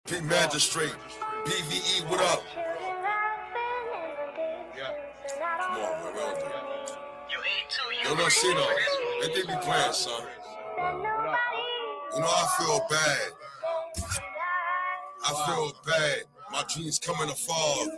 Big Magistrate, BVE, what up? Yeah. Come on, man, well done. You Yo, no, see though, they be playing, son. You know, I feel bad. I feel bad. My dreams come in a fog,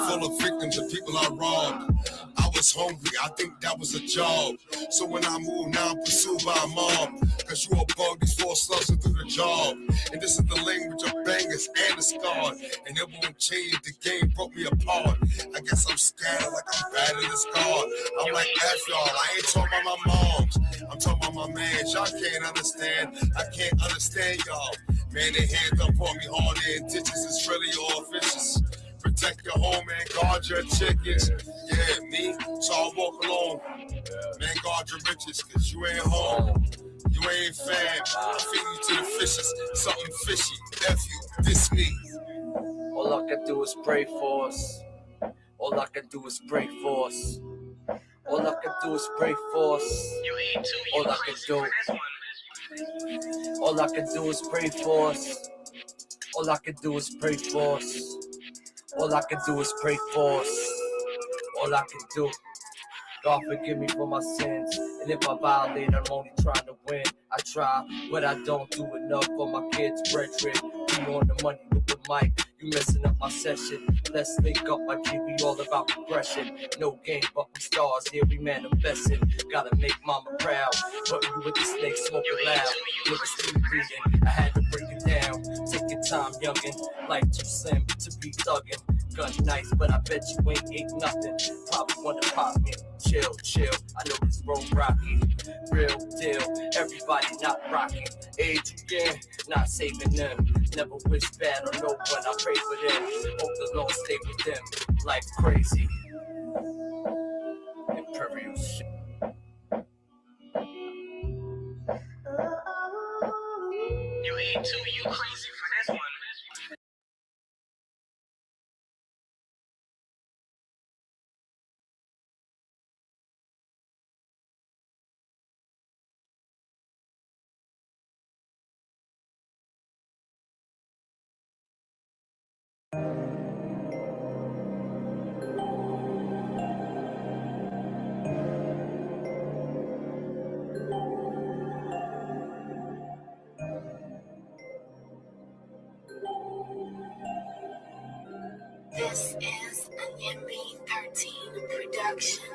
full of victims and people I robbed. I was hungry, I think that was a job. So when I move now, I'm pursued by a mob. Cause you a bug before slugs and do the job. And this is the language of bangers and the scarred. And it won't change, the game broke me apart. I guess I'm scattered like I'm bad in this guard. I'm like F y'all, I ain't talking about my moms. I'm talking about my mans, y'all can't understand. I can't understand y'all. Man, they hands up on me, all their intentions is really all vicious. Protect your home and guard your chickens. Yeah, me, so I walk along. Man, guard your riches, cause you ain't home. You ain't fam. I feed you to the fishes. Something fishy. F you, this me. All I can do is pray for us. All I can do is pray for us. All I can do is pray for us. All I can do. All I can do is pray for us. All I can do is pray for us. All I can do is pray for us. All I can do. God forgive me for my sins. And if I violate, I'm only trying to win. I try, but I don't do enough for my kids' brethren. Be on the money with the mic. You messing up my session. Let's link up, my G. We all about progression. No game, but we stars. Here we manifesting. Gotta make mama proud. But you with the snake smoking loud. With a sleep reading. I had to break it down. Take your time, youngin'. Life too slim to be thuggin'. Gun nice, but I bet you ain't ate nothing. Probably wanna pop me. Chill, chill. I know this road rocky. Real deal. Everybody not rocking. Age again, not saving them. Never wish bad on no one. I pray for them. Hope the Lord stay with them. Like crazy. Imperial shit. You ain't too, you crazy for this one. This is an MB13 production.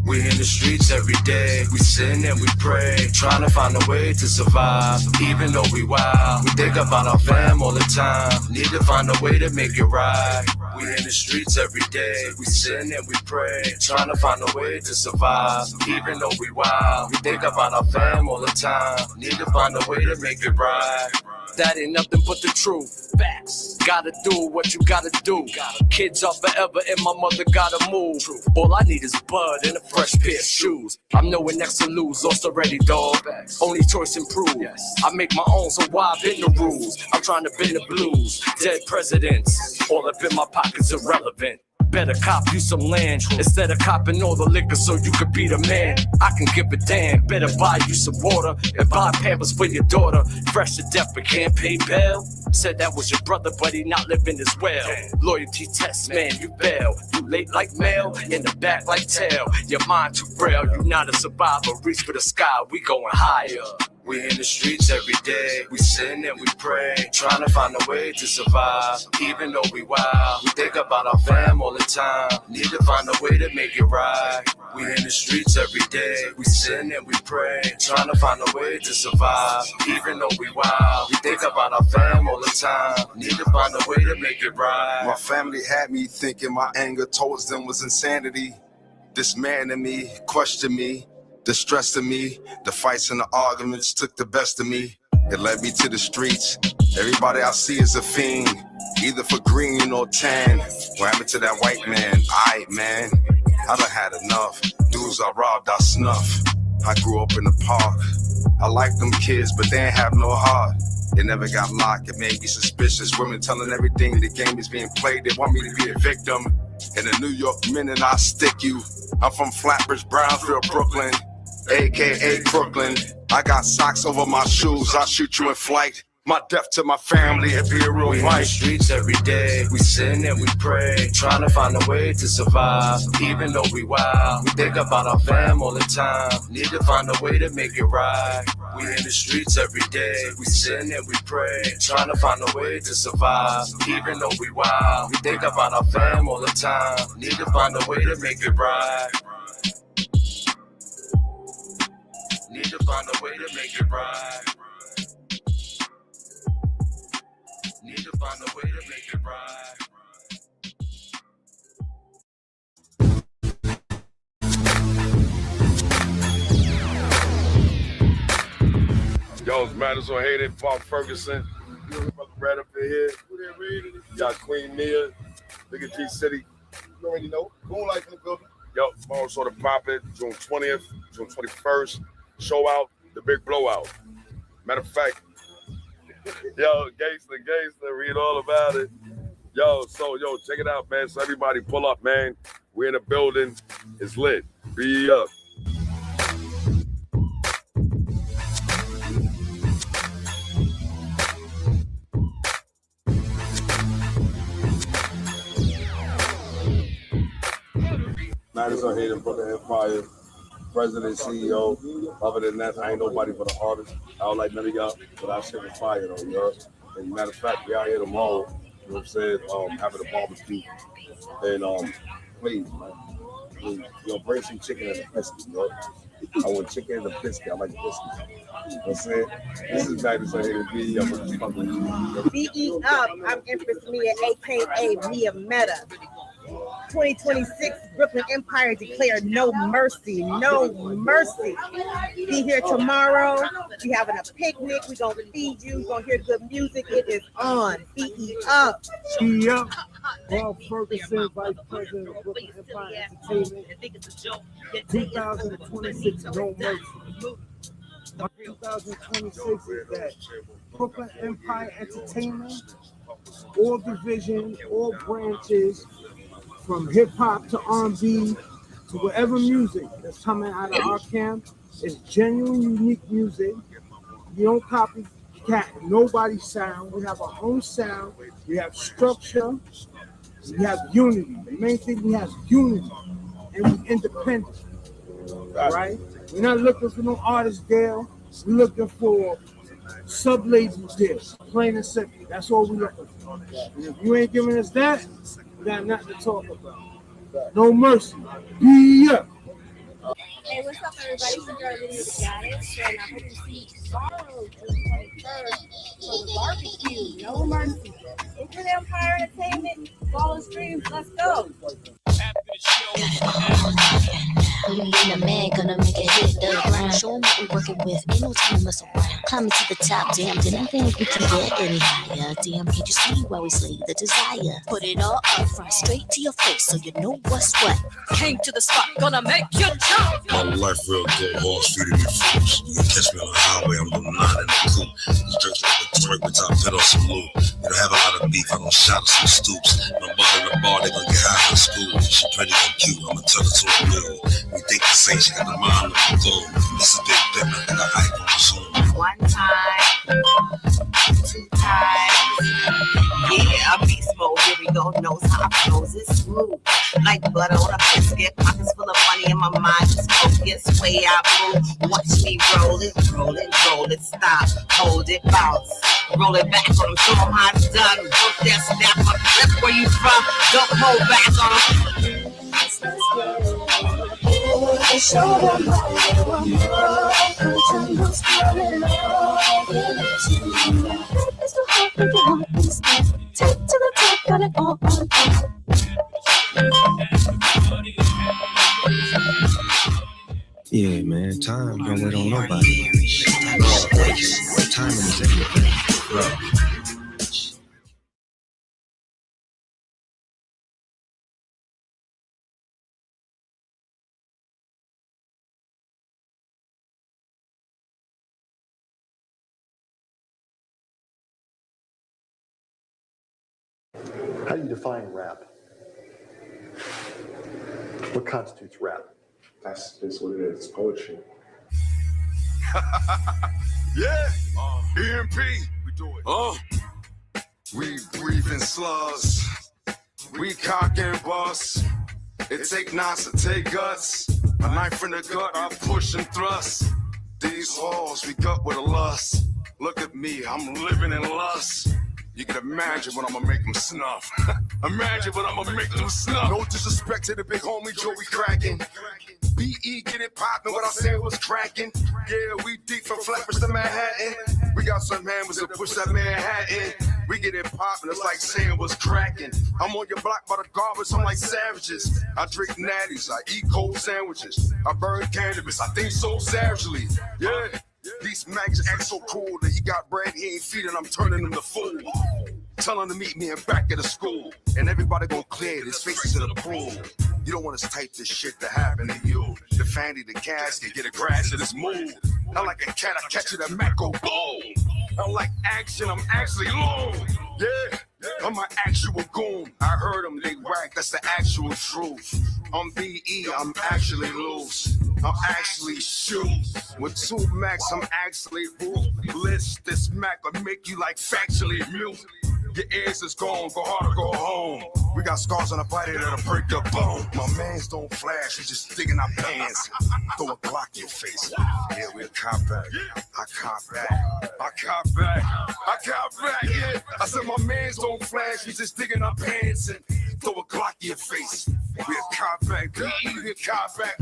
We in the streets every day, we sin and we pray, trying to find a way to survive, even though we wild. We think about our fam all the time, need to find a way to make it right. We in the streets every day, we sin and we pray, trying to find a way to survive, even though we wild. We think about our fam all the time, need to find a way to make it right. That ain't nothing but the truth. Facts. Gotta do what you gotta do. Kids are forever and my mother gotta move. All I need is bud and a fresh pair of shoes. I'm nowhere next to lose, lost already, dog. Only choice improved. I make my own, so why bend the rules? I'm trying to bend the blues. Dead presidents, all up in my pockets irrelevant. Better cop you some land instead of copping all the liquor so you could be the man. I can give a damn. Better buy you some water and buy Pampers for your daughter. Fresh to death but can't pay bail. Said that was your brother but he not living as well. Loyalty test, man, you bail. You late like mail, in the back like tail. Your mind too frail, you not a survivor. Reach for the sky, we going higher. We in the streets every day, we sin and we pray, trying to find a way to survive, even though we wild. We think about our fam all the time, need to find a way to make it right. We in the streets every day, we sin and we pray, trying to find a way to survive, even though we wild. We think about our fam all the time, need to find a way to make it right. My family had me thinking my anger towards them was insanity. This man in me questioned me, the stress of me, the fights and the arguments took the best of me. It led me to the streets. Everybody I see is a fiend, either for green or tan. What happened to that white man? Aight, man, I done had enough. Dudes I robbed, I snuff. I grew up in the park. I liked them kids, but they ain't have no heart. They never got locked, it made me suspicious. Women telling everything the game is being played. They want me to be a victim. In the New York minute, I stick you. I'm from Flatbush, Brownsville, Broklyn, AKA Brooklyn. I got socks over my shoes, I'll shoot you in flight. My death to my family, if you're real We in the white. streets every day, we sin and we pray, trying to find a way to survive, even though we wild. We think about our fam all the time, need to find a way to make it right. We in the streets every day, we sin and we pray, trying to find a way to survive, even though we wild. We think about our fam all the time, need to find a way to make it right. Need to find a way to make it right. Need to find a way to make it right. Yo, it's Madison Hayden, Bob Ferguson. Brother Red up in here. You got Queen Nia, Bigger G City. You already know. Moonlight in the building. Yo, tomorrow sort of pop it. June 20th, June 21st. Show out, the big blowout. Matter of fact, yo, gangster, read all about it. Yo, check it out, man. So everybody pull up, man. We're in the building. It's lit. Be up. Madison Hayden, Brooklyn Empire, President, CEO. Other than that, I ain't nobody but an artist. I don't like none of y'all, but I shit with fire though, you know? And matter of fact, we out here tomorrow, you know what I'm saying, having a barbecue. And please, man, please, bring some chicken and a biscuit, yo. I want chicken and a biscuit. I like biscuits. You know what I'm saying? This is Madison Hayden, be up. BE up, I'm Empress Mia, aka Mia Meta. 2026 Brooklyn Empire declared no mercy, no mercy. Be here tomorrow. We having a picnic. We're gonna feed you. We're gonna hear good music. It is on. BE up. BE up. Bob Ferguson, Vice President of Brooklyn Empire Entertainment. 2026 no mercy. 2026 is that Brooklyn Empire Entertainment, all divisions, all branches, from hip hop to R&B to whatever music that's coming out of our camp, is genuine, unique music. You don't copycat nobody's sound. We have our own sound. We have structure. We have unity. The main thing, we have unity, and we independent. Right? We're not looking for no artist deal. We're looking for sub-label deals. Plain and simple. That's all we're looking for. And if you ain't giving us that, we got nothing to talk about. No mercy. Be up. Hey, what's up, everybody? It's your girl, Lydia the Goddess, and I hope to see you tomorrow, June 23rd, for the barbecue. No mercy. Brooklyn Empire Entertainment, ball and streams, let's go. You ain't a man gonna make it hit the ground. Show 'em what we're working with. Ain't no time to mess around. Climbing to the top, damn, didn't think we can get any higher. Damn, can't you see why we slay the desire? Put it all up front, straight to your face, so you know what's what. Came to the spot, gonna make you jump. My life real good, all street in the fruits. You can catch me on the highway, I'm doing 9 in the coupe. Just like a twerk with top pit on some loot. We don't have a lot of beef, I'm gonna shot at some stoops. My body in the bar, they gonna get high in school. She pretty and cute, I'ma tell her to a mill. We think the same, she got the mind of the gold. This is a big thing, I got hype on the soul. One time, 2 times. Yeah, I'm beast mode. Here we go. Knows how I flows. It's smooth, like butter on a biscuit. Pockets full of money and my mind is focused. Way I move. Watch me roll it, roll it, roll it. Stop, hold it, bounce. Roll it back on them. Show them how it's done. Work that snap up. That's where you from. Don't hold back on. Show them how you want more. Put your most spirit on. It's so hard to get on this step. Take to the top, got it all on. Yeah, man, time don't wait on nobody. Timing is everything. How do you define rap? What constitutes rap? That's what it is. It's poetry. Yeah. EMP. We We breathing slugs. We cock and bust. It take knots to take guts. A knife in the gut, I push and thrust. These halls we gut with a lust. Look at me, I'm living in lust. You can imagine what I'm gonna make them snuff. Imagine what I'm gonna make them snuff. No disrespect to the big homie Joey cracking. BE get it poppin' without saying what's cracking. Yeah, we deep from Flatbush to Manhattan. We got some hammers to push that Manhattan. We get it poppin', it's like saying what's cracking. I'm on your block by the garbage, I'm like savages. I drink natties, I eat cold sandwiches. I burn cannabis, I think so savagely. Yeah, these mags act so cool that he got bread he ain't feeding, I'm turning him to fool. Tell him to meet me in back of the school. And everybody gon' clear his faces in the pool. You don't want to type this shit to happen to you. The fanny, the casket, get a grass in this mood. I like a cat, I catch it at Mac go boom. I like action, I'm actually long. Yeah, I'm an actual goon. I heard them, they whack, that's the actual truth. I'm BE, I'm actually loose. I'm actually shoot. With 2 Macs, I'm actually ruthless. This Mac will make you like factually mute. Your ears is gone, go hard or go home. We got scars on our body that'll break your bone. My mans don't flash, we just digging our pants. Throw a Glock in your face. Yeah, we'll cop back. I cop back. I cop back. I cop back, yeah. I said my mans don't flash, we just digging our pants and throw a Glock in your face. We'll cop back. We'll cop back.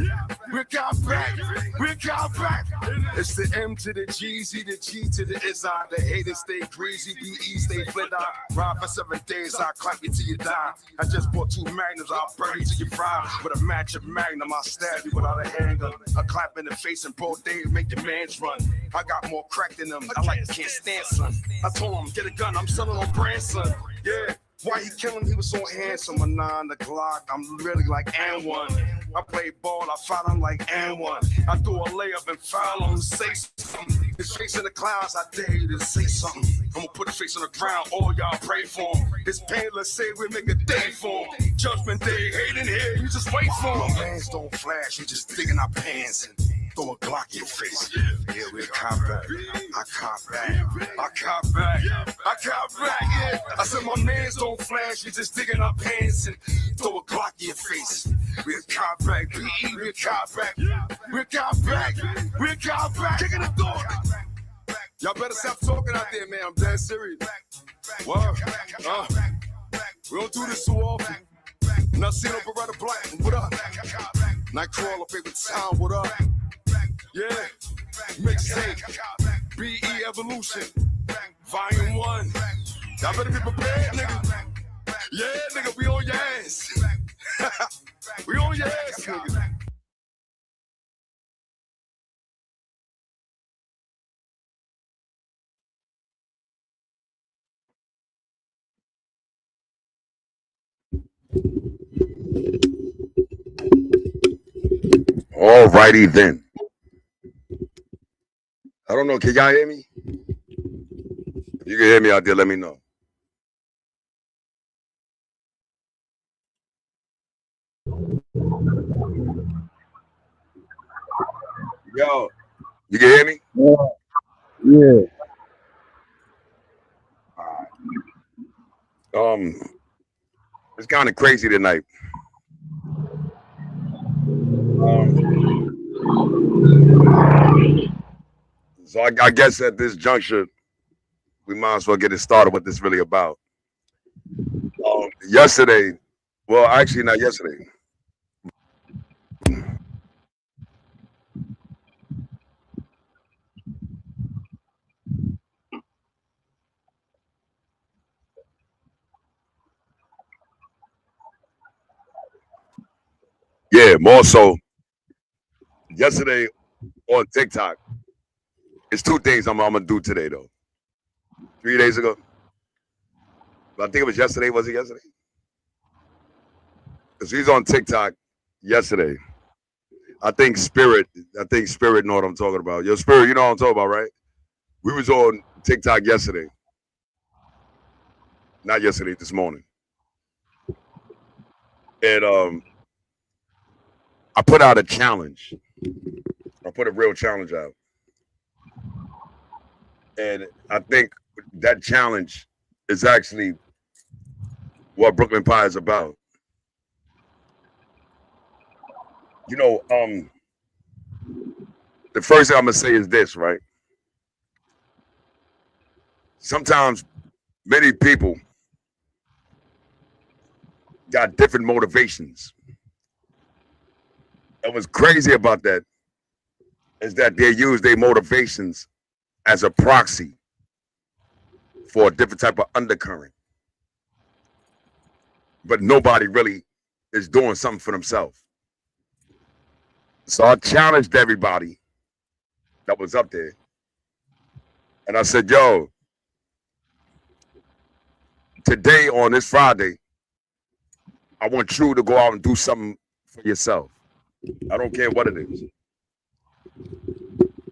We'll cop back. We'll cop back. It's the M to the G, Z, the G to the IZI. The haters stay greasy, BE stay flit out. Ride for 7 days, I'll clap you till you die. I just bought 2 magnums, I'll burn you till you fry. With a match of magnum, I'll stab you without a handgun. A clap in the face and both days make your mans run. I got more crack than them, I like can't stand son. I told him, get a gun, I'm selling on brand son. Yeah. Why he killing? He was so handsome. A 9 o'clock. I'm really like N1. I play ball. I foul him like N1. I do a layup and foul him. Say something. His face in the clouds. I dare you to say something. I'm gonna put his face on the ground. All y'all pray for him. His pain. Let's say we make a day for him. Judgment day. Hate in here. You just wait for him. My hands don't flash. You just digging our pants and throw a Glock in your face. Yeah, we cop back. I cop back. I cop back. I cop back. Yeah. I said my mans don't flash. You just digging our pants and throw a Glock in your face. We'll cop back. We'll cop back. We'll cop back. We'll cop back. Kicking the door. Y'all better stop talking out there, man. I'm dead serious. Wow. We don't do this too often. Not seeing no Beretta Black. What up? Nightcrawler, paper town. What up? Yeah, mixtape, BE Evolution, Volume 1. Y'all better be prepared, nigga. Yeah, nigga, we on your ass. We on your ass, nigga. All righty then. I don't know. Can y'all hear me? If you can hear me out there, let me know. Yo, you can hear me? Yeah. All right. It's kind of crazy tonight. So I guess at this juncture, we might as well get it started. What this really about? Yesterday, well, actually not yesterday. Yeah, more so. Yesterday on TikTok, it's 2 things I'm gonna do today though. 3 days ago, but I think it was yesterday. Was it yesterday? Because he's on TikTok yesterday. I think Spirit know what I'm talking about. Yo, Spirit, you know what I'm talking about, right? We was on TikTok yesterday. Not yesterday, this morning. And I put out a challenge. I put a real challenge out. And I think that challenge is actually what Brooklyn Pie is about. You know, the first thing I'm gonna say is this, right? Sometimes many people got different motivations. And what's crazy about that is that they use their motivations as a proxy for a different type of undercurrent. But nobody really is doing something for themselves. So I challenged everybody that was up there. And I said, yo, today on this Friday, I want you to go out and do something for yourself. I don't care what it is.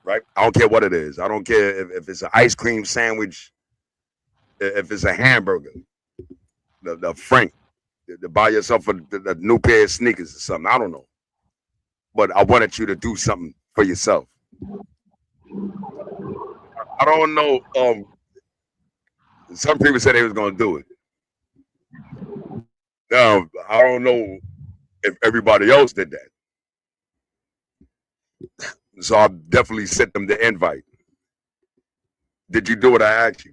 Right? I don't care what it is. I don't care if it's an ice cream sandwich, if it's a hamburger, the Frank, to buy yourself a new pair of sneakers or something. I don't know. But I wanted you to do something for yourself. I don't know. Some people said they was going to do it. Now, I don't know if everybody else did that. So I definitely sent them the invite. Did you do what I asked you?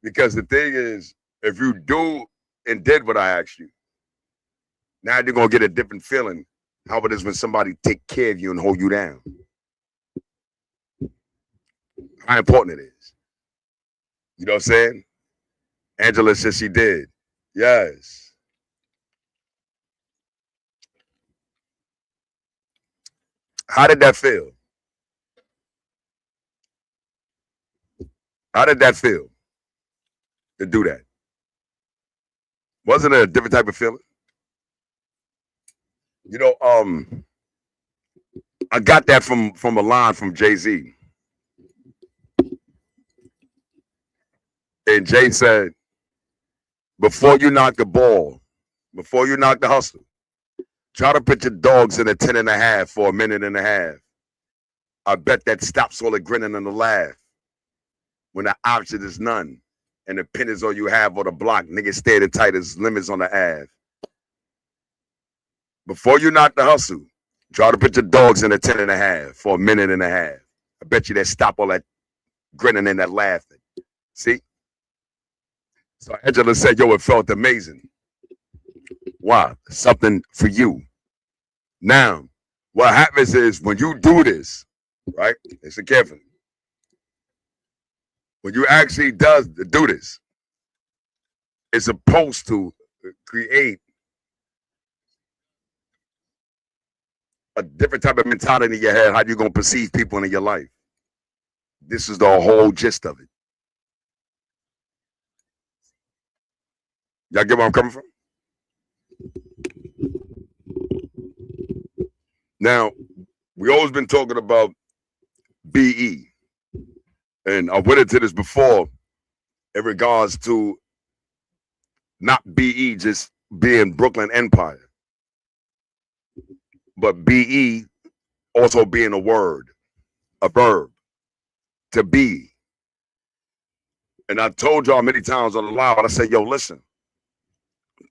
Because the thing is, if you do and did what I asked you, now you're going to get a different feeling how it is when somebody take care of you and hold you down. How important it is. You know what I'm saying? Angela said she did. Yes. How did that feel? How did that feel to do that? Wasn't it a different type of feeling? You know, I got that from a line from Jay-Z. And Jay said, before you knock the ball, before you knock the hustle, try to put your dogs in a 10.5 for a minute and a half. I bet that stops all the grinning and the laugh. When the option is none, and the pin is all you have on the block, niggas stay the tight as limits on the Ave. Before you knock the hustle, try to put your dogs in a 10.5 for a minute and a half. I bet you that stop all that grinning and that laughing. See? So Angela said, yo, it felt amazing. Why? Something for you. Now, what happens is when you do this, right? Listen carefully. When you actually do this, it's supposed to create a different type of mentality in your head, how you're going to perceive people in your life. This is the whole gist of it. Y'all get where I'm coming from? Now, we always been talking about BE. And I went into this before in regards to not BE just being Brooklyn Empire, but BE also being a word, a verb, to be. And I told y'all many times on the live, I said, yo, listen,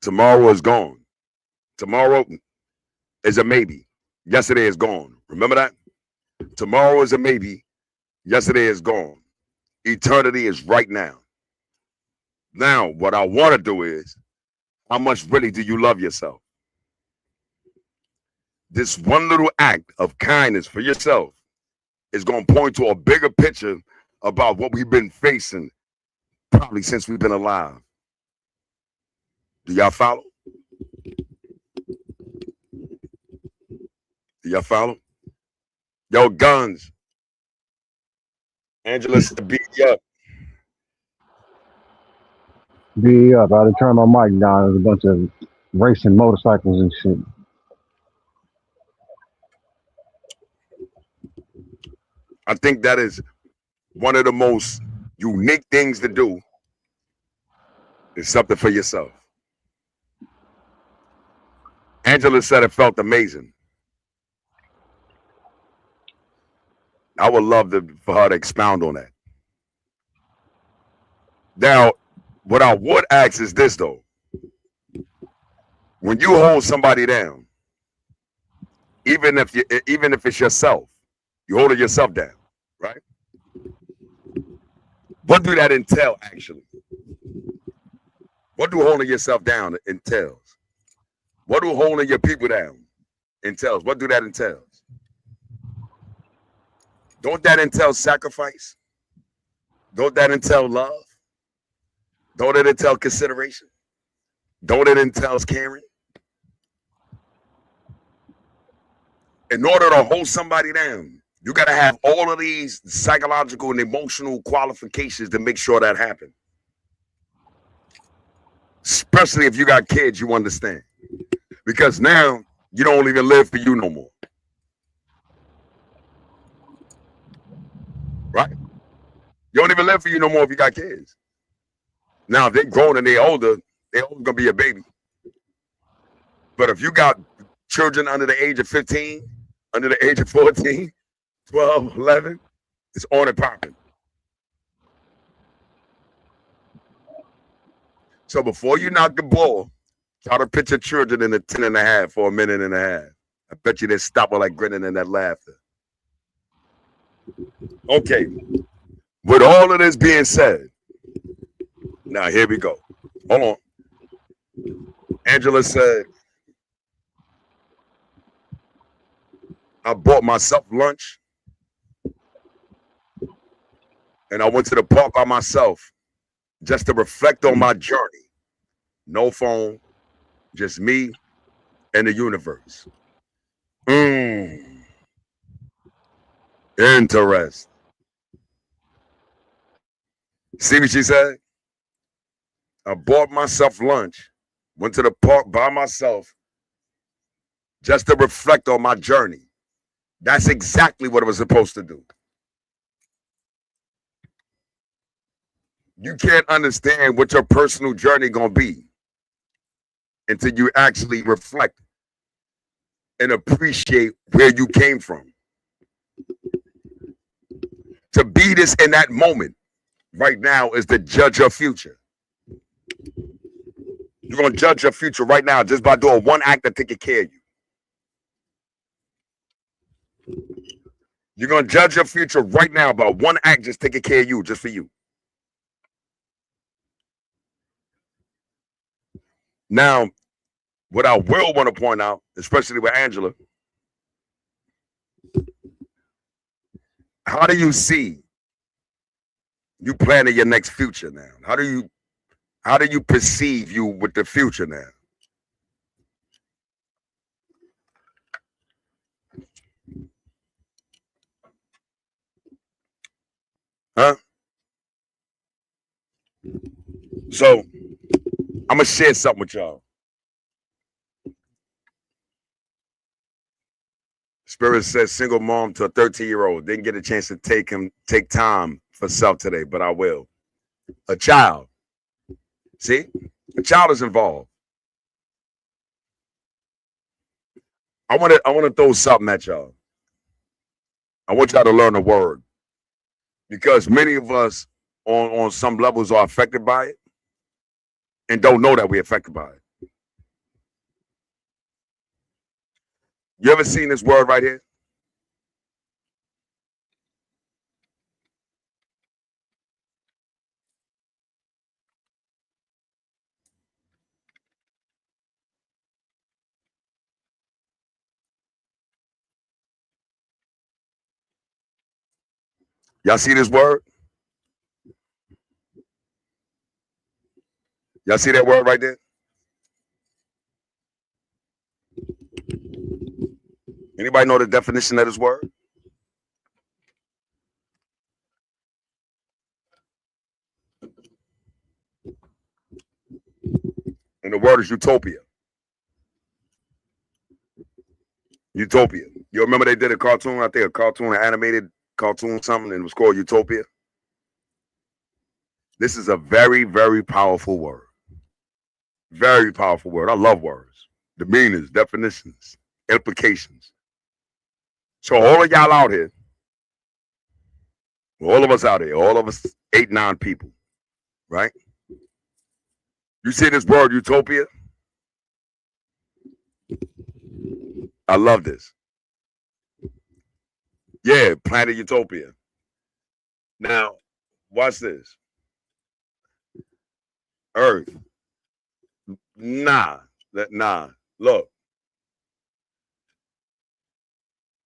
tomorrow is gone. Tomorrow is a maybe. Yesterday is gone. Remember that? Tomorrow is a maybe. Yesterday is gone. Eternity is right now. Now, what I want to do is, how much really do you love yourself? This one little act of kindness for yourself is going to point to a bigger picture about what we've been facing probably since we've been alive. Do y'all follow? Do y'all follow? Yo, guns. Angela said, beat you up. Be up. I had to turn my mic down. There's a bunch of racing motorcycles and shit. I think that is one of the most unique things to do is something for yourself. Angela said it felt amazing. I would love for her to expound on that. Now, what I would ask is this though: when you hold somebody down, even if it's yourself, you holding yourself down, right? What do that entail actually? What do holding yourself down entails? What do holding your people down entails? What do that entails? Don't that entail sacrifice? Don't that entail love? Don't it entail consideration? Don't it entail caring? In order to hold somebody down, you got to have all of these psychological and emotional qualifications to make sure that happens. Especially if you got kids, you understand. Because now you don't even live for you no more. Right? You don't even live for you no more if you got kids. Now, if they're grown and they're older going to be a baby. But if you got children under the age of 15, under the age of 14, 12, 11, it's on and popping. So before you knock the ball, try to picture children in the 10 and a half for a minute and a half. I bet you they stop with like grinning and that laughter. Okay. With all of this being said, now here we go. Hold on. Angela said, I bought myself lunch and I went to the park by myself just to reflect on my journey. No phone, just me and the universe. Interest. See what she said? I bought myself lunch, went to the park by myself just to reflect on my journey. That's exactly what it was supposed to do. You can't understand what your personal journey gonna be until you actually reflect and appreciate where you came from. To be this in that moment right now is to judge your future. You're gonna judge your future right now just by doing one act of taking care of you. You're gonna judge your future right now by one act just taking care of you, just for you. Now, what I will want to point out, especially with Angela, how do you see you planning your next future now? How do you perceive you with the future now? Huh? So I'm gonna share something with y'all. Spirit says single mom to a 13-year-old. Didn't get a chance to take time for self today, but I will. A child. See? A child is involved. I want to throw something at y'all. I want y'all to learn a word. Because many of us on some levels are affected by it and don't know that we're affected by it. You ever seen this word right here? Y'all see this word? Y'all see that word right there? Anybody know the definition of this word? And the word is utopia. Utopia. You remember they did a cartoon? I think a cartoon, an animated cartoon, something, and it was called Utopia. This is a very, very powerful word. Very powerful word. I love words. The meanings, definitions, implications. So all of y'all out here, all of us out here, all of us 8, 9 people, right? You see this word utopia? I love this. Yeah, planet utopia. Now, watch this. Earth. Nah. Look.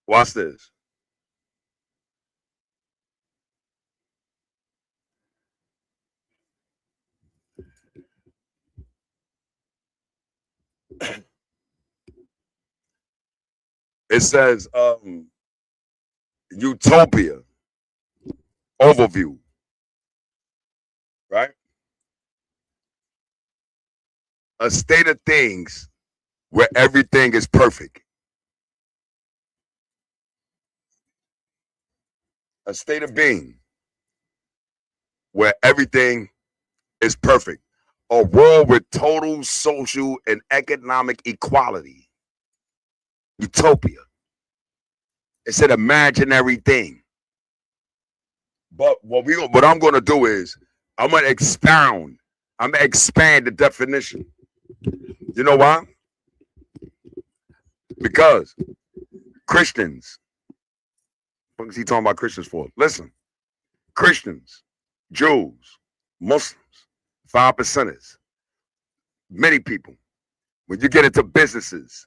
Watch this. It says utopia overview, right? A state of things where everything is perfect. A state of being where everything is perfect. A world with total social and economic equality. Utopia. It's an imaginary thing. But what I'm going to do is I'm going to expound. I'm going to expand the definition. You know why? Because Christians. What is he talking about Christians for? Listen, Christians, Jews, Muslims, 5%ers, many people. When you get into businesses,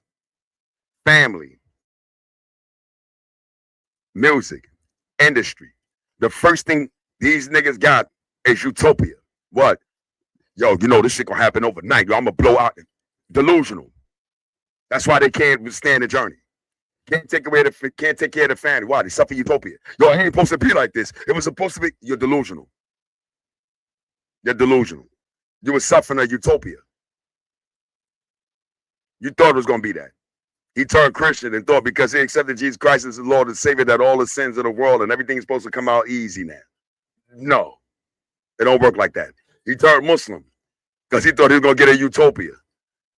family, music, industry, the first thing these niggas got is utopia. What? Yo, you know this shit gonna happen overnight. Yo, I'm gonna blow out. Delusional. That's why they can't withstand the journey. Can't take care of the family. Why? They suffer utopia. Yo, it ain't supposed to be like this. It was supposed to be. You're delusional. You're delusional. You were suffering a utopia. You thought it was gonna be that. He turned Christian and thought because he accepted Jesus Christ as the Lord and Savior that all the sins of the world and everything's supposed to come out easy now. No, it don't work like that. He turned Muslim because he thought he was gonna get a utopia.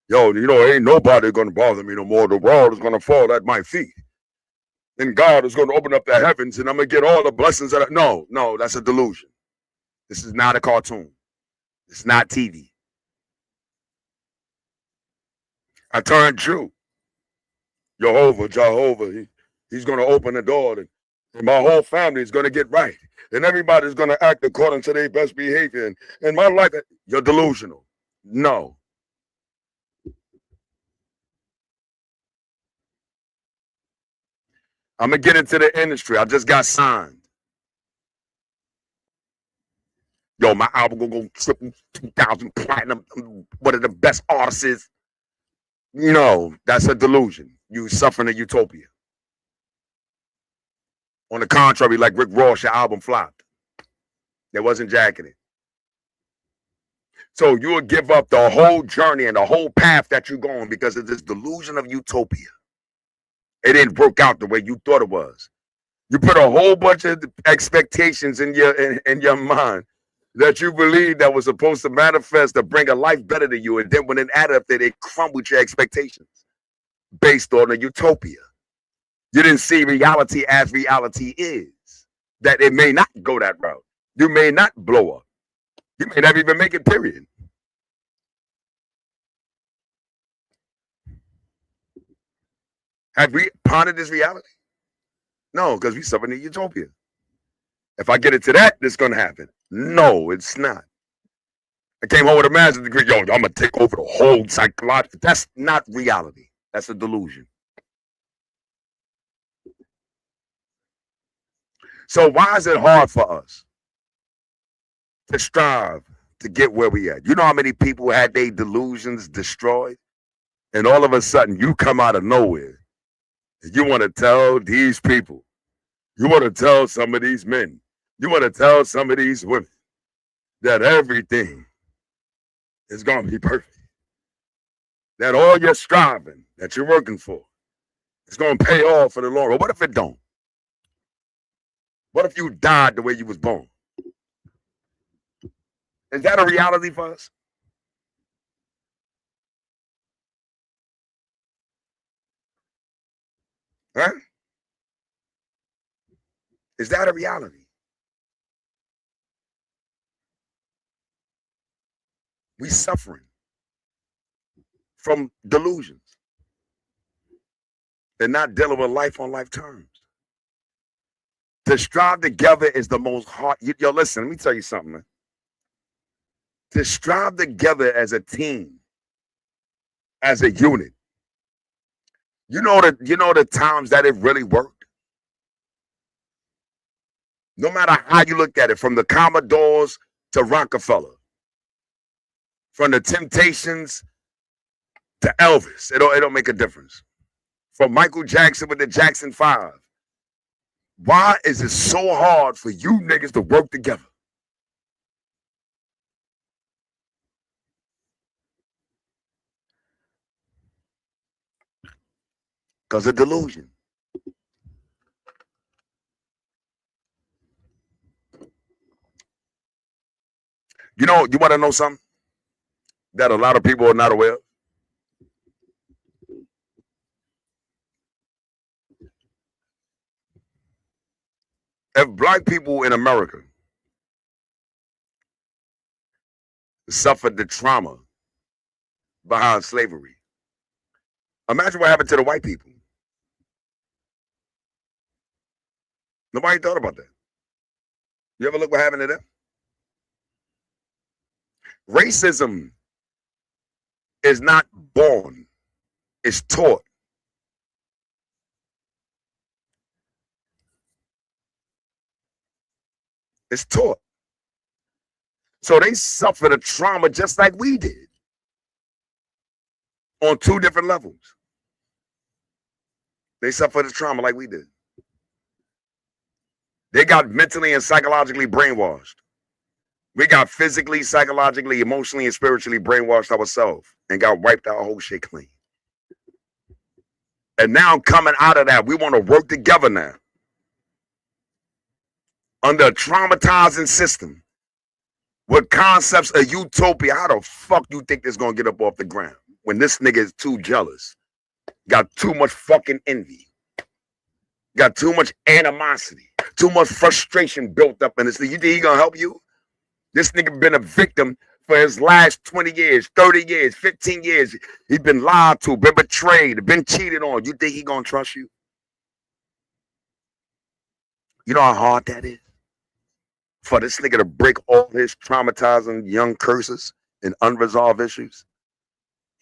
Yo, you know, ain't nobody gonna bother me no more. The world is gonna fall at my feet. Then God is gonna open up the heavens and I'm gonna get all the blessings that no, that's a delusion. This is not a cartoon. It's not TV. I turned Jew. Jehovah, he's going to open the door and my whole family is going to get right. And everybody's going to act according to their best behavior. And my life, you're delusional. No. I'm going to get into the industry. I just got signed. Yo, my album going to go triple 2,000 platinum. I'm one of the best artists. No, that's a delusion. You suffering a utopia. On the contrary, like Rick Ross, your album flopped. There wasn't jacking it. So you will give up the whole journey and the whole path that you're going because of this delusion of utopia. It didn't work out the way you thought it was. You put a whole bunch of expectations in your mind that you believe that was supposed to manifest to bring a life better to you. And then when it added up, it crumbled your expectations based on a utopia. You didn't see reality as reality is, that it may not go that route. You may not blow up. You may not even make it, period. Have we pondered this reality? No, because we suffer in utopia. If I get into that, it's going to happen. No, it's not. I came home with a master's degree. Yo, I'm going to take over the whole psychological. That's not reality. That's a delusion. So why is it hard for us to strive to get where we at? You know how many people had their delusions destroyed? And all of a sudden, you come out of nowhere. And you want to tell these people. You want to tell some of these men. You want to tell some of these women that everything is going to be perfect. That all your striving that you're working for is going to pay off for the long run. What if it don't? What if you died the way you was born? Is that a reality for us? Huh? Is that a reality? We suffering from delusions. They're not dealing with life on life terms. To strive together is the most hard. Yo, listen, let me tell you something, man. To strive together as a team, as a unit. You know the times that it really worked. No matter how you look at it, from the Commodores to Rockefeller, from the Temptations to Elvis, it don't make a difference. From Michael Jackson with the Jackson 5. Why is it so hard for you niggas to work together? Because of delusion. You know, you want to know something that a lot of people are not aware of? If black people in America suffered the trauma behind slavery, imagine what happened to the white people. Nobody thought about that. You ever look what happened to them? Racism is not born, it's taught. It's taught. So they suffered a trauma just like we did on two different levels. They suffered a trauma like we did. They got mentally and psychologically brainwashed. We got physically, psychologically, emotionally, and spiritually brainwashed ourselves and got wiped our whole shit clean. And now coming out of that, we want to work together now. Under a traumatizing system with concepts of utopia. How the fuck you think this gonna get up off the ground when this nigga is too jealous, got too much fucking envy, got too much animosity, too much frustration built up in this thing? You think he gonna help you? This nigga been a victim for his last 20 years, 30 years, 15 years. He been lied to, been betrayed, been cheated on. You think he gonna trust you? You know how hard that is? For this nigga to break all his traumatizing young curses and unresolved issues.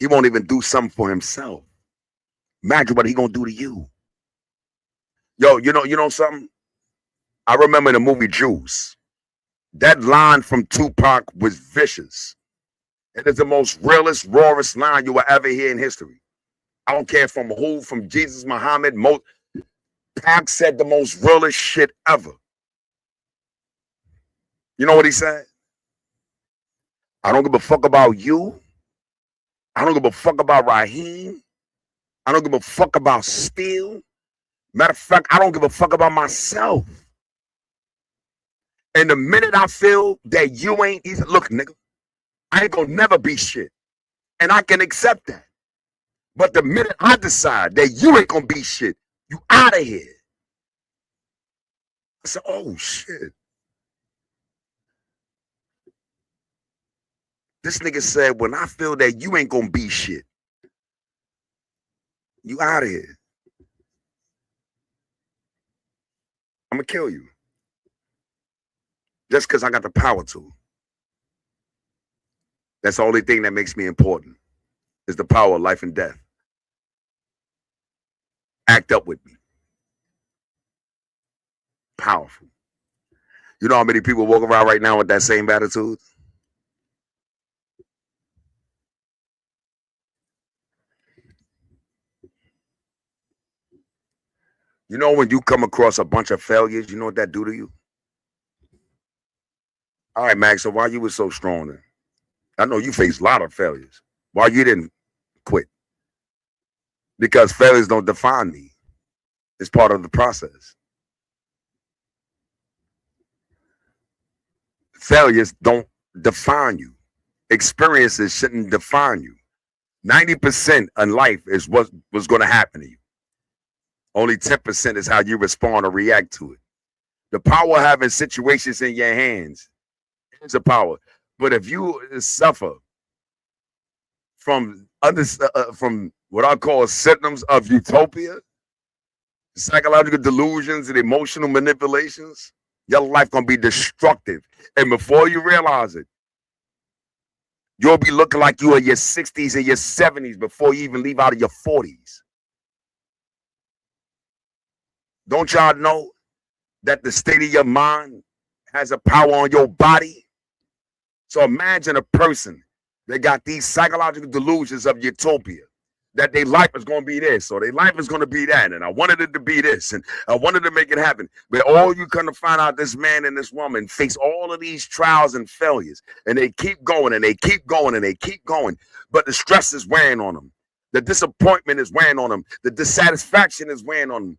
He won't even do something for himself. Imagine what he gonna do to you. Yo, you know something? I remember in the movie Juice, that line from Tupac was vicious. It is the most realest, rawest line you will ever hear in history. I don't care from who, from Jesus, Muhammad, Pac said the most realest shit ever. You know what he said? I don't give a fuck about you. I don't give a fuck about Raheem. I don't give a fuck about Steele. Matter of fact, I don't give a fuck about myself. And the minute I feel that you ain't, he said, look, nigga, I ain't gonna never be shit. And I can accept that. But the minute I decide that you ain't gonna be shit, you out of here. I said, oh shit. This nigga said, when I feel that you ain't gonna be shit, you out of here. I'm gonna kill you. Just because I got the power to. That's the only thing that makes me important, is the power of life and death. Act up with me. Powerful. You know how many people walk around right now with that same attitude? You know, when you come across a bunch of failures, you know what that do to you? All right, Max, so why you was so strong then? I know you faced a lot of failures. Why you didn't quit? Because failures don't define me. It's part of the process. Failures don't define you. Experiences shouldn't define you. 90% in life is what's going to happen to you. Only 10% is how you respond or react to it. The power of having situations in your hands is a power. But if you suffer from what I call symptoms of utopia, psychological delusions and emotional manipulations, your life gonna be destructive. And before you realize it, you'll be looking like you in your 60s and your 70s before you even leave out of your 40s. Don't y'all know that the state of your mind has a power on your body? So imagine a person that got these psychological delusions of utopia, that their life is going to be this, or their life is going to be that, and I wanted it to be this, and I wanted to make it happen. But all you kind of find out, this man and this woman face all of these trials and failures, and they keep going, and they keep going, and they keep going. But the stress is weighing on them. The disappointment is weighing on them. The dissatisfaction is weighing on them.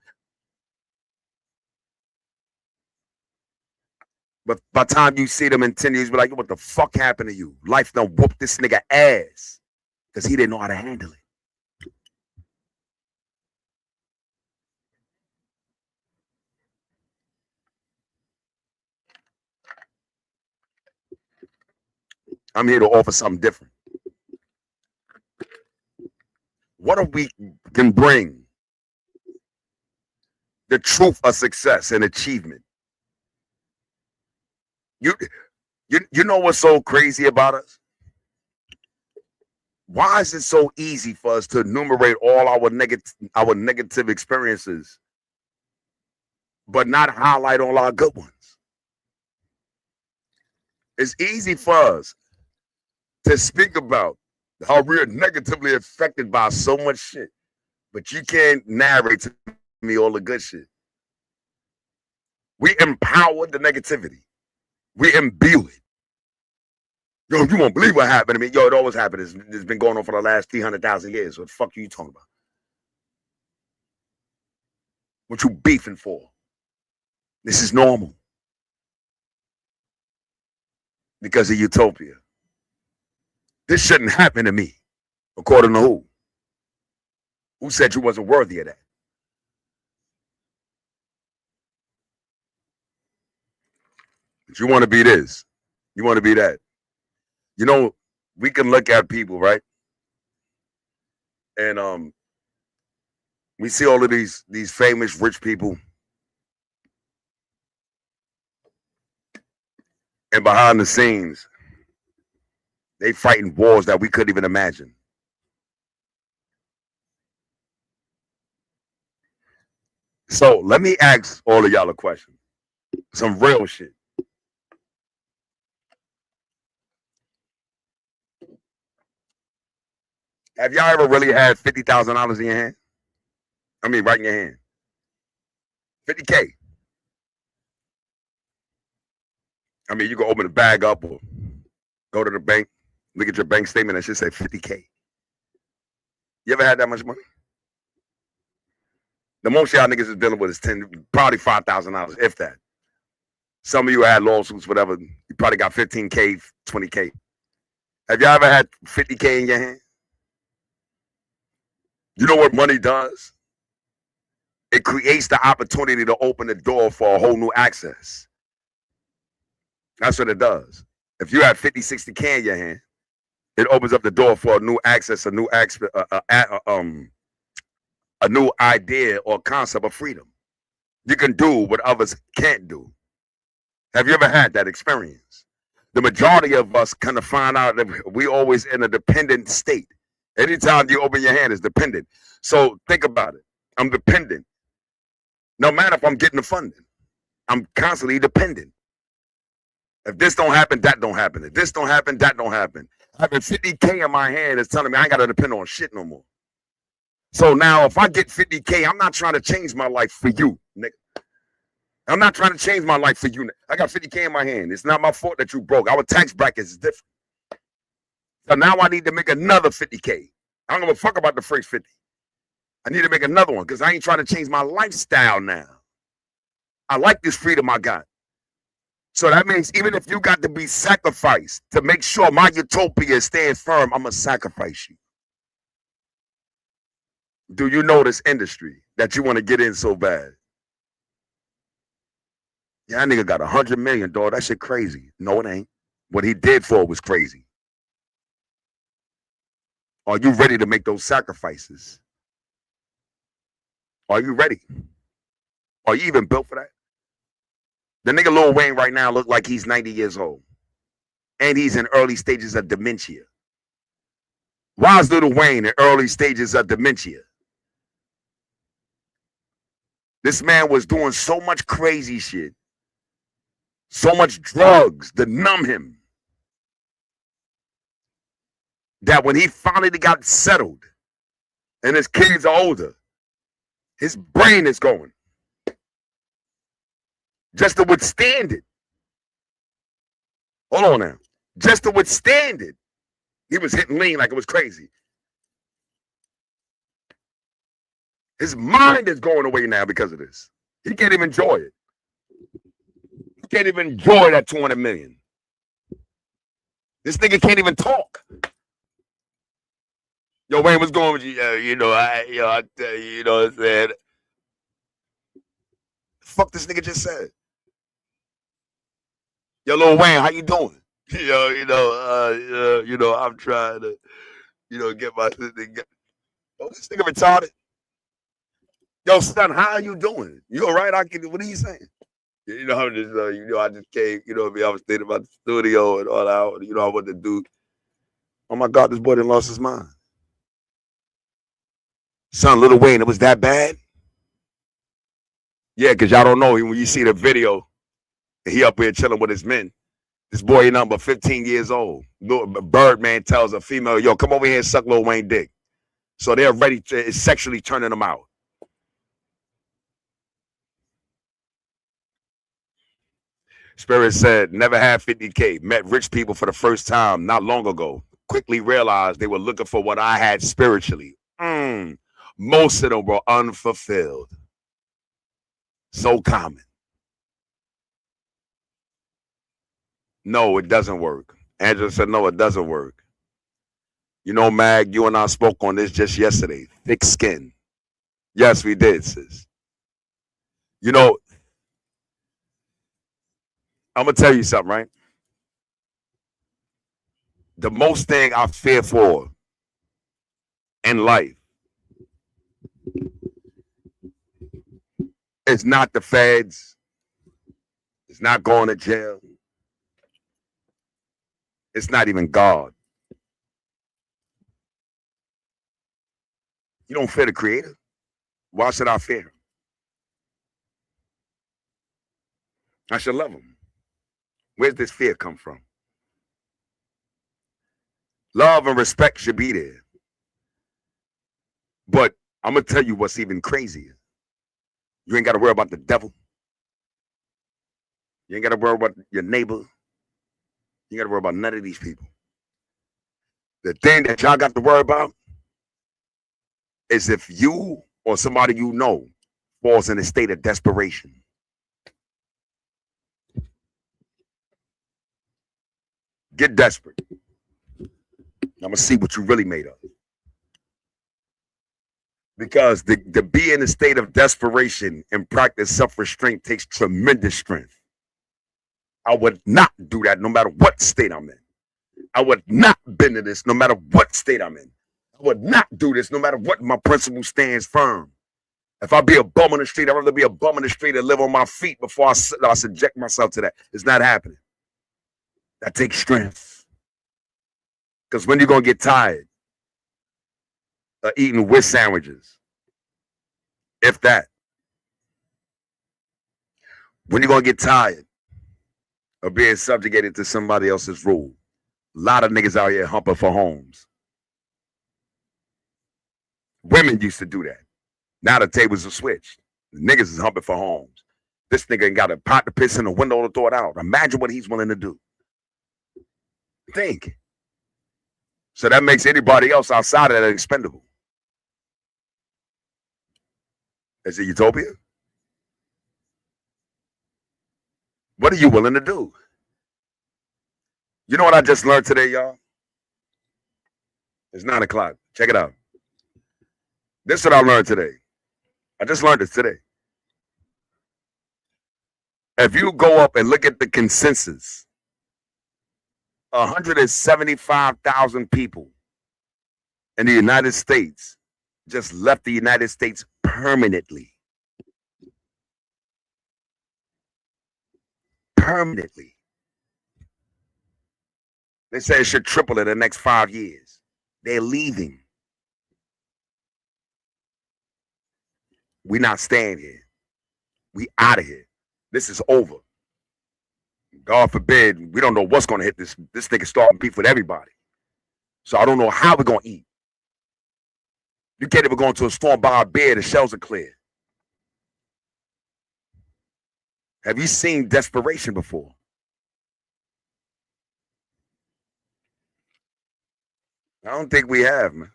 But by the time you see them in 10 years, be like, what the fuck happened to you? Life done whooped this nigga ass because he didn't know how to handle it. I'm here to offer something different. What if we can bring the truth of success and achievement? You know what's so crazy about us? Why is it so easy for us to enumerate all our negative experiences, but not highlight all our good ones? It's easy for us to speak about how we're negatively affected by so much shit, but you can't narrate to me all the good shit. We empower the negativity. We imbue it. Yo, you won't believe what happened to me. Yo, it always happened. It's been going on for the last 300,000 years. What the fuck are you talking about? What you beefing for? This is normal. Because of utopia. This shouldn't happen to me. According to who? Who said you wasn't worthy of that? But you want to be this. You want to be that. You know, we can look at people, right? And we see all of these famous rich people. And behind the scenes, they fighting wars that we couldn't even imagine. So let me ask all of y'all a question. Some real shit. Have y'all ever really had $50,000 in your hand? I mean, right in your hand. 50K. I mean, you can open the bag up or go to the bank, look at your bank statement, and should say 50K. You ever had that much money? The most y'all niggas is dealing with is probably $5,000, if that. Some of you had lawsuits, whatever. You probably got 15K, 20K. Have y'all ever had 50K in your hand? You know what money does? It creates the opportunity to open the door for a whole new access. That's what it does. If you have 50, 60K in your hand, it opens up the door for a new access, a new idea or concept of freedom. You can do what others can't do. Have you ever had that experience? The majority of us kind of find out that we always in a dependent state. Anytime you open your hand, it's dependent. So think about it. I'm dependent. No matter if I'm getting the funding, I'm constantly dependent. If this don't happen, that don't happen. If this don't happen, that don't happen. Having 50K in my hand is telling me I ain't got to depend on shit no more. So now if I get 50K, I'm not trying to change my life for you, nigga. I'm not trying to change my life for you. I got 50K in my hand. It's not my fault that you broke. Our tax bracket is different. So now I need to make another 50K. I don't give a fuck about the first 50. I need to make another one because I ain't trying to change my lifestyle now. I like this freedom I got. So that means even if you got to be sacrificed to make sure my utopia is staying firm, I'm going to sacrifice you. Do you know this industry that you want to get in so bad? Yeah, that nigga got 100 million, dog. That shit crazy. No, it ain't. What he did for it was crazy. Are you ready to make those sacrifices? Are you ready? Are you even built for that? The nigga Lil Wayne right now look like he's 90 years old. And he's in early stages of dementia. Why is Lil Wayne in early stages of dementia? This man was doing so much crazy shit, so much drugs to numb him, that when he finally got settled and his kids are older, his brain is going. Just to withstand it. Hold on now. Just to withstand it. He was hitting lean like it was crazy. His mind is going away now because of this. He can't even enjoy it. He can't even enjoy that 200 million. This nigga can't even talk. Yo, Wayne, what's going with you? You know what I'm saying? Fuck this nigga just said. Yo, Lil Wayne, how you doing? I'm trying to, get my thing. Oh, this nigga retarded. Yo, son, how are you doing? You all right? What are you saying? I'm just, I just came, I was thinking about the studio and all that, I wanted to do. Oh my God, this boy done lost his mind. Son, Lil Wayne, it was that bad? Yeah, because y'all don't know, when you see the video, he up here chilling with his men. This boy ain't nothing but 15 years old. Birdman tells a female, yo, come over here and suck Lil Wayne dick. So they're ready to sexually turning him out. Spirit said, never had 50K. Met rich people for the first time not long ago. Quickly realized they were looking for what I had spiritually. Most of them were unfulfilled. So common. No, it doesn't work. Angela said, no, it doesn't work. Mag, you and I spoke on this just yesterday. Thick skin. Yes, we did, sis. I'm going to tell you something, right? The most thing I fear for in life is not the feds. It's not going to jail. It's not even God. You don't fear the Creator. Why should I fear him? I should love him. Where's this fear come from? Love and respect should be there. But I'm going to tell you what's even crazier. You ain't got to worry about the devil. You ain't got to worry about your neighbor. You got to worry about none of these people. The thing that y'all got to worry about is if you or somebody you know falls in a state of desperation. Get desperate. I'm going to see what you really made of. Because to be in a state of desperation and practice self-restraint takes tremendous strength. I would not do that no matter what state I'm in. I would not bend to this no matter what state I'm in. I would not do this no matter what my principle stands firm. If I be a bum on the street, I'd rather be a bum on the street and live on my feet before I subject myself to that. It's not happening. That takes strength. Because when you're going to get tired of eating with sandwiches, if that, when you're going to get tired of being subjugated to somebody else's rule. A lot of niggas out here humping for homes. Women used to do that. Now the tables are switched. The niggas is humping for homes. This nigga ain't got a pot to piss in the window to throw it out. Imagine what he's willing to do. Think. So that makes anybody else outside of that expendable. Is it utopia? What are you willing to do? You know what I just learned today, y'all? It's 9 o'clock. Check it out. This is what I learned today. I just learned this today. If you go up and look at the consensus, 175,000 people in the United States just left the United States permanently. Permanently. They say it should triple in the next 5 years. They're leaving. We not staying here. We out of here. This is over. God forbid, we don't know what's going to hit this. This nigga starting beef with everybody. So I don't know how we're going to eat. You can't even go into a store and buy a beer. The shelves are clear. Have you seen desperation before? I don't think we have, man.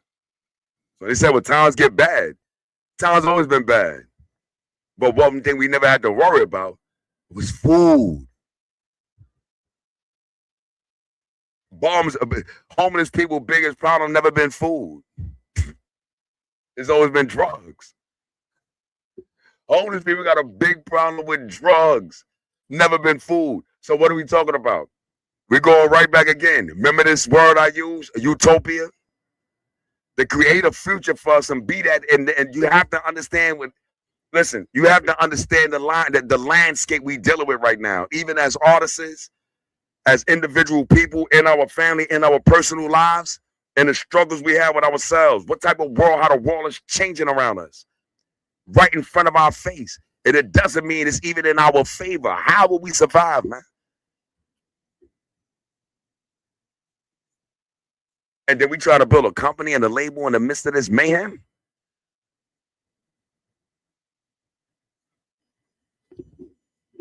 So they said, well, times get bad. Times always been bad. But one thing we never had to worry about was food. Bombs, homeless people, biggest problem never been food. It's always been drugs. Homeless people got a big problem with drugs. Never been food. So what are we talking about? We're going right back again. Remember this word I use, utopia? To create a future for us and be that. And you have to understand listen, you have to understand the landscape we dealing with right now. Even as artists, as individual people in our family, in our personal lives, and the struggles we have with ourselves. What type of world, how the world is changing around us. Right in front of our face. And it doesn't mean it's even in our favor. How will we survive, man? And then we try to build a company and a label in the midst of this mayhem.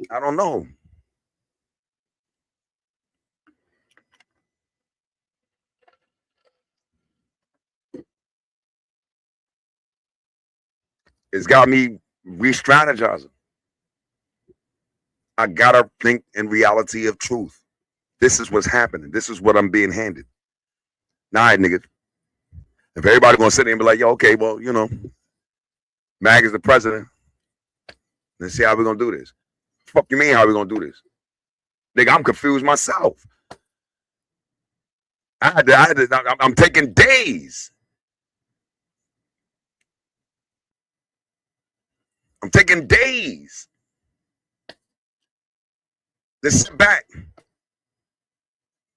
I don't know. It's got me re-strategizing. I gotta think in reality of truth. This is what's happening. This is what I'm being handed. Nah, niggas. If everybody gonna sit there and be like, yo, okay, well, you know, Mag is the president. Let's see how we're gonna do this. Fuck you mean how we gonna do this? Nigga, I'm confused myself. I'm taking days. I'm taking days to sit back.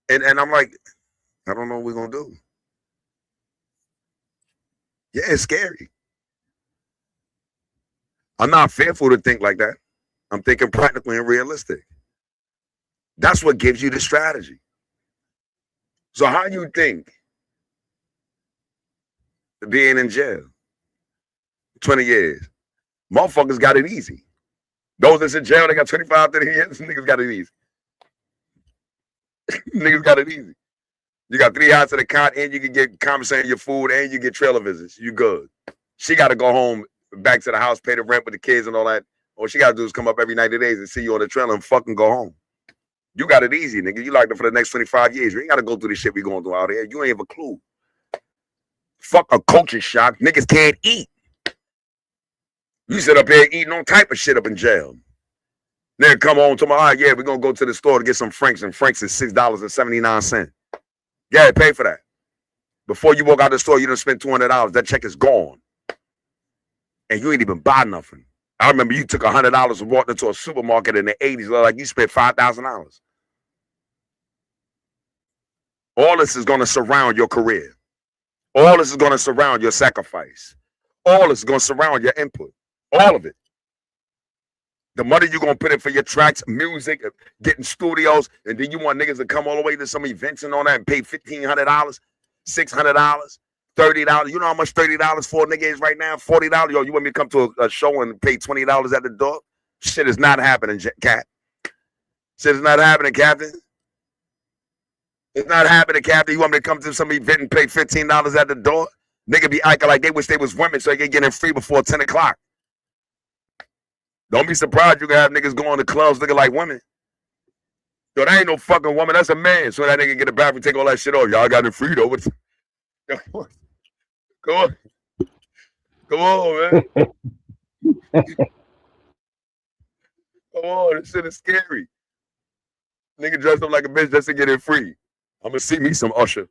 And I'm like, I don't know what we're going to do. Yeah, it's scary. I'm not fearful to think like that. I'm thinking practically and realistic. That's what gives you the strategy. So how you think being in jail 20 years? Motherfuckers got it easy. Those that's in jail, they got 25, 30 years. Niggas got it easy. Niggas got it easy. You got 3 hours to the count, and you can get compensating your food, and you get trailer visits. You good. She got to go home, back to the house, pay the rent with the kids and all that. All she got to do is come up every 90 days and see you on the trailer and fucking go home. You got it easy, nigga. You locked up for the next 25 years. You ain't got to go through the shit we going through out here. You ain't have a clue. Fuck a culture shock. Niggas can't eat. You sit up here eating all type of shit up in jail. Then come home to my, all right, yeah, we're going to go to the store to get some Franks, and Franks is $6.79. Yeah, pay for that. Before you walk out the store, you done spent $200. That check is gone. And you ain't even buy nothing. I remember you took $100 and walked into a supermarket in the 80s, like you spent $5,000. All this is going to surround your career. All this is going to surround your sacrifice. All this is going to surround your input. All of it. The money you're going to put in for your tracks, music, getting studios, and then you want niggas to come all the way to some events and all that and pay $1,500, $600, $30. You know how much $30 for a nigga is right now? $40. Yo, you want me to come to a show and pay $20 at the door? Shit is not happening, Cap. Shit is not happening, Captain. It's not happening, Captain. You want me to come to some event and pay $15 at the door? Nigga be acting like they wish they was women so they can get in free before 10 o'clock. Don't be surprised you can have niggas going to clubs looking like women. Yo, that ain't no fucking woman. That's a man. So that nigga get a bathroom, take all that shit off. Y'all got it free though. Come on. Come on, man. Come on. This shit is scary. Nigga dressed up like a bitch just to get it free. I'm going to see me some Usher.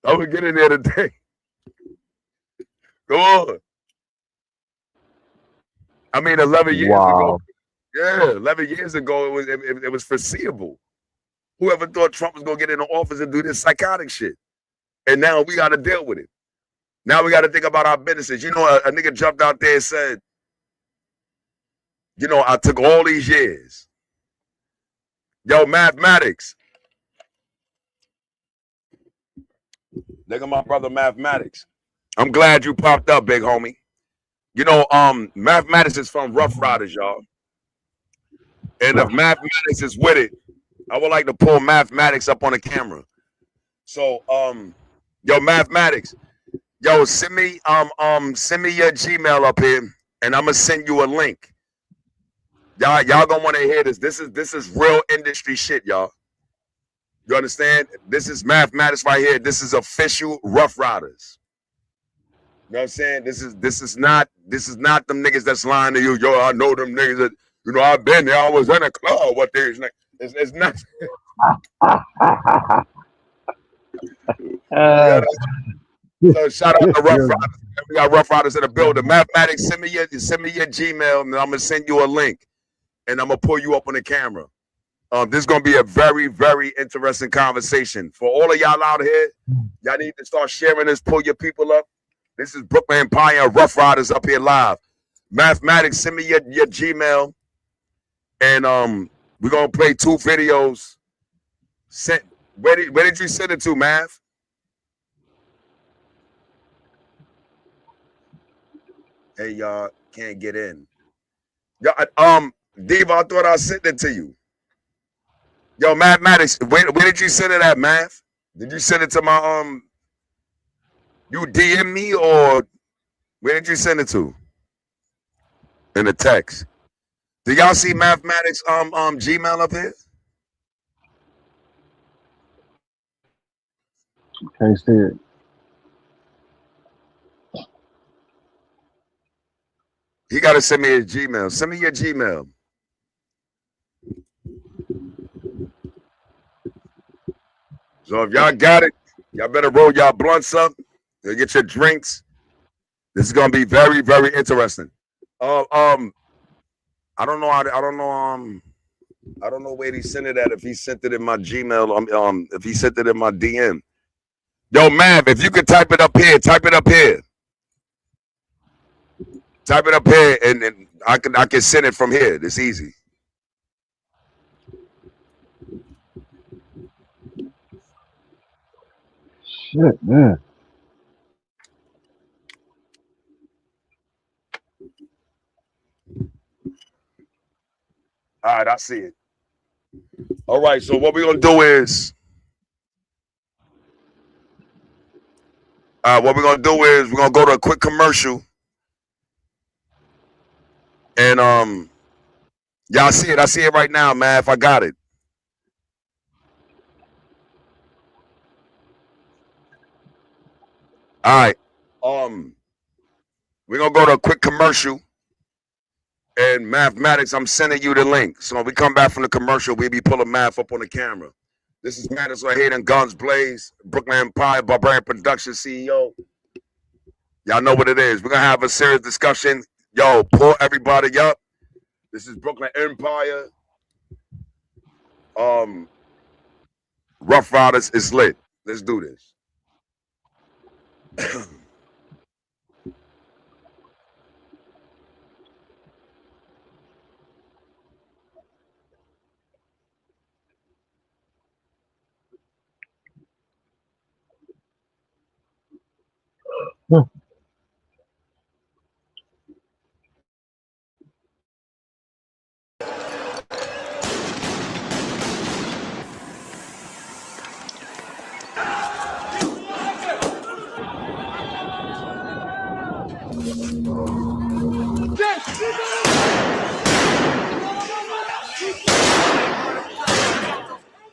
I would get in there today. Go on. I mean, 11 years ago. Yeah, 11 years ago, it was foreseeable. Whoever thought Trump was gonna get into office and do this psychotic shit? And now we got to deal with it. Now we got to think about our businesses. You know, a nigga jumped out there and said, you know, I took all these years. Yo, mathematics. Nigga, my brother, mathematics. I'm glad you popped up, big homie. You know, mathematics is from Rough Riders, y'all. And if mathematics is with it, I would like to pull mathematics up on the camera. So, yo, mathematics. Yo, send me your Gmail up here, and I'm gonna send you a link. Y'all gonna want to hear this. This is real industry shit, y'all. You understand? This is mathematics right here. This is official Rough Riders. You know what I'm saying? This is not them niggas that's lying to you. Yo, I know them niggas that, you know, I've been there. I was in a club. What these niggas? It's not. So shout out to Rough Riders. We got Rough Riders in the building. Mathematics, send me your Gmail, and I'm gonna send you a link, and I'm gonna pull you up on the camera. This is gonna be a very, very interesting conversation for all of y'all out here. Y'all need to start sharing this. Pull your people up. This is Broklyn Empire Rough Riders up here live. Mathematics, send me your Gmail, and we're gonna play 2 videos. Where did you send it to, Math? Hey, y'all can't get in. Yo, Diva, I thought I sent it to you. Yo, mathematics, where did you send it at, Math? Did you send it to my you DM me, or where did you send it to? In the text. Do y'all see mathematics Gmail up here? Can't see it. He got to send me his Gmail. Send me your Gmail. So if y'all got it, y'all better roll y'all blunts up. You'll get your drinks. This is gonna be very, very interesting. I don't know. I don't know where he sent it at. If he sent it in my Gmail, if he sent it in my DM. Yo, Mav, if you could type it up here, type it up here. Type it up here, and I can send it from here. It's easy. Shit, man. All right, I see it. All right, so what we're gonna do is, we're gonna go to a quick commercial, and y'all see it. I see it right now, man. If I got it. All right. We're gonna go to a quick commercial. And mathematics, I'm sending you the link. So when we come back from the commercial, we'll be pulling math up on the camera. This is Matters right here in Guns Blaze, Broklyn Empire, Barbarian Production CEO. Y'all know what it is. We're gonna have a serious discussion. Yo, pull everybody up. This is Broklyn Empire. Rough Riders is lit. Let's do this.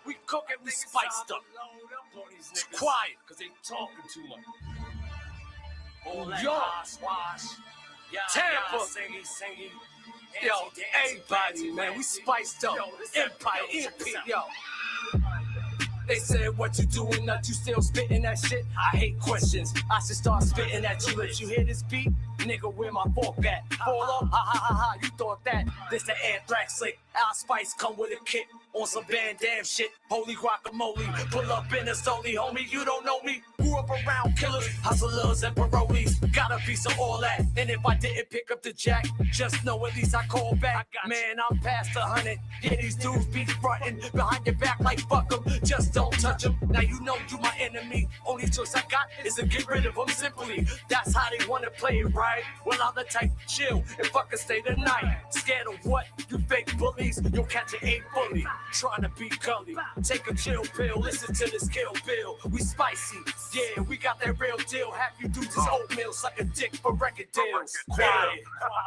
We cooking, we spiced up. It's quiet, because they talking too much. New York, Tampa, yo, everybody, man, we spiced up. Empire, yo. They said what you doing, that you still spitting that shit. I hate questions. I should start spitting at you. If you hear this beat, nigga, where my fork at? Fall up, ha ha ha ha. You thought that? This the anthrax slick. Our Spice come with a kit on some Van Dam shit. Holy guacamole, pull up in a stoli, homie. You don't know me. Grew up around killers, hustlers, and parolees. Got a piece of all that. And if I didn't pick up the jack, just know at least I call back. Man, I'm past 100. Yeah, these dudes be frontin' behind your back like fuck them. Just don't touch them. Now you know you my enemy. Only choice I got is to get rid of them simply. That's how they wanna play it, right? Well, I'm the type to chill and fucking stay the night. Scared of what? You fake bullies. You'll catch an 8 bully. Trying to be gully. Take a chill pill. Listen to this Kill Bill. We spicy. Yeah, we got that real deal. Half you do just oatmeal. Suck a dick for record deals. Quiet.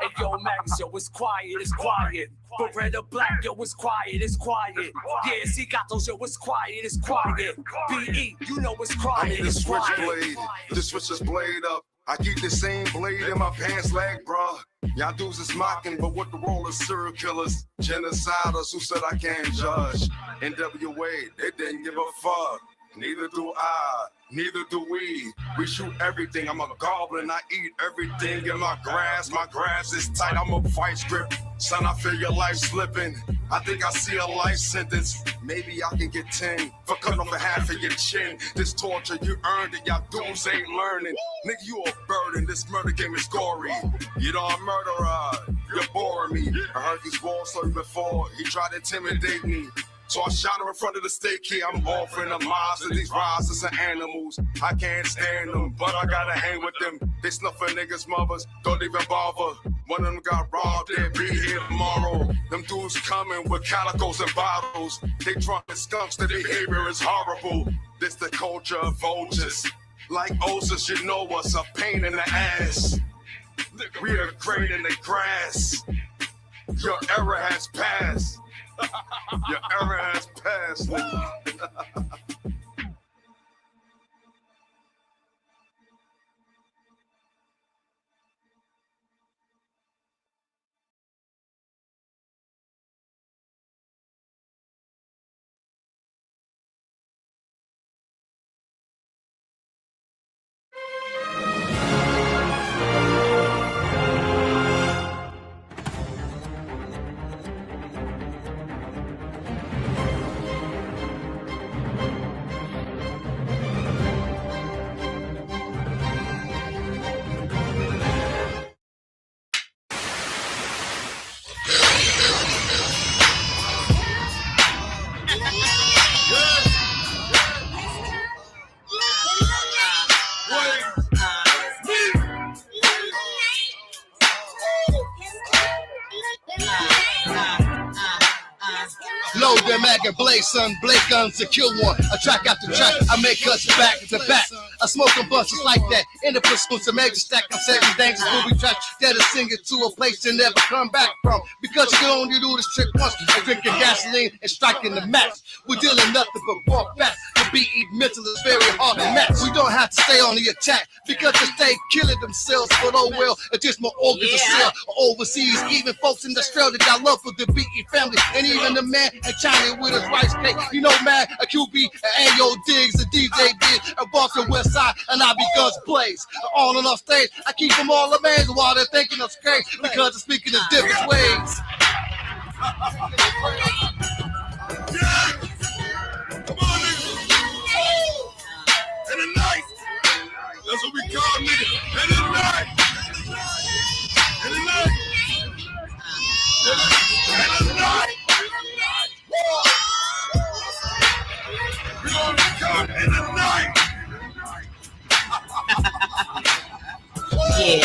Hey, yo, Max, yo, it's quiet. It's quiet. But red or black, yo, it's quiet. It's quiet. Yeah, see, got those, yo, it's quiet. It's quiet. BE, you know it's quiet. I need a switchblade. The switch is blade up. I keep the same blade in my pants leg, bruh. Y'all dudes is mocking, but what the role of serial killers, genociders who said I can't judge. NWA, they didn't give a fuck. Neither do I, neither do we. We shoot everything. I'm a goblin, I eat everything in my grass. My grass is tight, I'm a vice grip. Son, I feel your life slipping. I think I see a life sentence. Maybe I can get 10 for cutting off a half of your chin. This torture, you earned it, y'all dudes ain't learning. Nigga, you a burden, this murder game is gory. You know I'm a murderer, you're boring me. I heard these walls story before, he tried to intimidate me. So I shot him in front of the stake here. I'm offering a miles to these risers and animals. I can't stand them, but I gotta hang with them. They snuffing niggas' mothers, don't even bother. One of them got robbed, they'll be here tomorrow. Them dudes coming with calicos and bottles. They drunk as skunks, their behavior is horrible. This the culture of vultures. Like Osis, you know us, a pain in the ass. We are great in the grass. Your era has passed. Your era has passed. Load their mag and blaze, son, blade guns to kill one. A track after track, I make cuts back to back. I smoke a bunch just like that. In the pursuit to make a stack, I'm setting dangerous movie tracks that'll sing it to a place to never come back from. Because you can only do this trick once and drinking gasoline and striking the match. We're dealing nothing but walk back. The BE mental is very hard to match. We don't have to stay on the attack because they stay killing themselves. But oh well, it's just my organs are sell overseas. Even folks in Australia got love for the BE family. And even the man in China with his rice cake. You know, man, a QB, an Ayo Diggs, a DJ Diggs, a Boston West Side, and I be Guns Blaze. On and off stage, I keep them all amazed while they're thinking of straight because they're speaking in different ways. In the night, that's what we call niggas. In the night, in the night, in the night. We're gonna come in the night. Yeah,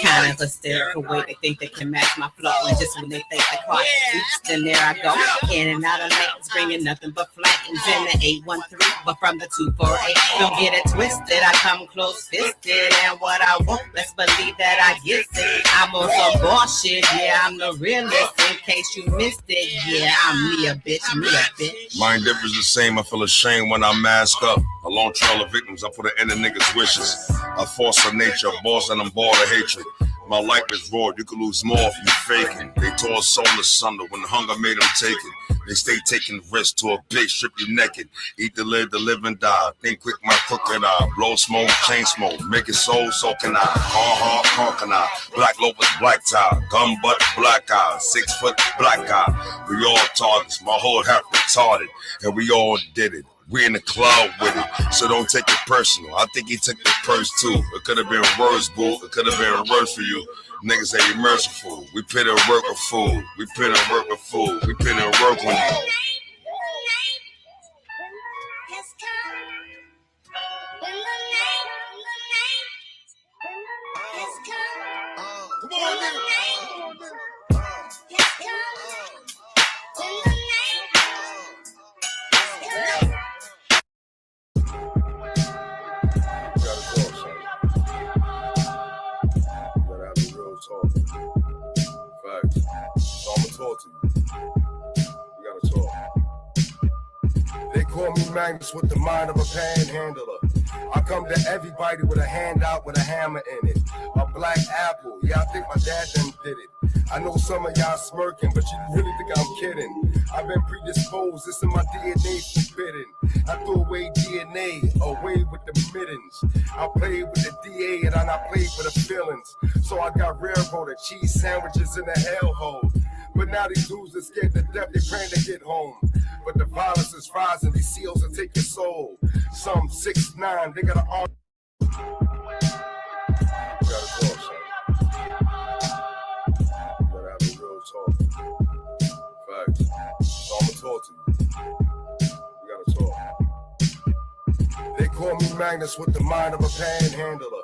kind of hysterical way they think they can match my flow, and just when they think they're quiet, then there I go, in and out of lanes, bringing nothing but flames in the 813, but from the 248. Don't get it twisted, I come close fisted, and what I want, let's believe that I get it. I'm on some boss shit, yeah, I'm the realest. In case you missed it, yeah, I'm me a bitch, me a bitch. My endeavor's the same. I feel ashamed when I mask up. A long trail of victims, I put an end to niggas' wishes. A force of nature, boss, and I'm bored of hatred. My life is raw, you could lose more if you faking. They tore a soul asunder when hunger made them take it. They stay taking risks to a bitch, strip you naked. Eat to live and die. Think quick, my crocodile. Blow smoke, chain smoke. Make it so can I. Car hard, can I. Black loafers, black tie. Gun butt, black eye. 6 foot, black eye. We all targets. My whole half retarded. And we all did it. We in the club with it, so don't take it personal. I think he took the purse too. It could have been worse, boo. It could have been worse for you. Niggas ain't merciful. We put in work with food. We put in work with food. We put in work on you. Come on, nigga. Facts. So I'ma talk to you. We gotta talk. They call me Magnus with the mind of a panhandler. I come to everybody with a handout with a hammer in it. A black apple, yeah, I think my dad done did it. I know some of y'all smirking, but you really think I'm kidding. I've been predisposed, this in my DNA forbidden. I threw away DNA, away with the mittens. I played with the DA and I played with the feelings. So I got railroaded cheese sandwiches in the hellhole. But now these dudes are scared to death, they praying to get home. But the violence is rising, these seals will take your soul. Some 6'9", they got an arm. You gotta talk, son. You gotta have a real talk. Facts. So I'ma talk to you. You gotta talk. They call me Magnus with the mind of a panhandler.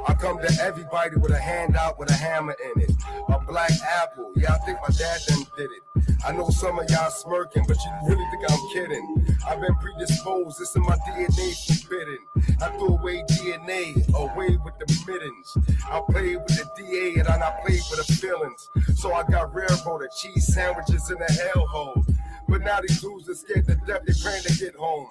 I come to everybody with a handout with a hammer in it. A black apple, yeah, I think my dad done did it. I know some of y'all smirking, but you really think I'm kidding. I've been predisposed, this in my DNA forbidden. I threw away DNA, away with the mittens. I played with the DA and I played with the feelings. So I got railroaded cheese sandwiches in the hellhole. But now these dudes are scared to death, they praying to get home.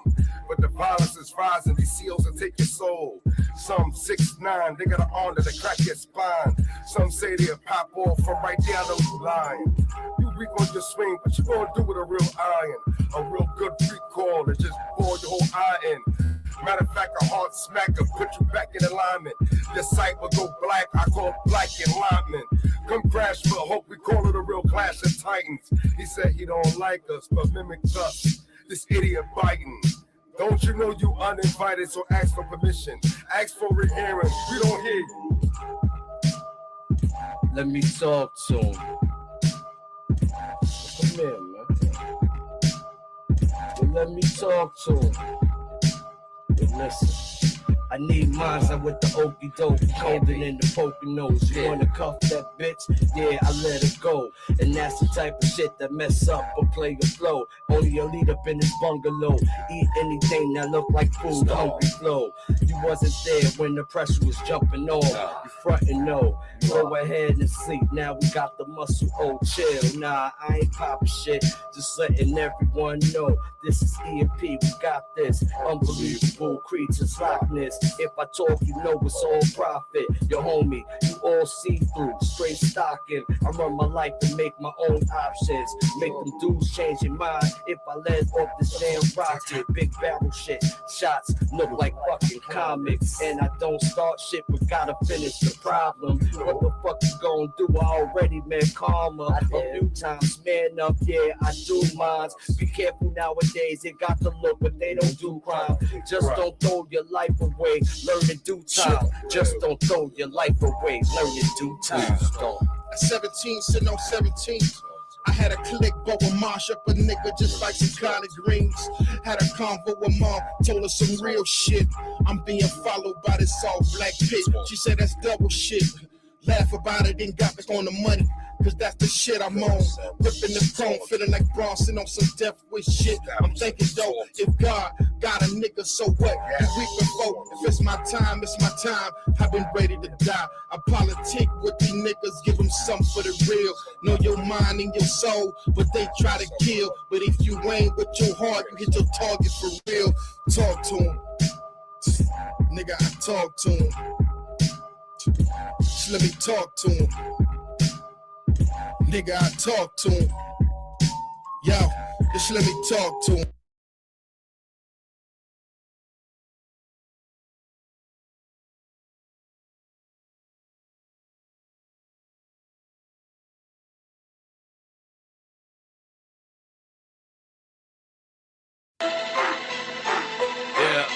But the violence is rising, these seals will take your soul. Some 6'9", they got an arm to crack your spine. Some say they'll pop off from right down the line. You weak on your swing, but you gonna do with a real iron. A real good free call that just bore your whole eye in. Matter of fact, a hard smacker put you back in alignment. Your sight will go black, I call black enlightenment. Come crash for hope, we call it a real clash of titans. He said he don't like us, but mimics us. This idiot biting. Don't you know you uninvited, so ask for permission. Ask for a hearing, we don't hear you. Let me talk to him. Come here, man. Let me talk to him. Listen, I need mines out with the okie doke, colder than the Poconos. You wanna cuff that bitch? Yeah, I let her go. And that's the type of shit that mess up or play a flow. Only a lead up in his bungalow. Eat anything that look like food, hungry flow. You wasn't there when the pressure was jumping off. You frontin' no. Go ahead and sleep. Now we got the muscle. Oh, chill. Nah, I ain't poppin' shit. Just letting everyone know. This is EMP. We got this. Unbelievable creatures like this. If I talk, you know it's all profit. Your homie, you all see through. Straight stocking. I run my life to make my own options. Make them dudes change their mind. If I let off this damn rocket. Big barrel shit. Shots look like fucking comics. And I don't start shit, but gotta finish the problem. What the fuck you gonna do? I already met karma. A few times, man up, yeah, I do mines. Be careful nowadays, they got the look, but they don't do crime. Just don't throw your life away, learn in due time. Just don't throw your life away, learn in due time. At 17, sitting on 17. I had a click, but with Marsh up a nigga just like some collard greens. Had a convo with mom, told her some real shit. I'm being followed by this all black pit. She said that's double shit. Laugh about it and got back on the money. Cause that's the shit I'm on. Ripping the chrome, feeling like Bronson on some death wish shit. I'm thinking though, if God got a nigga, so what? The week before, if it's my time, it's my time. I've been ready to die. I politic with these niggas, give them something for the real. Know your mind and your soul, but they try to kill. But if you ain't with your heart, you hit your target for real. Talk to him. Nigga, I talk to him. Just let me talk to him. Nigga, I talk to him. Yo, Just let me talk to him. Yeah.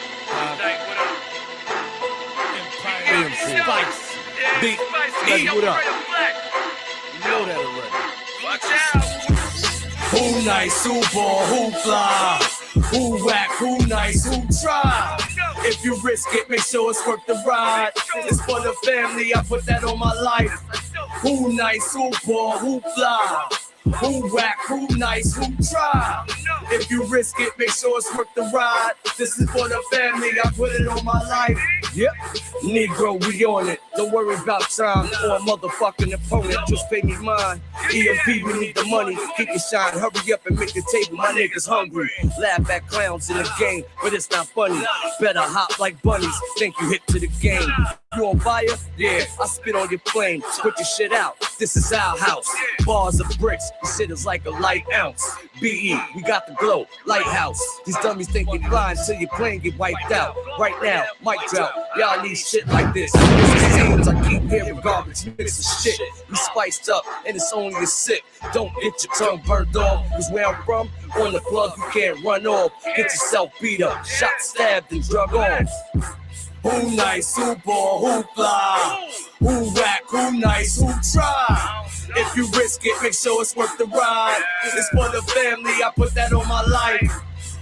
Spice. Big Spice. What up? You know that already. Watch out. Who nice, who ball, who fly? Who whack, who nice, who try? If you risk it, make sure it's worth the ride. It's for the family, I put that on my life. Who nice, who ball, who fly? Who whack, who nice, who try? If you risk it, make sure it's worth the ride. This is for the family, I put it on my life. Yep, Negro, we on it. Don't worry about time or a motherfucking opponent. Just pay me mine. EMP, we need the money. Keep it shine, hurry up and make the table. My niggas hungry. Laugh at clowns in the game, but it's not funny. Better hop like bunnies. Think you hit to the game. You on fire? Yeah, I spit on your flame. Put your shit out. This is our house. Bars of bricks. This shit is like a light ounce. BE, we got the glow. Lighthouse. These dummies think you're blind till your plane get wiped out. Right now, mic drop. Y'all need shit like this. This is scenes I keep hearing garbage. Mix of shit. We spiced up and it's only a sip. Don't get your tongue burned off. Cause where I'm from, on the plug you can't run off. Get yourself beat up, shot, stabbed, and drug off. Who nice, who ball, who fly? Who whack, who nice, who try? If you risk it, make sure it's worth the ride. It's for the family, I put that on my life.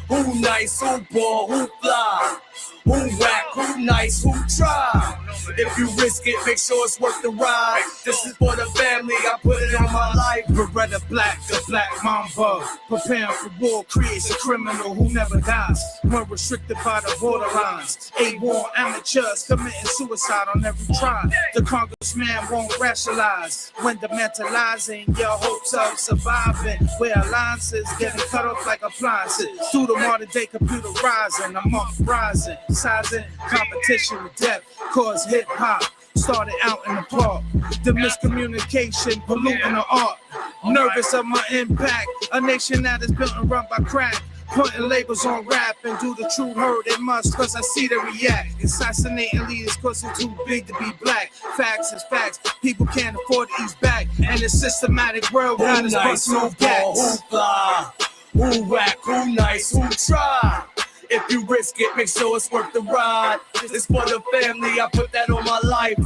Who nice, who ball, who fly? Who whack, who nice, who try? If you risk it, make sure it's worth the ride. This is for the family, I put it on my life. Beretta black, the black mamba. Preparing for war creates a criminal who never dies. When restricted by the borderlines. A-war amateurs committing suicide on every try. The congressman won't rationalize. When dementalizing your hopes of surviving. Where alliances getting cut off like appliances. Through the modern day computer rising, I'm up rising. Sizing competition with death. Cause hip-hop started out in the park. The miscommunication polluting the art. Nervous of my impact. A nation that is built and run by crack. Putting labels on rap and do the true hurt it must. Cause I see they react. Assassinating leaders cause they're too big to be black. Facts is facts. People can't afford to ease back. And the systematic world got us busting off gats. Who fly? Who whack? Who nice? Who try? If you risk it, make sure it's worth the ride. It's for the family, I put that on my life.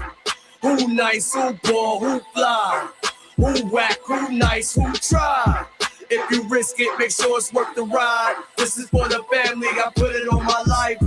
Who nice, who ball, who fly? Who whack, who nice, who try? If you risk it, make sure it's worth the ride. This is for the family, I put it on my life.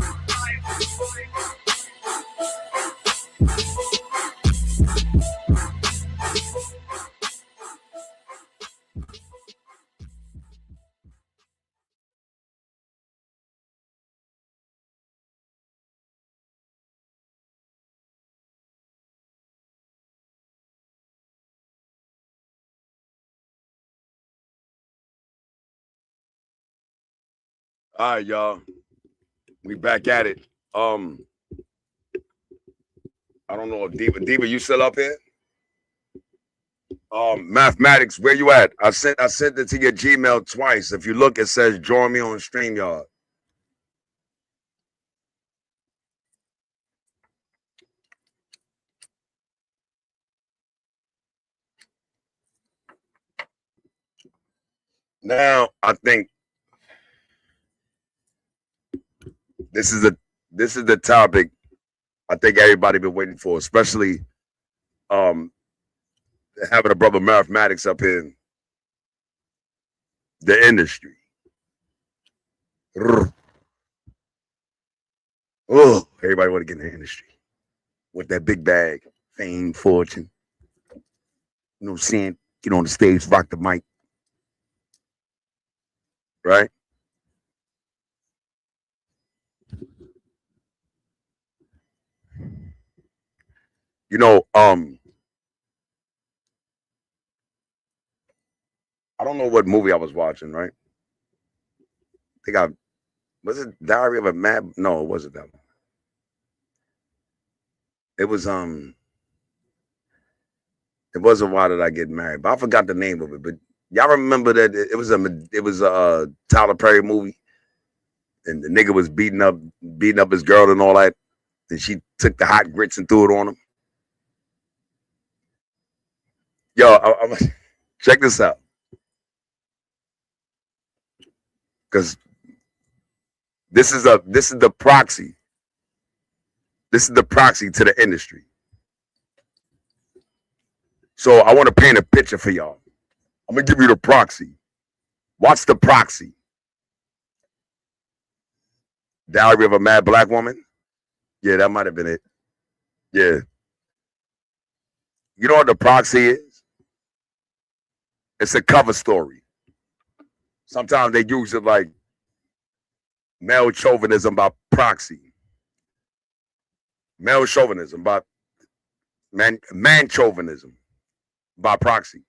All right, y'all. We back at it. I don't know if Diva, you still up here? Mathematics, where you at? I sent it to your Gmail twice. If you look, it says join me on StreamYard. Now I think this is the topic I think everybody been waiting for, especially having a brother Mathematics up in the industry. Oh, everybody want to get in the industry with that big bag, fame, fortune. You know what I'm saying? Get on the stage, rock the mic. Right? You know, I don't know what movie I was watching, right? I think was it Diary of a Mad? No, it wasn't that one. It was it wasn't Why Did I Get Married, but I forgot the name of it. But Y'all remember that it was a Tyler Perry movie, and the nigga was beating up his girl and all that, and she took the hot grits and threw it on him. Yo, check this out, because this is the proxy. This is the proxy to the industry. So I want to paint a picture for y'all. I'm gonna give you the proxy. Watch the proxy. Diary of a Mad Black Woman. Yeah, that might have been it. Yeah. You know what the proxy is? It's a cover story. Sometimes they use it like male chauvinism by proxy. Male chauvinism by man chauvinism by proxy.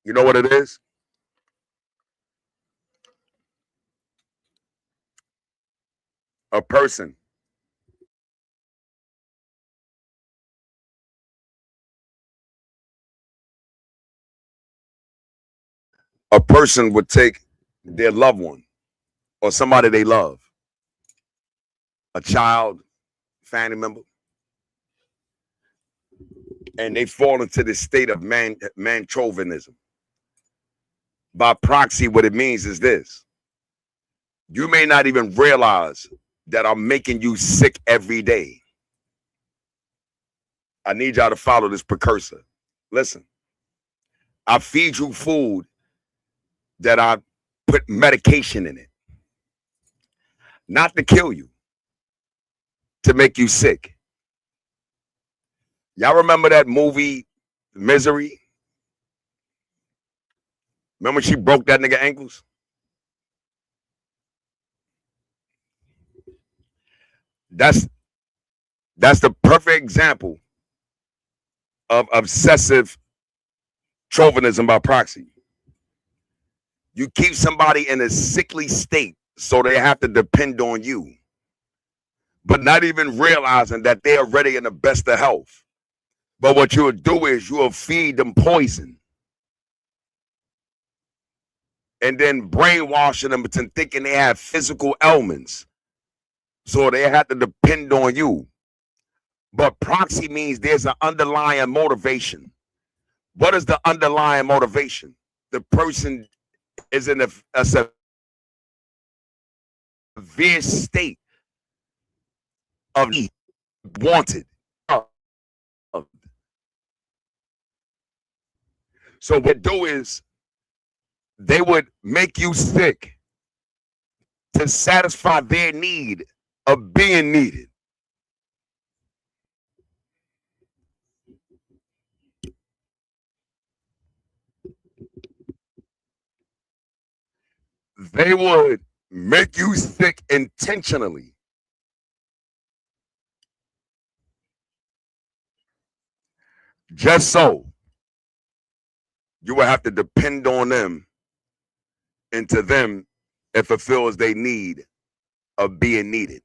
You know what it is? A person would take their loved one or somebody they love, a child, family member, and they fall into this state of man chauvinism. By proxy, what it means is this: you may not even realize that I'm making you sick every day. I need y'all to follow this precursor. Listen, I feed you food that I put medication in it, not to kill you, to make you sick. Y'all remember that movie, Misery? Remember she broke that nigga ankles? That's the perfect example of obsessive chauvinism by proxy. You keep somebody in a sickly state so they have to depend on you, but not even realizing that they're already in the best of health. But what you'll do is you'll feed them poison and then brainwashing them into thinking they have physical ailments, so they have to depend on you. But proxy means there's an underlying motivation. What is the underlying motivation? The person is in a severe state of need, wanted. So what they do is they would make you sick to satisfy their need of being needed. They would make you sick intentionally. Just so you will have to depend on them, and to them it fulfills their need of being needed.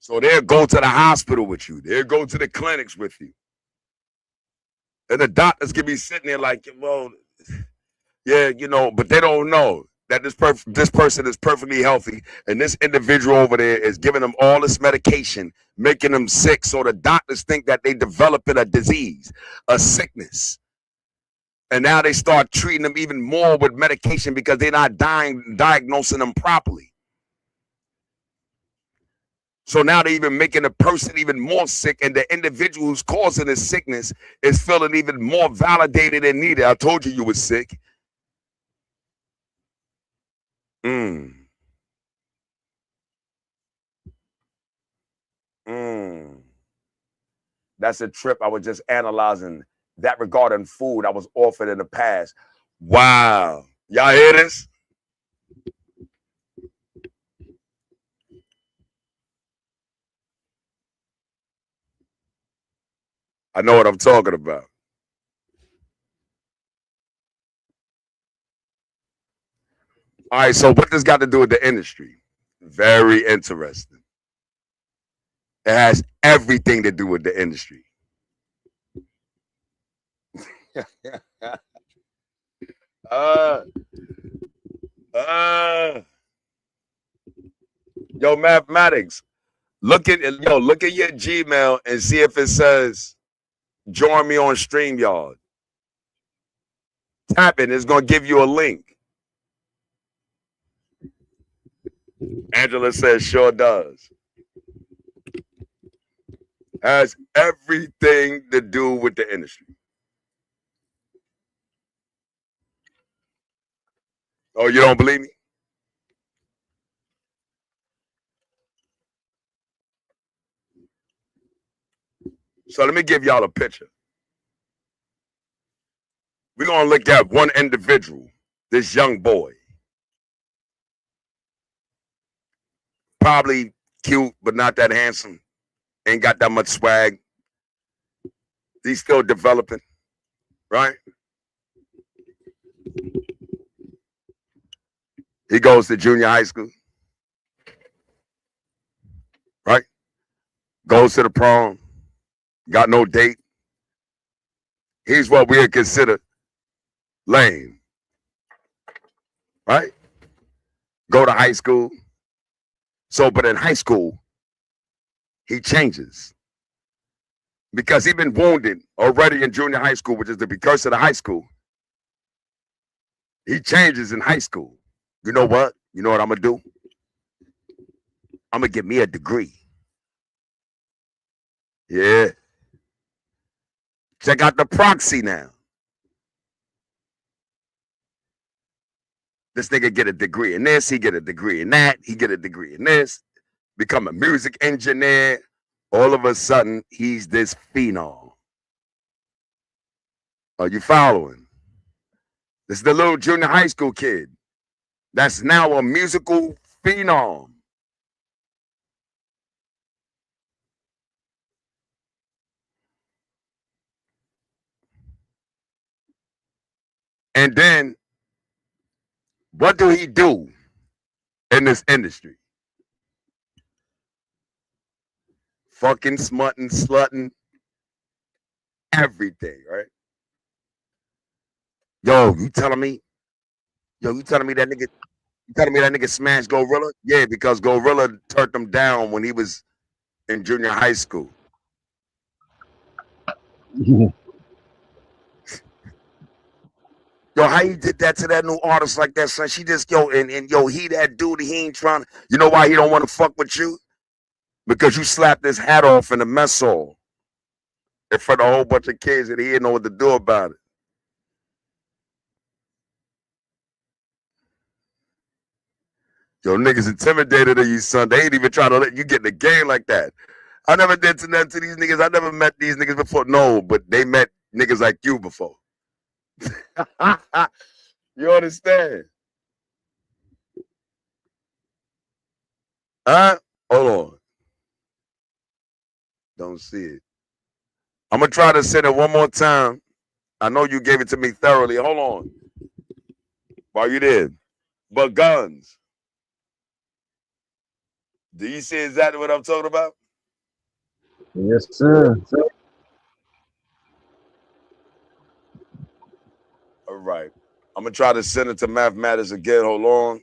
So they'll go to the hospital with you. They'll go to the clinics with you. And the doctors can be sitting there like, well, yeah, you know, but they don't know that this person is perfectly healthy, and this individual over there is giving them all this medication, making them sick. So the doctors think that they developing a disease, a sickness. And now they start treating them even more with medication because they're not diagnosing them properly. So now they're even making the person even more sick, and the individual who's causing this sickness is feeling even more validated and needed. I told you were sick. That's a trip. I was just analyzing that regarding food I was offered in the past. Wow. Y'all hear this? I know what I'm talking about. All right, so what this got to do with the industry? Very interesting. It has everything to do with the industry. Yo, mathematics. Look at your Gmail and see if it says join me on StreamYard. Tap it. It's gonna give you a link. Angela says sure does. Has everything to do with the industry. Oh, you don't believe me? So let me give y'all a picture. We're going to look at one individual, this young boy. Probably cute, but not that handsome. Ain't got that much swag. He's still developing, right? He goes to junior high school, right? Goes to the prom, got no date. He's what we would consider lame, right? Go to high school. So, but in high school, he changes because he's been wounded already in junior high school, which is the precursor to high school. He changes in high school. You know what? You know what I'm going to do? I'm going to get me a degree. Yeah. Check out the proxy now. This nigga get a degree in this, he get a degree in that, he get a degree in this, become a music engineer. All of a sudden, he's this phenom. Are you following? This is the little junior high school kid that's now a musical phenom. And then, what do he do in this industry? Fucking smutting, slutting, everything, right? Yo, you telling me that nigga smashed Gorilla? Yeah, because Gorilla turned him down when he was in junior high school. Yeah. Yo, how you did that to that new artist like that, son? She just, he that dude, he ain't trying. You know why he don't want to fuck with you? Because you slapped his hat off in the mess hall in front of a whole bunch of kids and he didn't know what to do about it. Yo, niggas intimidated of you, son. They ain't even trying to let you get in the game like that. I never did to nothing to these niggas. I never met these niggas before. No, but they met niggas like you before. You understand? Huh? Hold on. Don't see it. I'm going to try to send it one more time. I know you gave it to me thoroughly. Hold on. While you did. But guns. Do you see exactly what I'm talking about? Yes, sir. All right. I'm going to try to send it to mathematics again. Hold on.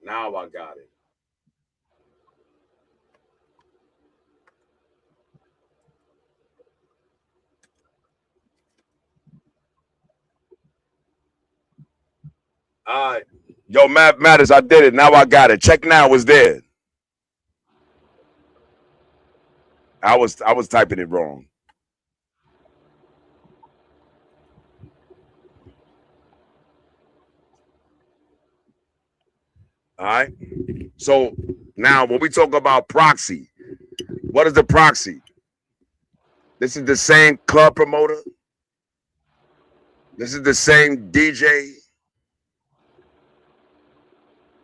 Now I got it. All right. Yo, Mathematics, I did it. Now I got it. Check now was there. I was typing it wrong. All right. So now when we talk about proxy, what is the proxy? This is the same club promoter. This is the same DJ.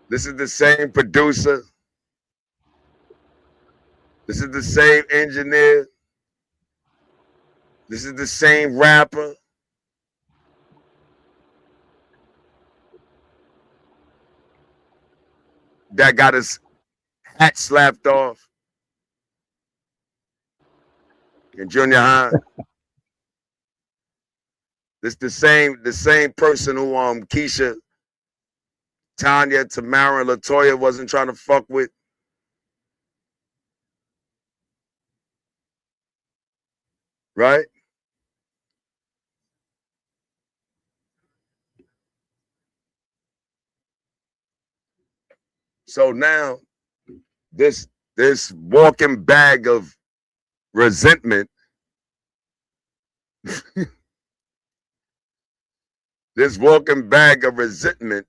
This is the same producer. This is the same engineer. This is the same rapper. That got his hat slapped off in junior high. This the same person who Keisha, Tanya, Tamara, and Latoya wasn't trying to fuck with. Right? So now this walking bag of resentment, this walking bag of resentment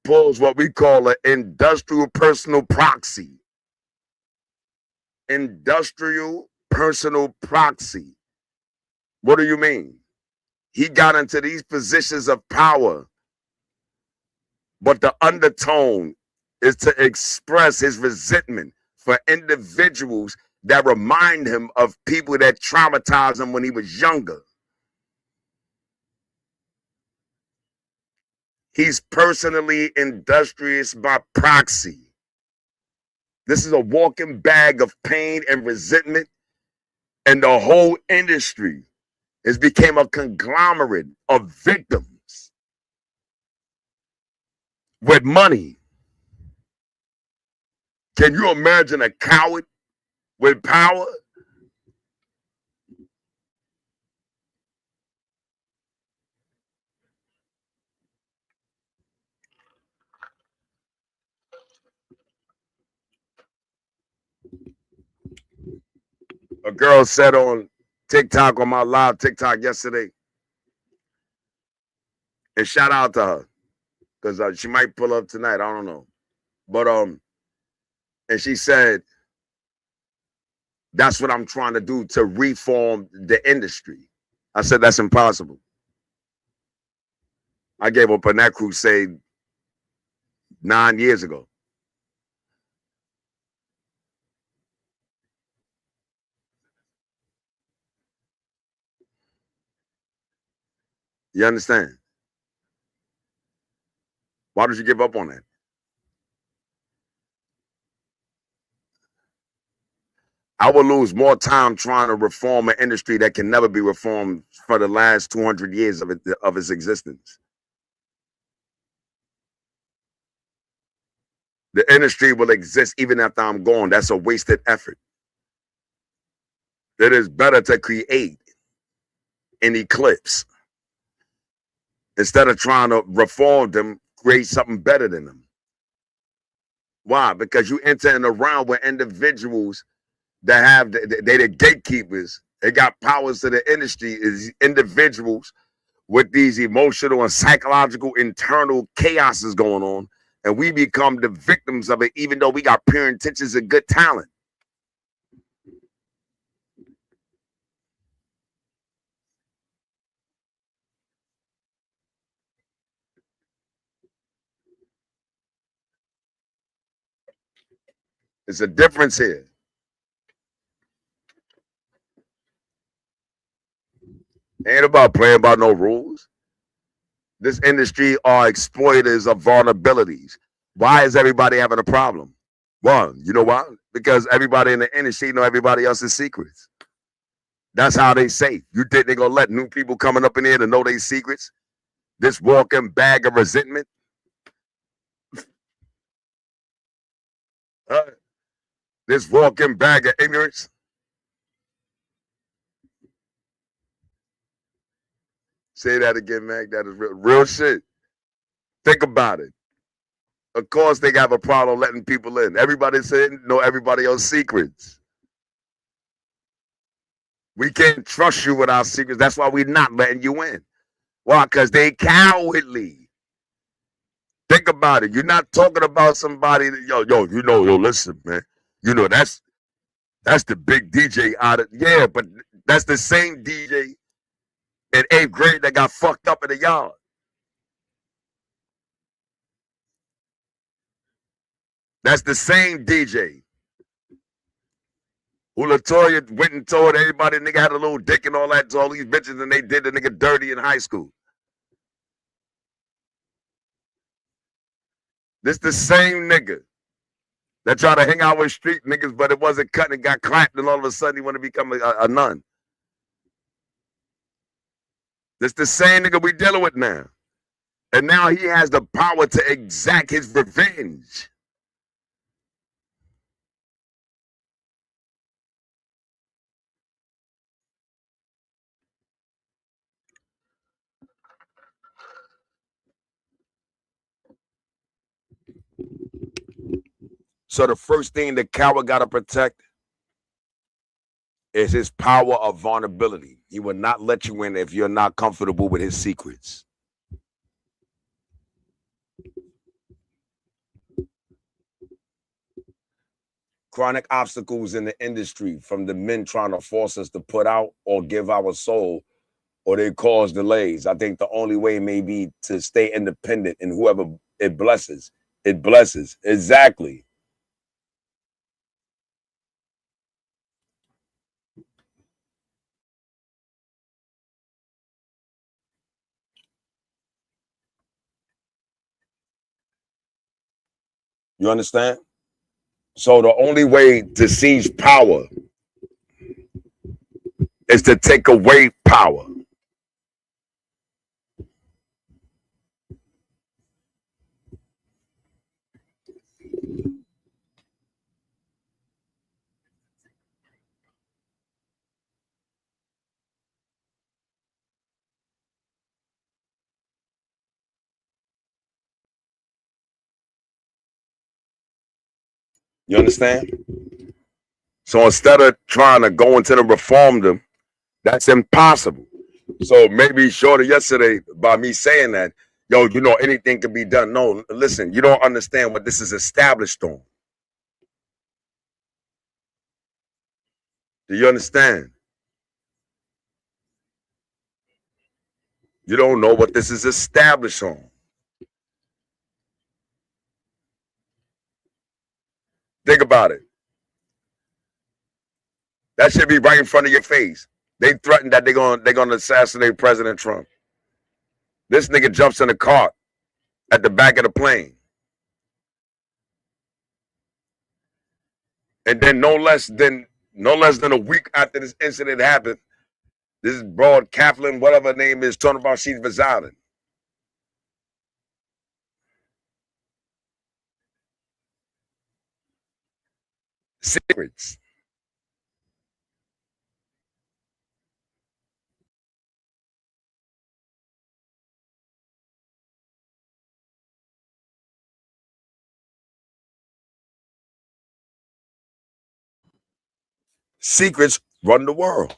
pulls what we call an industrial personal proxy. Industrial personal proxy. What do you mean? He got into these positions of power, but the undertone is to express his resentment for individuals that remind him of people that traumatized him when he was younger. He's personally industrious by proxy. This is a walking bag of pain and resentment, and the whole industry has become a conglomerate of victims with money. Can you imagine a coward with power? A girl said on TikTok, on my live TikTok yesterday, and shout out to her, because she might pull up tonight. I don't know. But and she said, that's what I'm trying to do to reform the industry. I said, that's impossible. I gave up on that crusade 9 years ago. You understand? Why did you give up on that? I will lose more time trying to reform an industry that can never be reformed for the last 200 years of its existence. The industry will exist even after I'm gone. That's a wasted effort. It is better to create an eclipse instead of trying to reform them, create something better than them. Why? Because you enter in a realm where individuals that have they're the gatekeepers. They got powers to the industry. Is individuals with these emotional and psychological internal chaoses going on, and we become the victims of it, even though we got pure intentions and good talent. It's a difference here. Ain't about playing by no rules. This industry are exploiters of vulnerabilities. Why is everybody having a problem? One, you know why? Because everybody in the industry know everybody else's secrets. That's how they safe. You think they're gonna let new people coming up in here to know their secrets? This walking bag of resentment. This walking bag of ignorance. Say that again, Mac. That is real shit. Think about it. Of course, they have a problem letting people in. Everybody saying know everybody else's secrets. We can't trust you with our secrets. That's why we're not letting you in. Why? Because they cowardly. Think about it. You're not talking about somebody that, listen, man. That's the big DJ out of, yeah, but that's the same DJ in 8th grade that got fucked up in the yard. That's the same DJ who Latoya went and told everybody nigga had a little dick and all that to all these bitches, and they did the nigga dirty in high school. This the same nigga that tried to hang out with street niggas, but it wasn't cut and got clapped, and all of a sudden he want to become a nun. This the same nigga we dealing with now. And now he has the power to exact his revenge. So the first thing the coward got to protect is his power of vulnerability. He will not let you in if you're not comfortable with his secrets. Chronic obstacles in the industry, from the men trying to force us to put out or give our soul, or they cause delays. I think the only way may be to stay independent, and whoever it blesses, it blesses. Exactly. You understand? So the only way to seize power is to take away power. You understand? So instead of trying to go into the reform them, that's impossible. So maybe shorter yesterday by me saying that, anything can be done. No, listen, you don't understand what this is established on. Do you understand? You don't know what this is established on. Think about it. That should be right in front of your face. They threatened that they're gonna assassinate President Trump. This nigga jumps in the cart at the back of the plane. And then no less than a week after this incident happened, this is broad Kaplan, whatever her name is, talking about she's resigning. Secrets. Secrets run the world.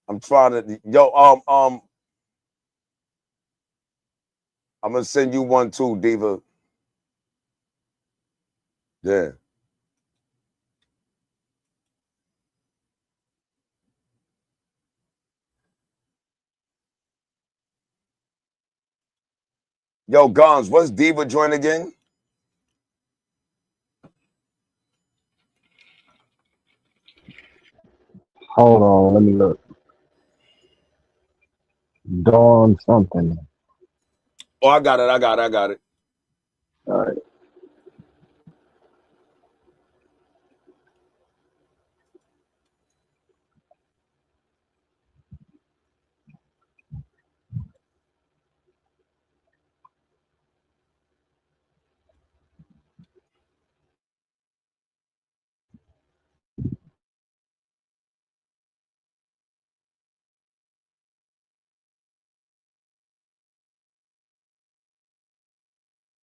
I'm trying to, I'm gonna send you one too, Diva. Yeah. Yo, Gons, what's Diva join again? Hold on, let me look. Dawn something. Oh, I got it. All right.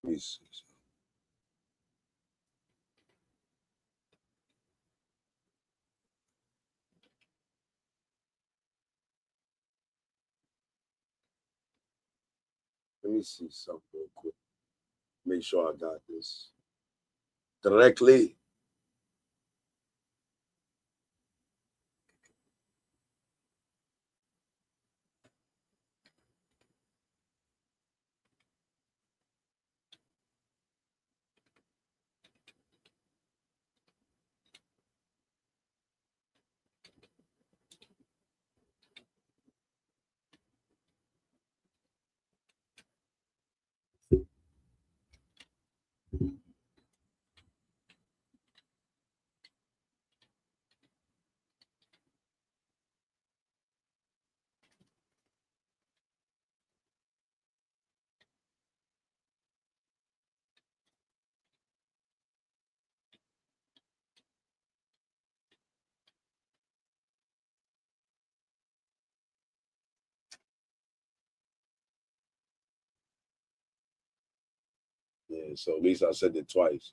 Let me see. Let me see something real quick. Make sure I got this correctly. Yeah, so at least I said it twice.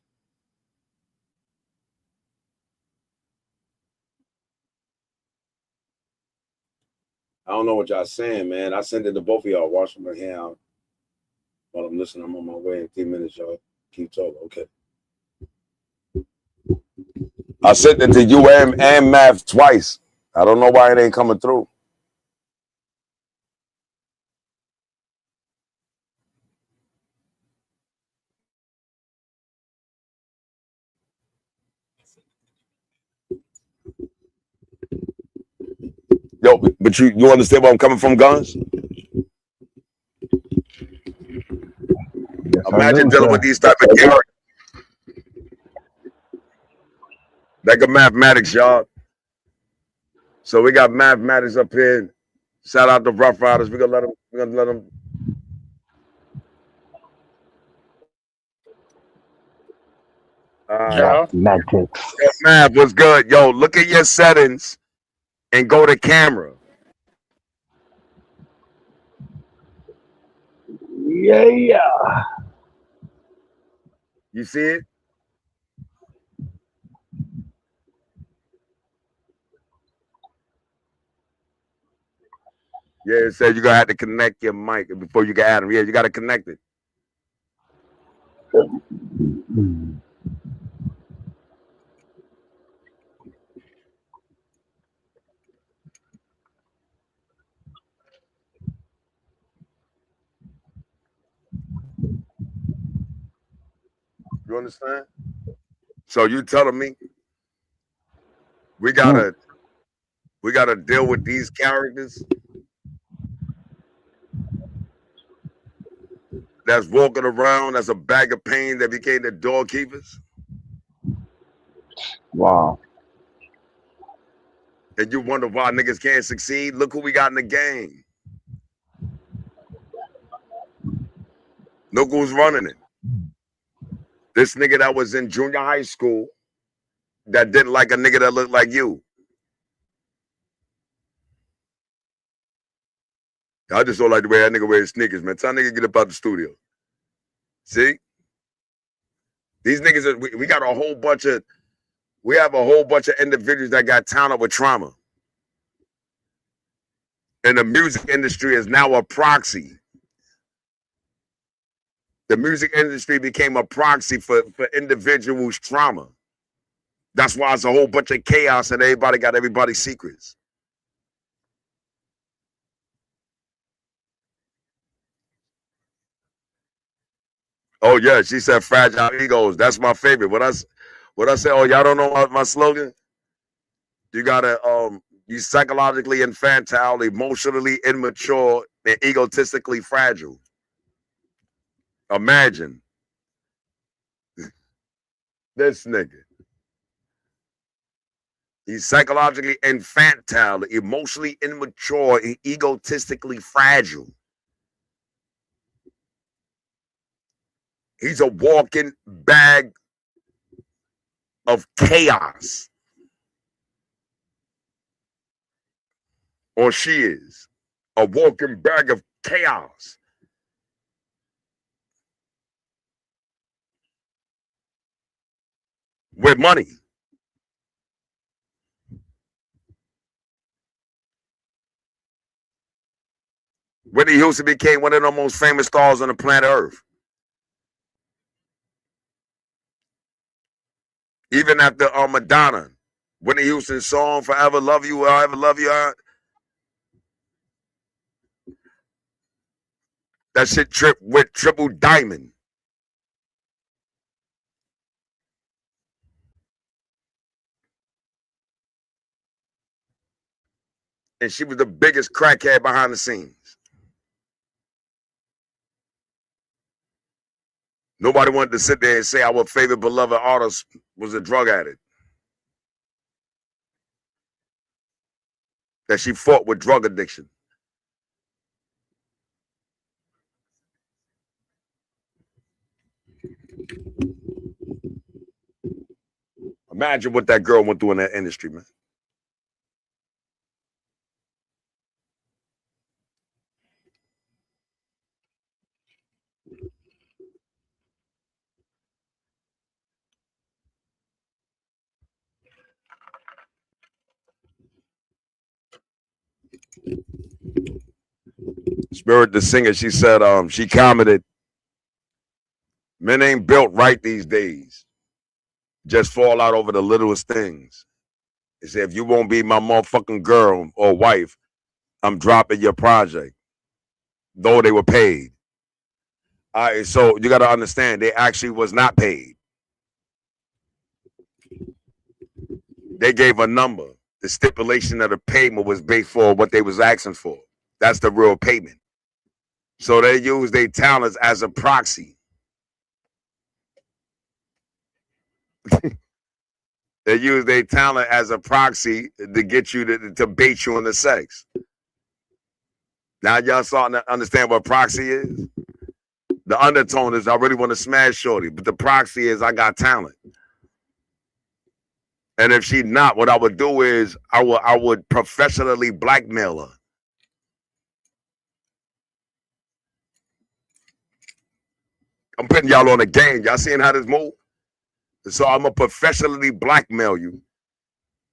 I don't know what y'all saying, man. I sent it to both of y'all. Wash my hair out while I'm listening. I'm on my way in 3 minutes, y'all. Keep talking. Okay. I sent it to you and Math twice. I don't know why it ain't coming through. Yo, but you understand where I'm coming from, Guns? Yes, I Imagine do, dealing sir. with these type of characters. Like a mathematics, y'all. So we got mathematics up here. Shout out to Rough Riders. We're gonna let them. Mathematics. Yo, Math, what's good? Yo, look at your settings and go to camera. Yeah. You see it? Yeah, it says you're gonna have to connect your mic before you can add them. Yeah, you gotta connect it. You understand? So you telling me we gotta deal with these characters that's walking around as a bag of pain that became the doorkeepers? Wow. And you wonder why niggas can't succeed? Look who we got in the game. Look who's running it. This nigga that was in junior high school that didn't like a nigga that looked like you. I just don't like the way that nigga wears sneakers, man. Tell nigga get up out the studio. See? These niggas, we got a whole bunch of, we have a whole bunch of individuals that got talent with trauma. And the music industry is now a proxy. The music industry became a proxy for individuals' trauma. That's why it's a whole bunch of chaos and everybody got everybody's secrets. Oh yeah, she said fragile egos. That's my favorite. What I say? Oh, y'all don't know my slogan? You gotta you psychologically infantile, emotionally immature, and egotistically fragile. Imagine this nigga. He's psychologically infantile, emotionally immature, and egotistically fragile. He's a walking bag of chaos. Or she is a walking bag of chaos. with money. Whitney Houston became one of the most famous stars on the planet Earth. Even after Madonna, Whitney Houston's song "Forever Love You," I'll ever love you. That shit went triple diamond. And she was the biggest crackhead behind the scenes. Nobody wanted to sit there and say our favorite beloved artist was a drug addict. That she fought with drug addiction. Imagine what that girl went through in that industry, man. Spirit the singer, she said, she commented, men ain't built right these days. Just fall out over the littlest things. She said, if you won't be my motherfucking girl or wife, I'm dropping your project. Though they were paid. All right, so you got to understand, they actually was not paid. They gave a number. The stipulation of the payment was based for what they was asking for. That's the real payment. So they use their talents as a proxy. They use their talent as a proxy to get you to bait you into sex. Now y'all starting to understand what proxy is? The undertone is I really want to smash shorty, but the proxy is I got talent. And if she not, what I would do is I would professionally blackmail her. I'm putting y'all on a game. Y'all seeing how this move? So I'm going to professionally blackmail you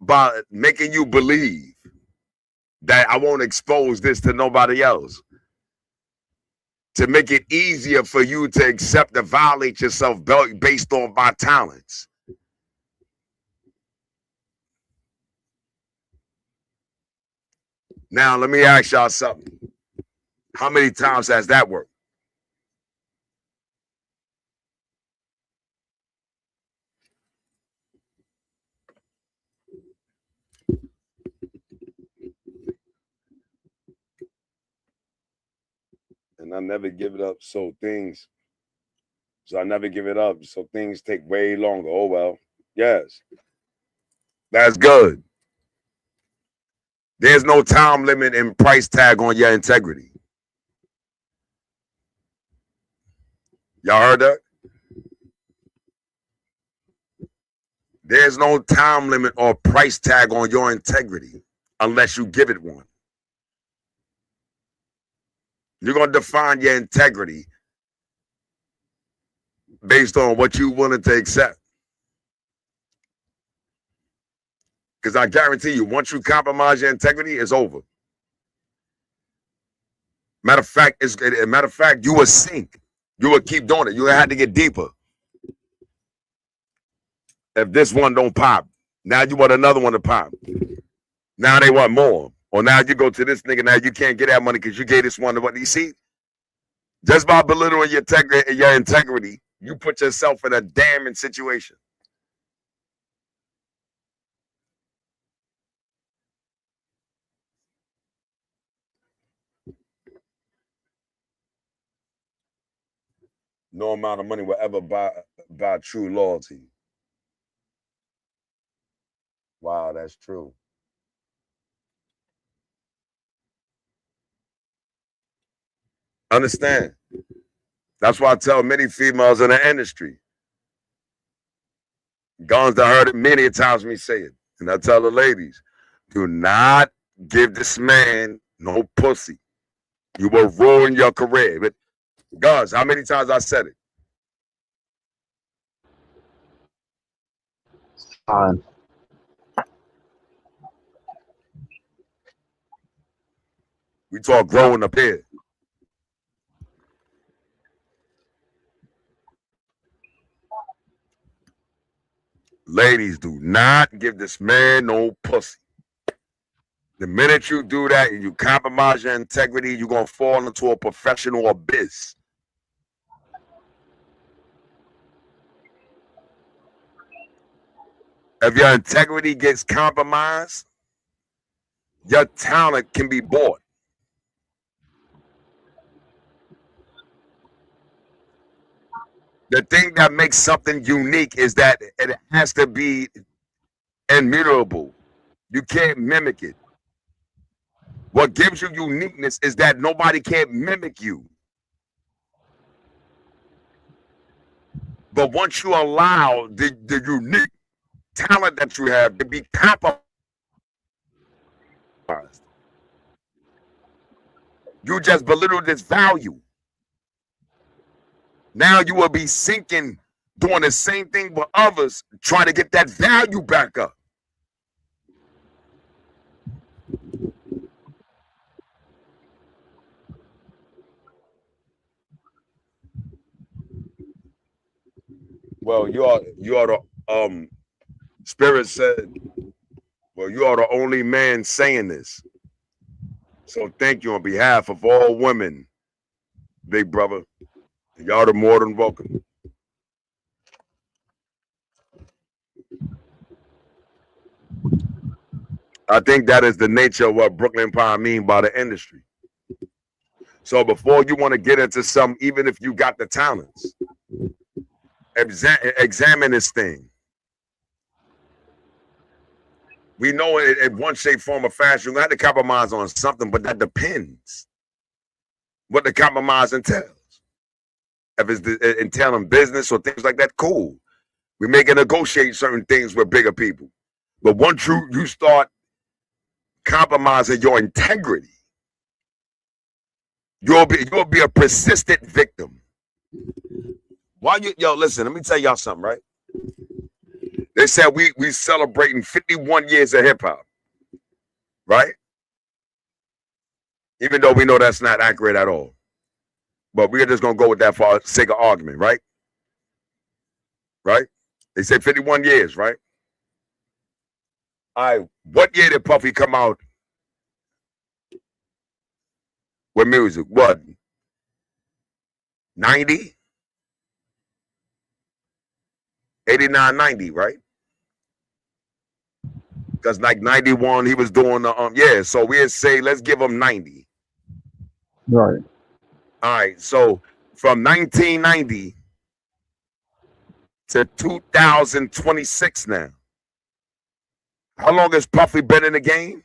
by making you believe that I won't expose this to nobody else. To make it easier for you to accept and violate yourself based on my talents. Now, let me ask y'all something. How many times has that worked? And I never give it up, so I never give it up, so things take way longer. Oh, well, yes. That's good. There's no time limit and price tag on your integrity. Y'all heard that? There's no time limit or price tag on your integrity unless you give it one. You're going to define your integrity based on what you willing to accept. Because I guarantee you, once you compromise your integrity, it's over. Matter of fact, you will sink. You will keep doing it. You had to get deeper. If this one don't pop, now you want another one to pop. Now they want more. Or now you go to this nigga, now you can't get that money because you gave this one to what you see. Just by belittling your integrity, you put yourself in a damning situation. No amount of money will ever buy true loyalty. Wow, that's true. Understand. That's why I tell many females in the industry. Guns, I heard it many times me say it. And I tell the ladies, do not give this man no pussy. You will ruin your career. But guns, how many times I said it? We talk growing up here. Ladies, do not give this man no pussy. The minute you do that and you compromise your integrity, you're going to fall into a professional abyss. If your integrity gets compromised, your talent can be bought. The thing that makes something unique is that it has to be immutable. You can't mimic it. What gives you uniqueness is that nobody can mimic you. But once you allow the unique talent that you have to be compromised, you just belittle its value. Now you will be sinking, doing the same thing with others, trying to get that value back up. Well, you are the Spirit said, well, you are the only man saying this. So thank you on behalf of all women, big brother. Y'all are more than welcome. I think that is the nature of what Broklyn Empire mean by the industry. So before you want to get into some, even if you got the talents, examine this thing. We know it in one shape, form, or fashion. We have to compromise on something, but that depends what the compromise entails. If it's entailing business or things like that, cool. We may negotiate certain things with bigger people. But once you start compromising your integrity, you'll be a persistent victim. Why yo, listen, let me tell y'all something, right? They said we celebrating 51 years of hip hop, right? Even though we know that's not accurate at all. But we're just gonna go with that for the sake of argument, right? Right? They said 51 years, right? All right, what year did Puffy come out with music? What? 90? 89, 90, right? Because like 91, he was doing the yeah. So we'd say let's give him 90. Right. All right. So from 1990 to 2026 now. How long has Puffy been in the game?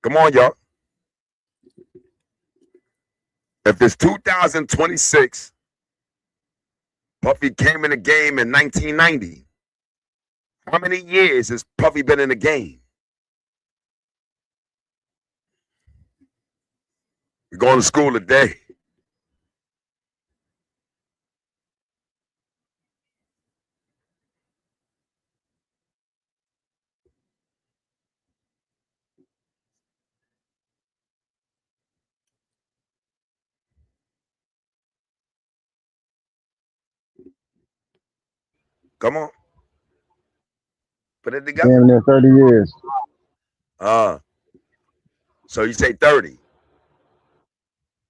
Come on, y'all. If it's 2026, Puffy came in the game in 1990. How many years has Puffy been in the game? We're going to school today. Come on. Put it together. Damn near 30 years. So you say 30.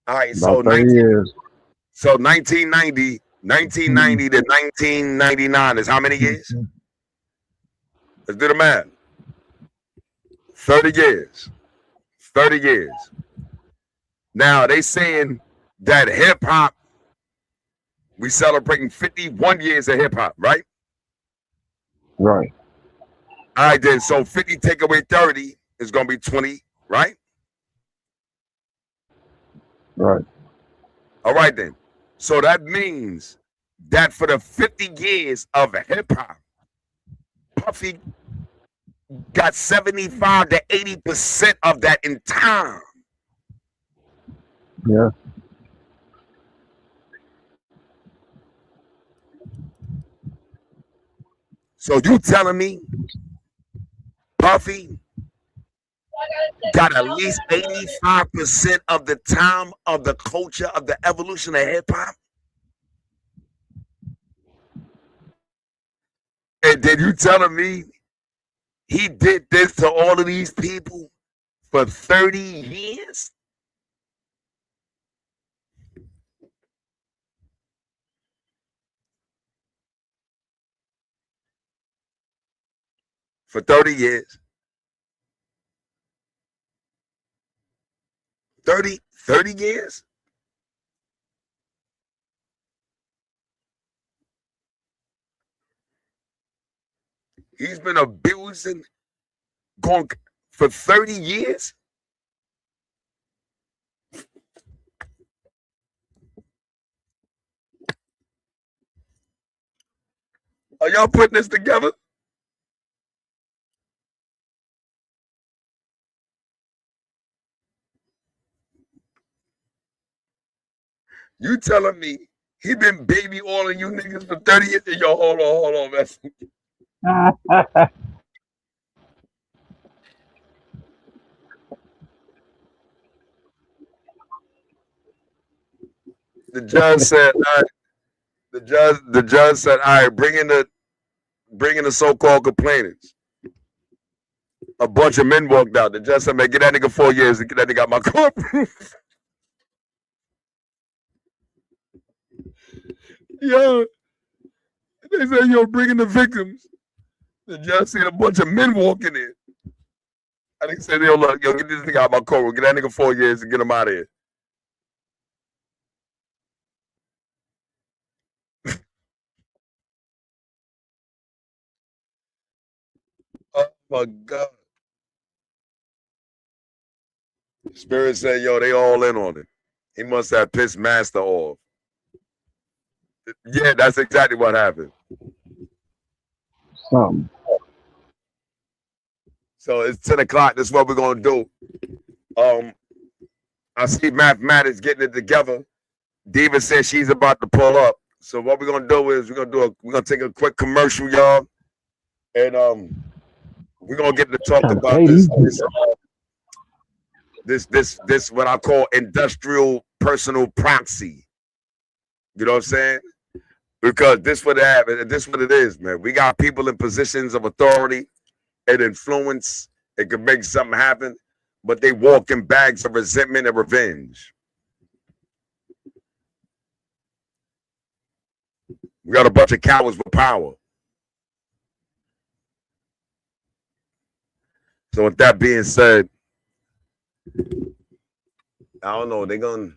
All right, About 30 years. So 1990 to 1999 is how many years? Let's do the math. 30 years. 30 years. Now they saying that hip hop, we celebrating 51 years of hip hop, right? Right. All right, then. So 50 take away 30 is going to be 20, right? Right. All right, then. So that means that for the 50 years of hip hop, Puffy got 75 to 80% of that in time. Yeah. So you telling me Puffy got at least 85% of the time of the culture of the evolution of hip hop? And then you telling me he did this to all of these people for 30 years? For 30 years. 30 years? He's been abusing Gonk for 30 years? Are y'all putting this together? You telling me he been baby oiling you niggas for 30 years? And yo, hold on, man. The judge said, all right, the judge said, all right, bring in the so-called complainants. A bunch of men walked out. The judge said, man, get that nigga 4 years and get that nigga out my courtroom. Yo, they said, yo, bring in the victims. The judge said a bunch of men walking in. I think said, yo, look, yo, get this nigga out my courtroom. Get that nigga 4 years and get him out of here. Oh my God. Spirit said, yo, they all in on it. He must have pissed Master off. Yeah, that's exactly what happened. Something. So it's 10 o'clock. This is what we're gonna do. I see Mathematics getting it together. Diva says she's about to pull up. So what we're gonna do is we're gonna take a quick commercial, y'all, and we're gonna get to talk about this what I call industrial personal proxy. You know what I'm saying? Because this what it is, man. We got people in positions of authority and influence. It can make something happen, but they walk in bags of resentment and revenge. We got a bunch of cowards with power. So with that being said, I don't know. They're gonna.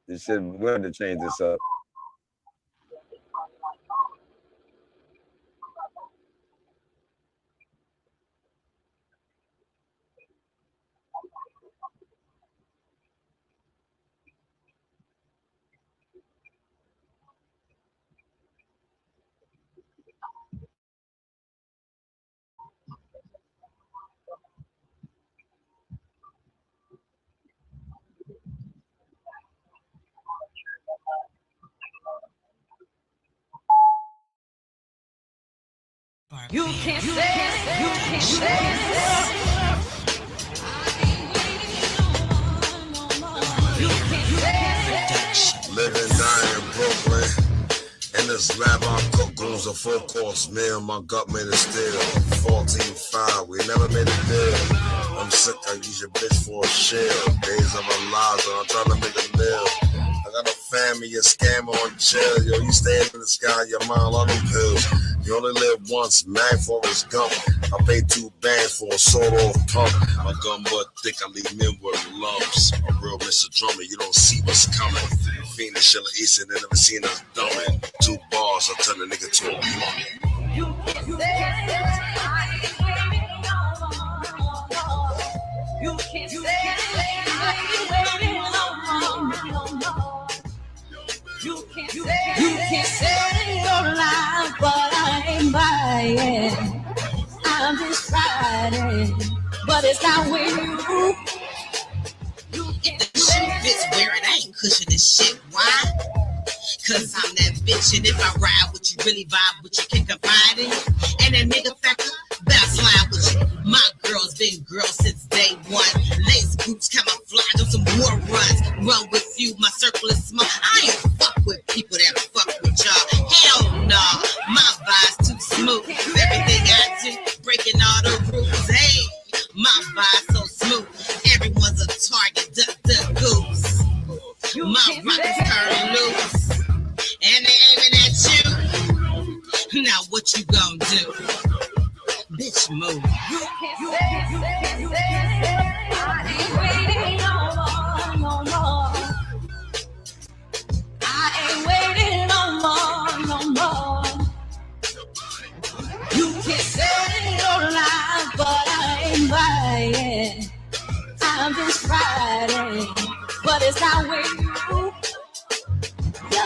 This shit, we have to change this up. You can't say, you can't say. Living, dying, Broklyn. In this lab, I cook goons a 4-course meal. My gut made it still. 14-5, we never made a deal. I'm sick, I use your bitch for a shell. Days of our lives, and I'm trying to make a meal. I got a family, a scammer on jail. Yo, you staying in the sky, your mind on them pills. You only live once, man, for his gump. I paid 2 bands for a sawed-off pump. My gun butt thick, I leave men with lumps. A real Mr. Drummer, you don't see what's coming. Phoenix, Shilla, Easton, they never seen us dumbing. 2 bars, I'll turn the nigga to a mummy. You can't say, you can't say, no. You can't say your life, but I ain't buying. I'm just riding, but it's not with you. If the shoe fits where it ain't cushion and shit, why? Cause I'm that bitch, and if I ride with you, really vibe with you, can confide in you. And that nigga factor, better slide with you. My girl's been girl since day one. Lace boots, camouflage, on some war runs. Run with you, my circle is small. I ain't fuck with people that fuck with y'all. Hell nah, my vibe's too smooth. Everything I do, breaking all the rules. Hey, my vibe's so smooth. Everyone's a target, duck, goose. My rockets turning loose. And they aiming at you. Now what you gonna do? Bitch, move. I ain't waiting no more. I ain't waiting no more. You can say your life, but I ain't buying. I'm just riding, but it's not with you. Yo,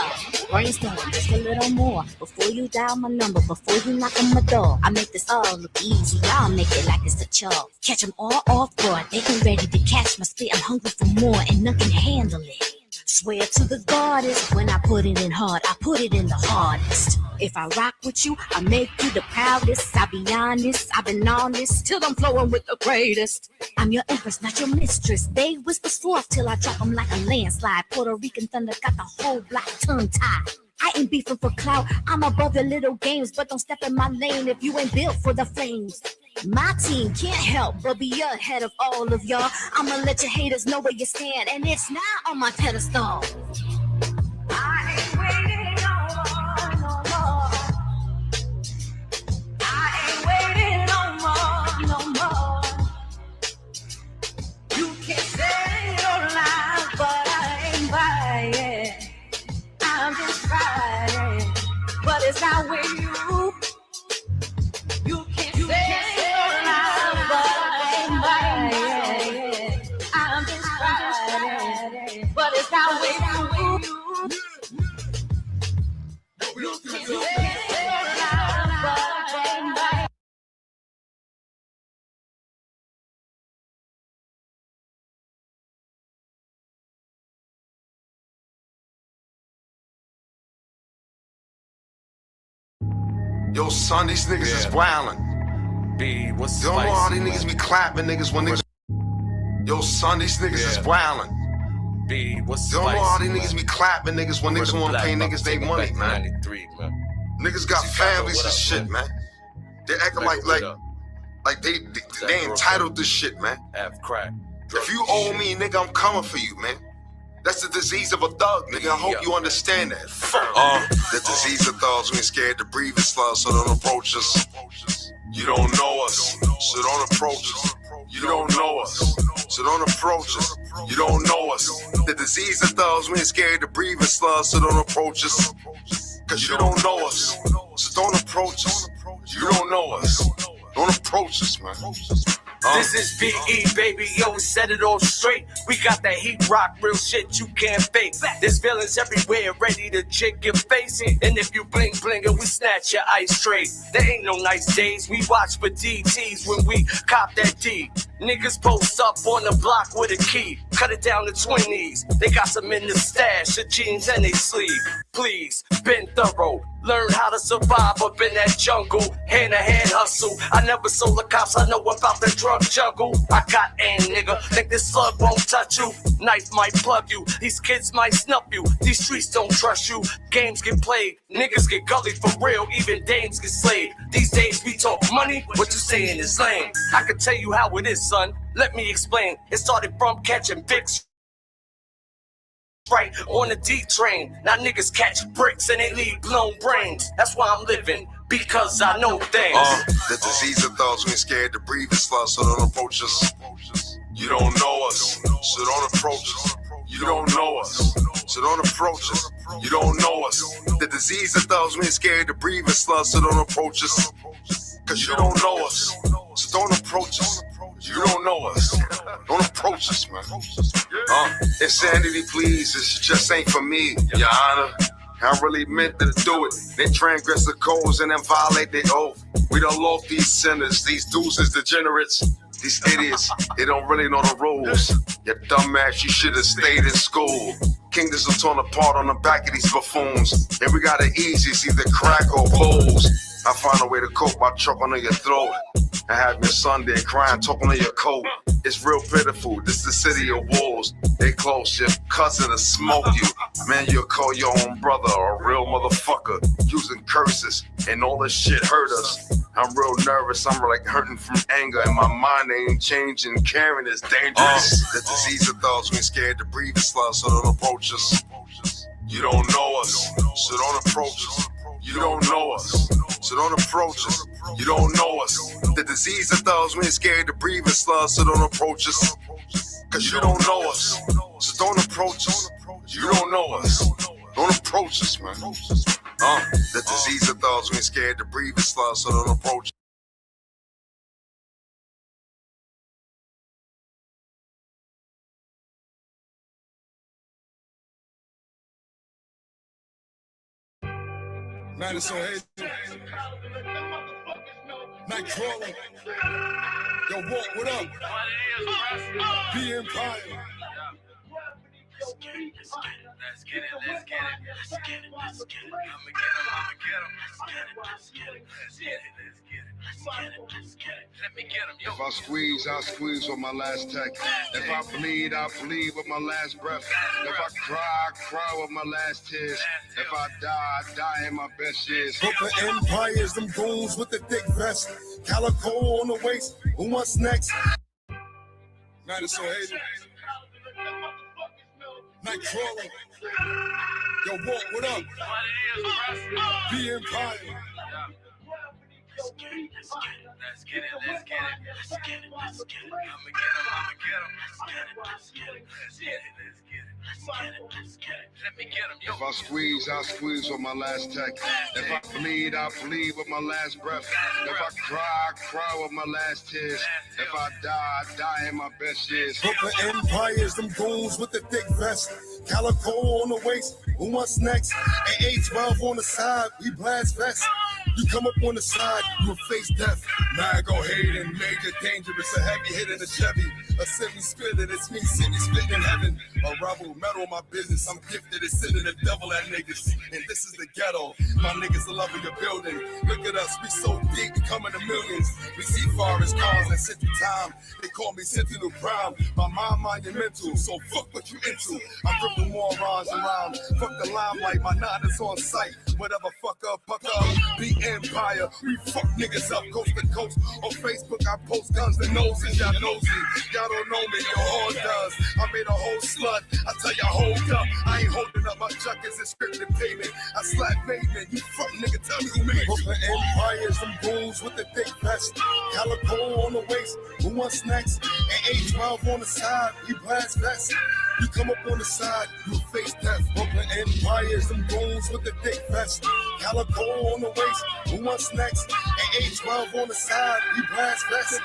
brainstorm just a little more before you dial my number, before you knock on my door. I make this all look easy, y'all make it like it's a chore. Catch them all off guard, they ain't ready to catch my spit. I'm hungry for more and none can handle it. Swear to the goddess, when I put it in hard, I put it in the hardest. If I rock with you, I make you the proudest. I'll be honest, I've been honest till I'm flowing with the greatest. I'm your empress, not your mistress. They whisper soft till I drop them like a landslide. Puerto Rican thunder got the whole block tongue-tied. I ain't beefing for clout, I'm above the little games, but don't step in my lane if you ain't built for the flames. My team can't help but be ahead of all of y'all. I'ma let your haters know where you stand, and it's not on my pedestal. I ain't waiting no more. I ain't waiting no more. You can say your life, but I ain't buying. I'm just riding, but it's not with you. You can say your life, but I ain't buying. I'm just riding, but it's not with you. You can say your life, but I ain't buying. Yo, son, these niggas is wildin'. B, what's you don't know how these niggas be clapping niggas when niggas. Yo, son, these niggas is wildin'. B, what's you don't know how these niggas be clapping niggas when niggas wanna pay niggas they money, man. Niggas got families and shit, man. They acting like they entitled to shit, man. If you owe me, nigga, I'm coming for you, man. That's the disease of a thug, nigga. I hope you understand that. The disease of thugs, we ain't scared to breathe and slow, so don't approach us. You don't know us, so don't approach us. You don't know us, so don't approach us. You don't know us. The disease of thugs, we ain't scared to breathe and slow, so don't approach us. Cause you don't know us, so don't approach us. You don't know us. Don't approach us, man. This is BE, baby, yo, set it all straight. We got that heat rock, real shit you can't fake. There's villains everywhere, ready to chick your face. And if you bling bling and we snatch your ice straight. There ain't no nice days, we watch for DTs when we cop that D. Niggas post up on the block with a key. Cut it down to 20s. They got some in the stash, the jeans and they sleeve. Please, been thorough. Learn how to survive up in that jungle. Hand-to-hand hustle. I never sold the cops, I know about the drug jungle. I got aim, nigga. Think this slug won't touch you? Knife might plug you. These kids might snuff you. These streets don't trust you. Games get played. Niggas get gully for real. Even dames get slayed. These days we talk money. What you saying is lame. I can tell you how it is, son. Let me explain. It started from catching pics. Right on the D train. Now niggas catch bricks and they leave blown brains. That's why I'm living, because I know things. The disease of thugs, we ain't scared to breathe and slow, so don't approach us. You don't know us, so don't approach us. You don't know us, so don't approach us. You don't know us. The disease of thugs, we ain't scared to breathe and slow, so don't approach us. Cause you don't know us, so don't approach us. You don't know us. Don't approach us, man. Insanity, please. It just ain't for me, Your Honor. I really meant to do it. They transgress the codes and then violate their oath. We done lost these sinners, these deuces, degenerates, these idiots. They don't really know the rules. You dumbass, you should have stayed in school. Kingdoms are torn apart on the back of these buffoons. And we got it easy, it's either crack or bowls. I find a way to cope by choking on your throat. I have your Sunday crying, talking on your coat. It's real pitiful, this the city of wolves. They close, your cousin to smoke you. Man, you'll call your own brother a real motherfucker. Using curses, and all this shit hurt us. I'm real nervous, I'm like hurting from anger. And my mind ain't changing, caring is dangerous. The disease of thoughts, we ain't scared to breathe the slur, so don't approach us. You don't know us, so don't approach us. You don't know us, so don't approach us. You don't know us. The disease of thoughts, we ain't scared to breathe and slur, so don't approach us. Cause you don't know us, so don't approach us. You don't know us, don't approach us, man. The disease of thoughts, we ain't scared to breathe and slur, so don't approach us. Madison Hayes, Night Crawler, yo, walk, what up? Be Empire. Let's get it, let's get it, let's get it, let's get it, let's get it, let's get it. I'ma get him, I'ma get him. Let's get it, let's get it, let's get it, let's get it, let's get it, let's get it. Let me get him, yo. If I squeeze, I squeeze with my last text. If I bleed, I bleed with my last breath. If I cry, I cry with my last tears. If I die, I die in my best years. Brooklyn Empires, them goons with the thick vest. Calico on the waist, who wants next? Madison Hayes. Night Crawler, yo, walk, what up? Be Empire. Let's get it, let's get it, let's get it, let's get it, let's get it, let's get it. I'ma get him, I'ma get him. Let's get it, let's get it, let's get it, let's get it, let's get it, let's get it. Let me get him, yo. If I squeeze, I squeeze with my last text. If I bleed, I bleed with my last breath. If I cry, I cry with my last tears. If I die, I die in my best years. Brooklyn Empires, them goons with the thick vest. Calico on the waist, who wants next? And A12 on the side, we blast vest. You come up on the side, you'll face death. Now go hate and major dangerous, a heavy hit in a Chevy. A semi-spitter, it's me, semi-spitting in heaven. A rebel, metal my business, I'm gifted at sending the devil at niggas. And this is the ghetto, my niggas are loving your building. Look at us, we so deep, we come in the millions. We see forest cars and sit through time. They call me Sentinel Prime. My mind monumental, so fuck what you into. I grip the morons around, fuck the limelight, my nine is on sight. Whatever, fuck up, be Empire. We fuck niggas up coast to coast. On Facebook, I post guns and noses. Y'all nosy. Y'all don't know me, your whore does. I made a whole slut. I tell you, hold up. I ain't holding up my chuck as a scripted payment. I slap pavement. You fuck nigga, tell me who made you. Brooklyn Empires, them goons with the thick vest. Calico on the waist. Who wants next? And A12 on the side. We blast vest. You come up on the side, you face death. Brooklyn Empires, them goons with the thick vest. Calico on the waist, who wants next? And A12 on the side, we blast vest.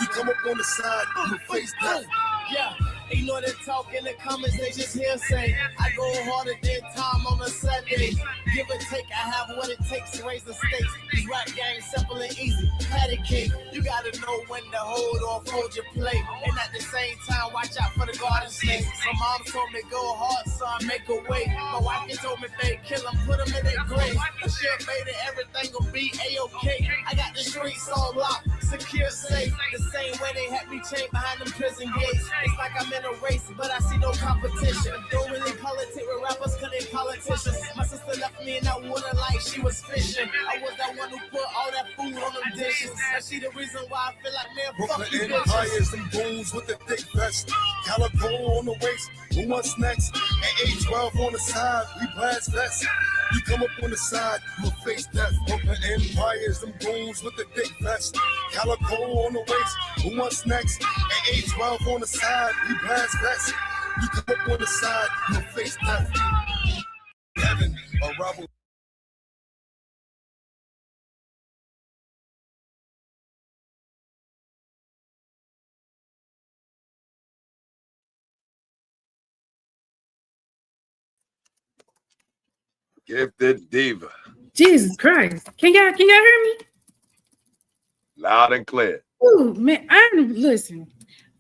You come up on the side, you face death. Yeah, ignore the talk in the comments, they just hearsay. I go harder than time on a Sunday. Give or take, I have what it takes to raise the stakes. This rap game simple and easy, patty cake. You gotta know when to hold or fold your plate. And at the same time, watch out for the garden snakes. My mom told me go hard, son, make a way. My wife just told me, babe, kill them, put them in their grave. The shit made it, everything will be A-okay. I got the streets on lock, secure, safe. The same way they had me chained behind them prison gates. It's like I'm in a race, but I see no competition. Don't really politic with rappers, cause they politicians. My sister left me in that water like she was fishing. I was that one who put all that food on them dishes. And she the reason why I feel like, man, fuck you Brooklyn Empires, them goons with the thick vest. Calico on the waist, who wants next? And A12 on the side, we blast vest. You come up on the side, you'll face death. Brooklyn Empires, them goons with the thick vest. Calico on the waist, who wants next? And A12 on the side, we blast vest. You come up on the side, you'll face death. Heaven, a rebel. Gifted diva. Jesus Christ. Can y'all hear me? Loud and clear. Ooh, man, listen.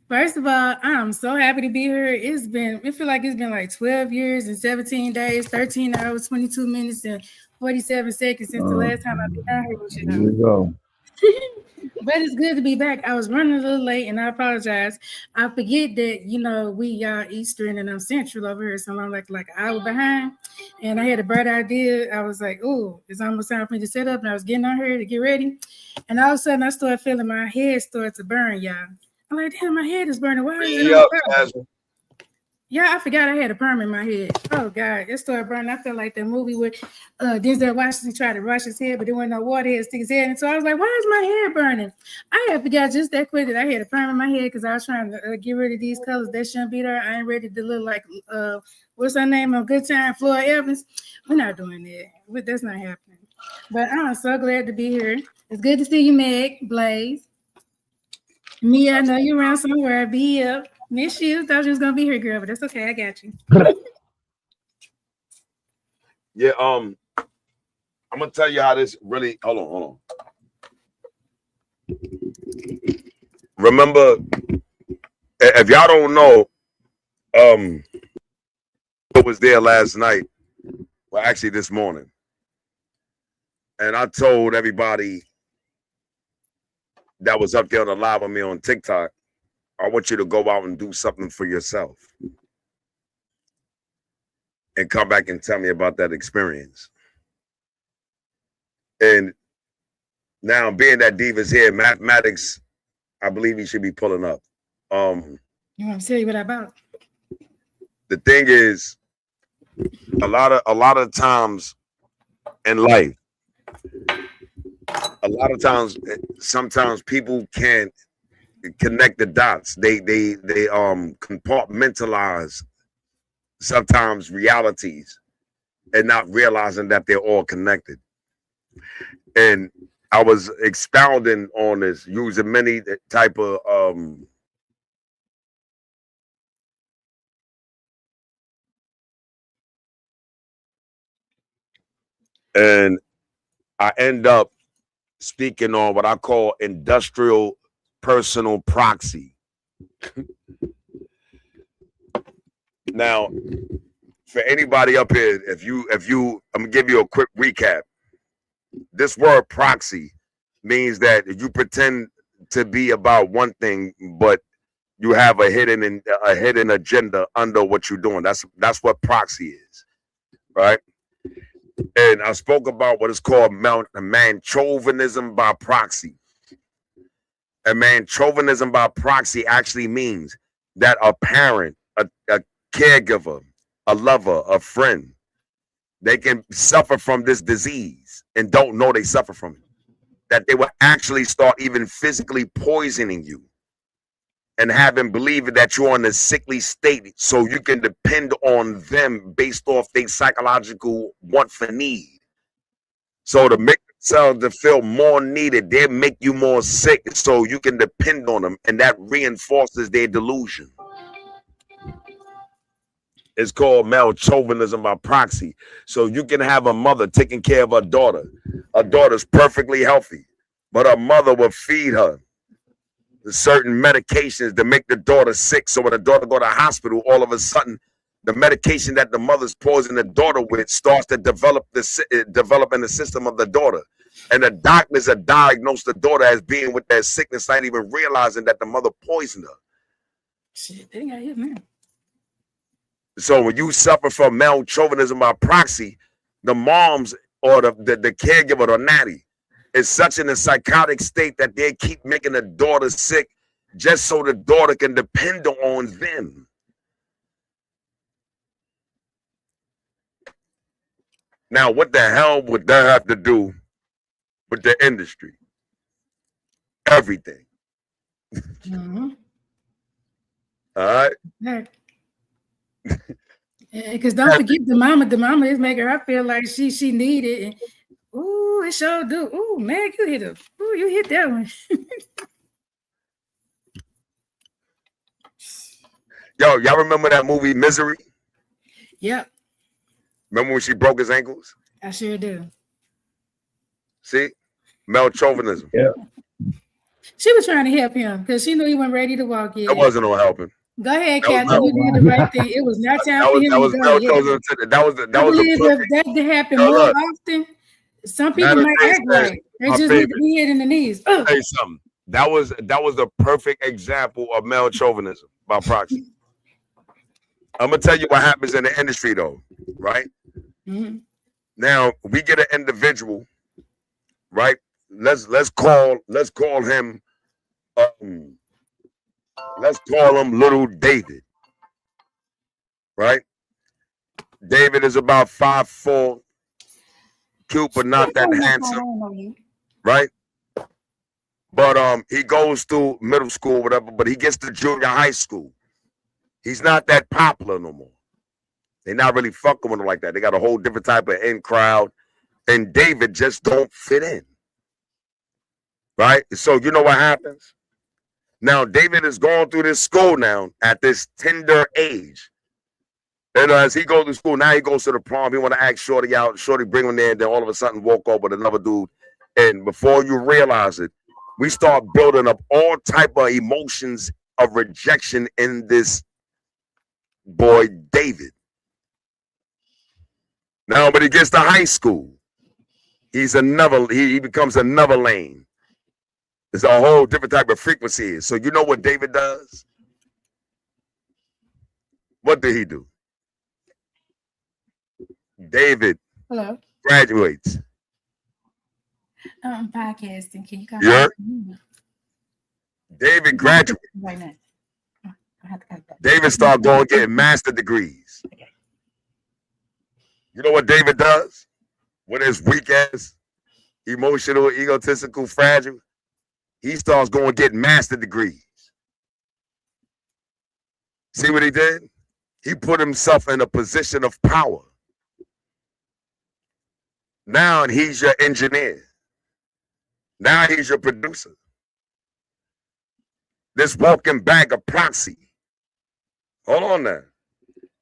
First of all, I'm so happy to be here. It feel like it's been like 12 years and 17 days, 13 hours, 22 minutes, and 47 seconds since the last time I've been out here with you. There you go. But it's good to be back. I was running a little late, and I apologize. I forget that we are Eastern and I'm Central over here, so I'm like an hour behind. And I had a bright idea. I was like, "Oh, it's almost time for me to set up." And I was getting out here to get ready, and all of a sudden I started feeling my head start to burn, y'all. I'm like, "Damn, my head is burning. Why is it on fire?" Yeah, I forgot I had a perm in my head. Oh God, it started burning. I felt like that movie where Denzel Washington tried to rush his head, but there wasn't no water to stick his head in. So I was like, "Why is my hair burning?" I had forgot just that quick that I had a perm in my head because I was trying to get rid of these colors that shouldn't be there. I ain't ready to look like what's her name on Good Time, Floyd Evans. We're not doing that. That's not happening. But I'm so glad to be here. It's good to see you, Meg, Blaze. Mia, I know you're around somewhere. Be up. Miss you. Thought you was gonna be here, girl, but that's okay. I got you. Yeah, I'm gonna tell you how this really. Hold on. Remember, if y'all don't know, I was there last night. Well, actually, this morning, and I told everybody that was up there on the live with me on TikTok, I want you to go out and do something for yourself and come back and tell me about that experience. And now, being that Diva's here, mathematics, I believe he should be pulling up. You want to tell you what about? The thing is, a lot of times in life, sometimes people can't connect the dots. They compartmentalize sometimes realities and not realizing that they're all connected. And I was expounding on this using many type of and I end up speaking on what I call industrial personal proxy. Now, for anybody up here, if you, I'm gonna give you a quick recap. This word proxy means that you pretend to be about one thing, but you have a hidden agenda under what you're doing. That's what proxy is, right? And I spoke about what is called man chauvinism by proxy. And man chauvinism by proxy actually means that a parent, a caregiver, a lover, a friend, they can suffer from this disease and don't know they suffer from it. That they will actually start even physically poisoning you and having believing that you're in a sickly state so you can depend on them based off their psychological want for need. So to make themselves to feel more needed, they make you more sick so you can depend on them, and that reinforces their delusion. It's called male chauvinism by proxy. So you can have a mother taking care of her daughter. Her daughter's perfectly healthy, but her mother will feed her certain medications to make the daughter sick. So when the daughter go to the hospital, all of a sudden, the medication that the mother's poisoning the daughter with starts to develop in the system of the daughter. And the doctors have diagnosed the daughter as being with that sickness, not even realizing that the mother poisoned her. Shit, they got hit, man. So when you suffer from male chauvinism by proxy, the moms or the caregiver or natty is such in a psychotic state that they keep making the daughter sick just so the daughter can depend on them. Now, what the hell would that have to do with the industry? Everything. Mm-hmm. All right. Because don't forget the mama is making her feel like she needed. And, ooh, it sure do. Ooh, man, you hit that one. Yo, y'all remember that movie Misery? Yep. Remember when she broke his ankles? I sure do. See? Male chauvinism. Yeah. She was trying to help him because she knew he wasn't ready to walk yet. That wasn't no helping. Go ahead, That was Captain. You did the right thing. It was not time for him that was to male go yet. chauvinism. That was I the believe perfect. if that did happen Yo, more look. often, some people Matter of might fact, act right. They my just need to favorite. be hit in the knees. I'll tell you something. That was the perfect example of male chauvinism by proxy. I'm gonna tell you what happens in the industry though, right? Mm-hmm. Now we get an individual, right? Let's call him Little David, right? David is about 5'4", cute but not that handsome, right? But he goes through middle school, whatever. But he gets to junior high school. He's not that popular no more. They're not really fucking with him like that. They got a whole different type of in crowd, and David just don't fit in, right? So you know what happens? Now David is going through this school now at this tender age. And as he goes to school, now he goes to the prom. He want to ask Shorty out. Shorty bring him there, and then all of a sudden walk up with another dude. And before you realize it, we start building up all type of emotions of rejection in this boy, David. Now, but he gets to high school. He becomes another lane. It's a whole different type of frequency. So you know what David does? What did he do? David graduates. I'm podcasting. Can you come? Yeah. David graduates. Right now. David started going getting master degrees. You know what David does? With his weak ass, emotional, egotistical, fragile, he starts going getting master degrees. See what he did? He put himself in a position of power. Now he's your engineer. Now he's your producer. This walking bag of proxy. Hold on now.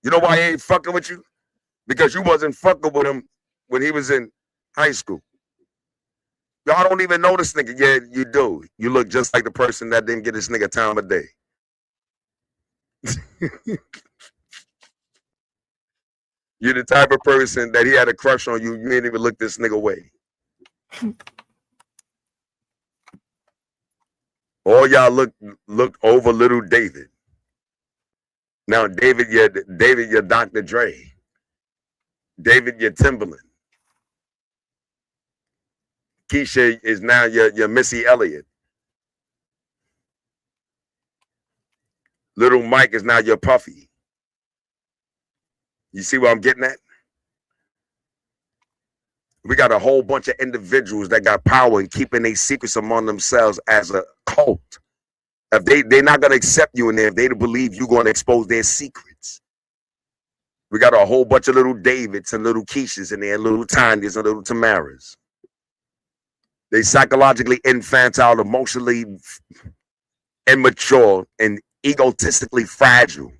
You know why he ain't fucking with you? Because you wasn't fucking with him when he was in high school. Y'all don't even know this nigga. Yeah, you do. You look just like the person that didn't get this nigga time of day. You're the type of person that he had a crush on you. You ain't even look this nigga away. All y'all looked over little David. Now David, you're Dr. Dre. David, you're Timberland. Keisha is now your Missy Elliott. Little Mike is now your Puffy. You see what I'm getting at? We got a whole bunch of individuals that got power and keeping their secrets among themselves as a cult. If they're not going to accept you in there, if they believe you're going to expose their secrets. We got a whole bunch of little Davids and little Keishas in there, little Tanyas and little Tamaras. They psychologically infantile, emotionally immature, and egotistically fragile.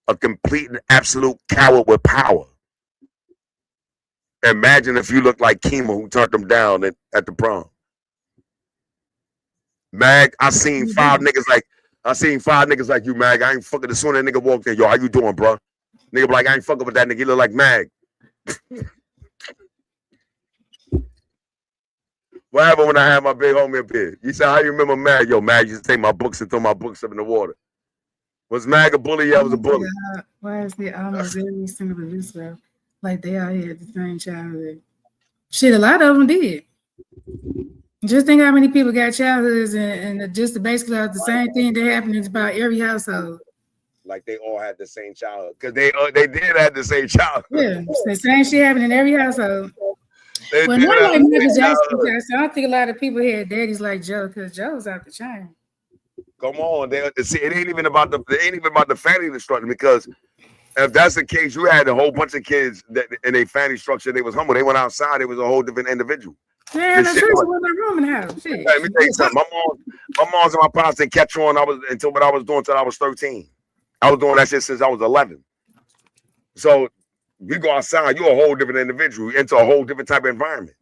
A complete and absolute coward with power. Imagine if you looked like Kima, who turned them down at the prom. Mag, I seen five niggas like you, Mag. I ain't fucking. As soon as that nigga walked in, yo, how you doing, bro? Nigga be like, I ain't fucking with that nigga. He look like Mag. What happened when I had my big homie up here? You said, how you remember Mag? Yo, Mag used to take my books and throw my books up in the water. Was Mag a bully? Yeah, I was a bully. Why is there almost every single producer like they all had the same childhood? Shit, a lot of them did. Just think how many people got childhoods and just basically the same thing that happened in about every household. Like they all had the same childhood because they did have the same childhood. Yeah, the same shit happened in every household. Well, not like Michael Jackson. I don't think a lot of people had daddies like Joe because Joe's out the chain. Come on, see, it ain't even about the family structure, because if that's the case, you had a whole bunch of kids that in a family structure, they was humble. They went outside, it was a whole different individual. Man, that's true. Was no room in the house. Hey, let me tell you something. My mom's and my pops didn't catch on until I was 13. I was doing that shit since I was 11. So we go outside, you're a whole different individual. You're into a whole different type of environment.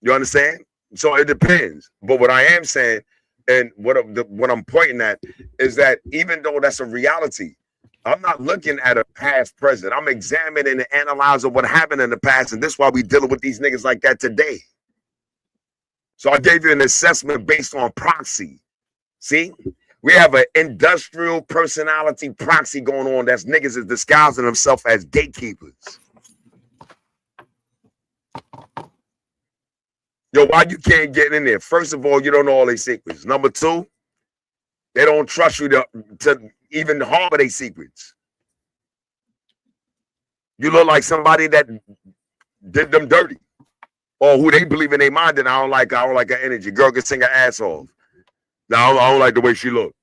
You understand? So it depends. But what I am saying, and what I'm pointing at, is that even though that's a reality, I'm not looking at a past present. I'm examining and analyzing what happened in the past, and this is why we dealing with these niggas like that today. So I gave you an assessment based on proxy. See? We have an industrial personality proxy going on. That's niggas is disguising themselves as gatekeepers. Yo, why you can't get in there? First of all, you don't know all their secrets. Number two, they don't trust you to even harbor their secrets. You look like somebody that did them dirty, or who they believe in their mind that I don't like her energy. Girl can sing her ass off. Now I don't like the way she looked.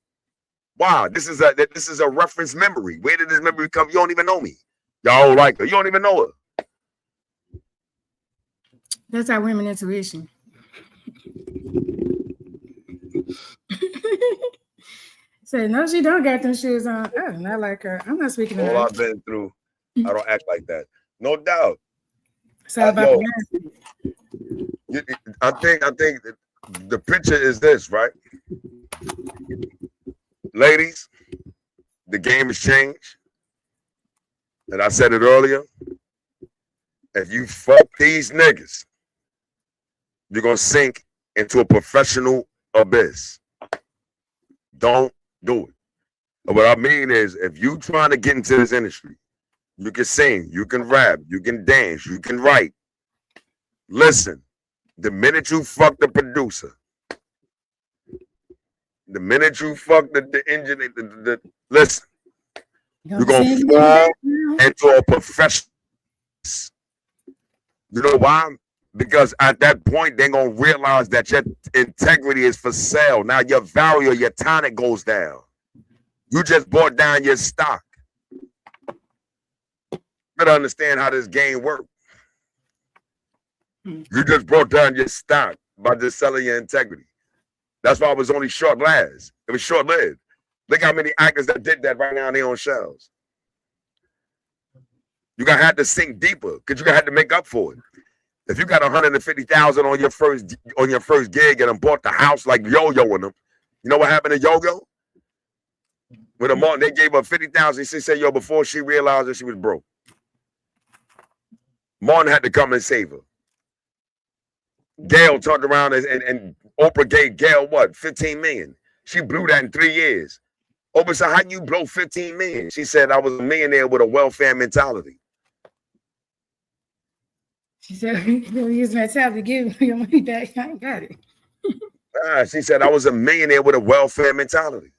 Wow, this is a reference memory. Where did this memory come? You don't even know me. Y'all don't like her. You don't even know her. That's our women intuition. Say, no, she don't got them shoes on. Oh, not like her. I'm not speaking of her. All I've been through, I don't act like that. No doubt. So about I think the picture is this, right? Ladies, the game has changed. And I said it earlier. If you fuck these niggas, you're going to sink into a professional abyss. Don't do it. And what I mean is, if you trying to get into this industry, you can sing, you can rap, you can dance, you can write. Listen, the minute you fuck the producer, the minute you fuck the engineer, listen, you're going to fall into a professional. You know why? Because at that point, they're going to realize that your integrity is for sale. Now your value, your tonic goes down. You just bought down your stock. You better understand how this game works. You just brought down your stock by just selling your integrity. That's why it was only short-lived. It was short-lived. Look how many actors that did that right now on their own shelves. You're going to have to sink deeper because you're going to have to make up for it. If you got 150,000 on your first gig and bought the house like Yo-Yoing them, you know what happened to Yo-Yo? When they gave her 50,000, she said, yo, before she realized that she was broke. Martin had to come and save her. Gail turned around and Oprah gave Gail what? 15 million. She blew that in 3 years. Oprah said, how you blow 15 million? She said, I was a millionaire with a welfare mentality. She said, you'll use my time to give your money back. I ain't got it. She said, I was a millionaire with a welfare mentality.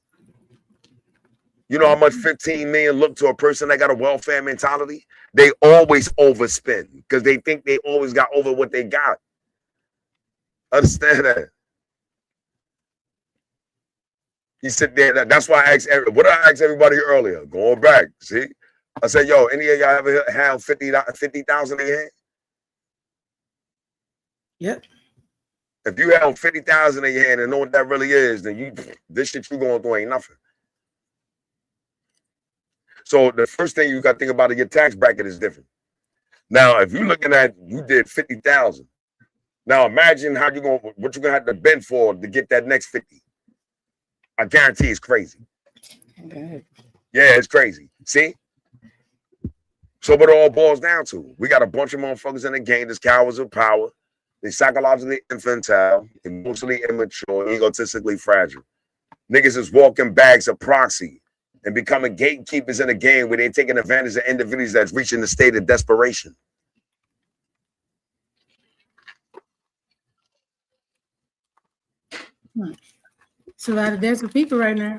You know how much 15 million look to a person that got a welfare mentality? They always overspend because they think they always got over what they got. Understand that? He said there. That's why I asked everybody earlier. Going back, see, I said, yo, any of y'all ever have 50,000 in your hand? Yep. If you have 50,000 in your hand and know what that really is, then this shit you going through ain't nothing. So the first thing you got to think about is your tax bracket is different. Now, if you're looking at you did 50,000, now imagine what you're gonna have to bend for to get that next 50. I guarantee it's crazy. Okay. Yeah, it's crazy. See? So what it all boils down to, we got a bunch of motherfuckers in the game that's cowards of power. They psychologically infantile, emotionally immature, egotistically fragile. Niggas is walking bags of proxy and becoming gatekeepers in a game where they're taking advantage of individuals that's reaching the state of desperation. It's a lot of desperate people right now.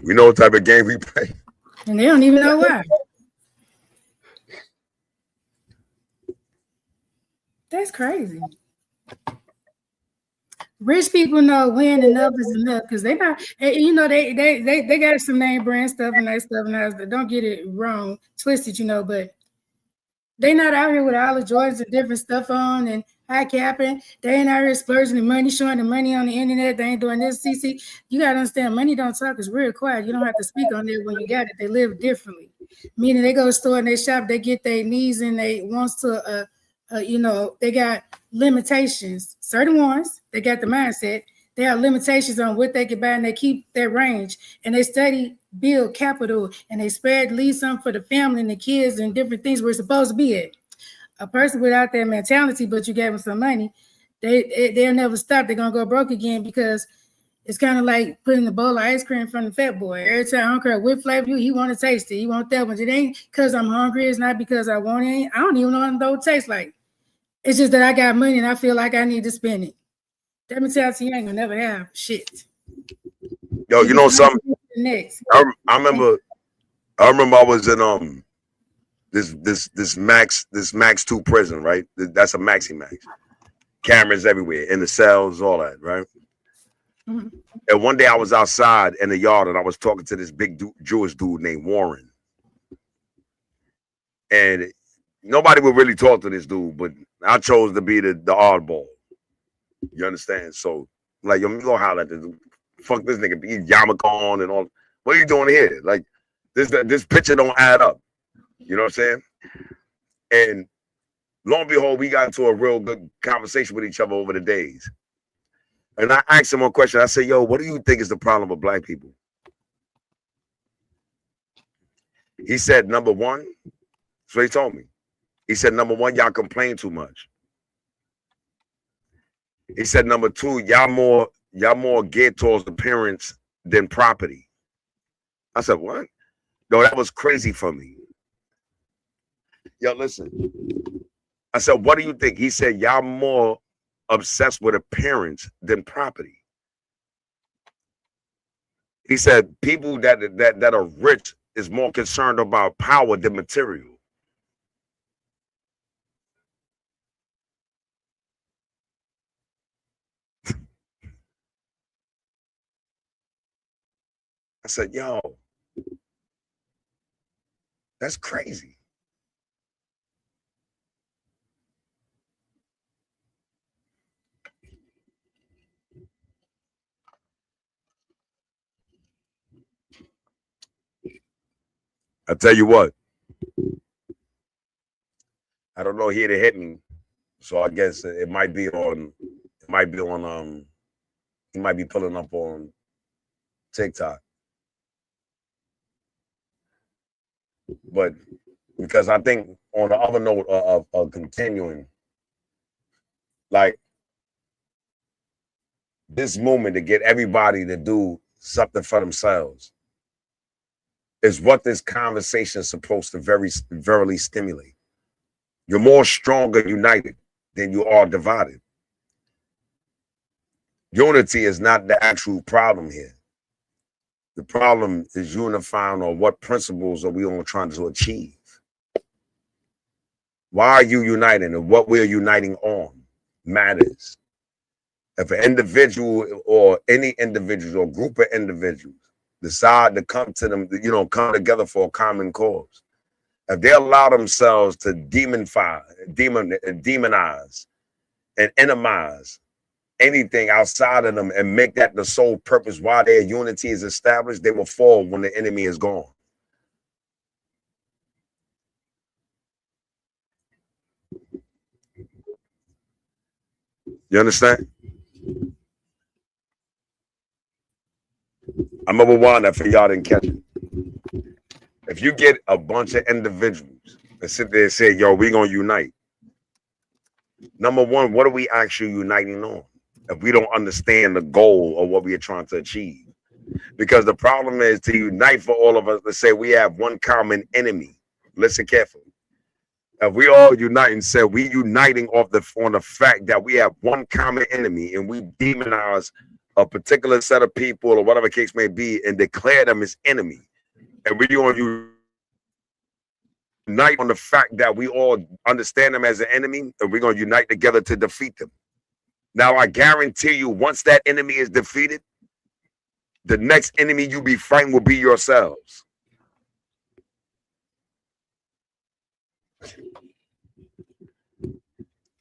We know what type of game we play. And they don't even know why. That's crazy. Rich people know when enough is enough because they not, you know, they got some name brand stuff and that stuff and that. Don't get it wrong, twisted, you know, but they not out here with all the Jordans and different stuff on and high capping. They ain't out here splurging the money, showing the money on the internet. They ain't doing this. CC, you gotta understand, money don't talk. It's real quiet. You don't have to speak on it when you got it. They live differently. Meaning they go to the store and they shop. They get their needs and they wants to. They got limitations. Certain ones, they got the mindset. They have limitations on what they can buy, and they keep their range. And they study, build capital, and they spread, leave some for the family and the kids and different things where it's supposed to be at. A person without that mentality, but you gave them some money, they'll never stop. They're gonna go broke again because it's kind of like putting a bowl of ice cream from the fat boy. Every time I don't care what flavor he want to taste it. He want that one. It ain't because I'm hungry. It's not because I want it. I don't even know what it tastes like. It's just that I got money and I feel like I need to spend it. That mentality ain't gonna never have shit. Yo, you know something? Next. I remember I was in this Max 2 prison, right? That's a maxi max. Cameras everywhere in the cells, all that, right? Mm-hmm. And one day I was outside in the yard and I was talking to this big Jewish dude named Warren. And nobody would really talk to this dude, but I chose to be the oddball. You understand? So, like, yo, me go holler at this dude. Fuck this nigga, be yarmulke on and all. What are you doing here? Like, this picture don't add up. You know what I'm saying? And lo and behold, we got into a real good conversation with each other over the days. And I asked him one question. I said, yo, what do you think is the problem with black people? He said, number one, so he told me. He said, number one, y'all complain too much. He said, number two, y'all more geared towards appearance than property. I said, what? No, that was crazy for me. Yo, listen. I said, what do you think? He said, y'all more obsessed with appearance than property. He said, people that are rich is more concerned about power than material. I said, yo, that's crazy. I tell you what, I don't know, here to hit me. So I guess it might be on, he might be pulling up on TikTok. But because I think on the other note of continuing, like this movement to get everybody to do something for themselves is what this conversation is supposed to verily stimulate. You're more stronger united than you are divided. Unity is not the actual problem here. The problem is unifying on what principles are we all trying to achieve. Why are you uniting? And what we're uniting on matters. If an individual or any individual or group of individuals decide to come to them, come together for a common cause, if they allow themselves to demonize, and enemize anything outside of them and make that the sole purpose why their unity is established, they will fall when the enemy is gone. You understand? I'm gonna rewind that for y'all didn't catch it. If you get a bunch of individuals that sit there and say, yo, we're gonna unite. Number one, what are we actually uniting on? If we don't understand the goal of what we are trying to achieve. Because the problem is to unite for all of us, let's say we have one common enemy. Listen carefully. If we all unite and say we uniting on the fact that we have one common enemy and we demonize a particular set of people or whatever case may be and declare them as enemy, and we're going to unite on the fact that we all understand them as an enemy, and we're going to unite together to defeat them. Now, I guarantee you, once that enemy is defeated, the next enemy you be fighting will be yourselves.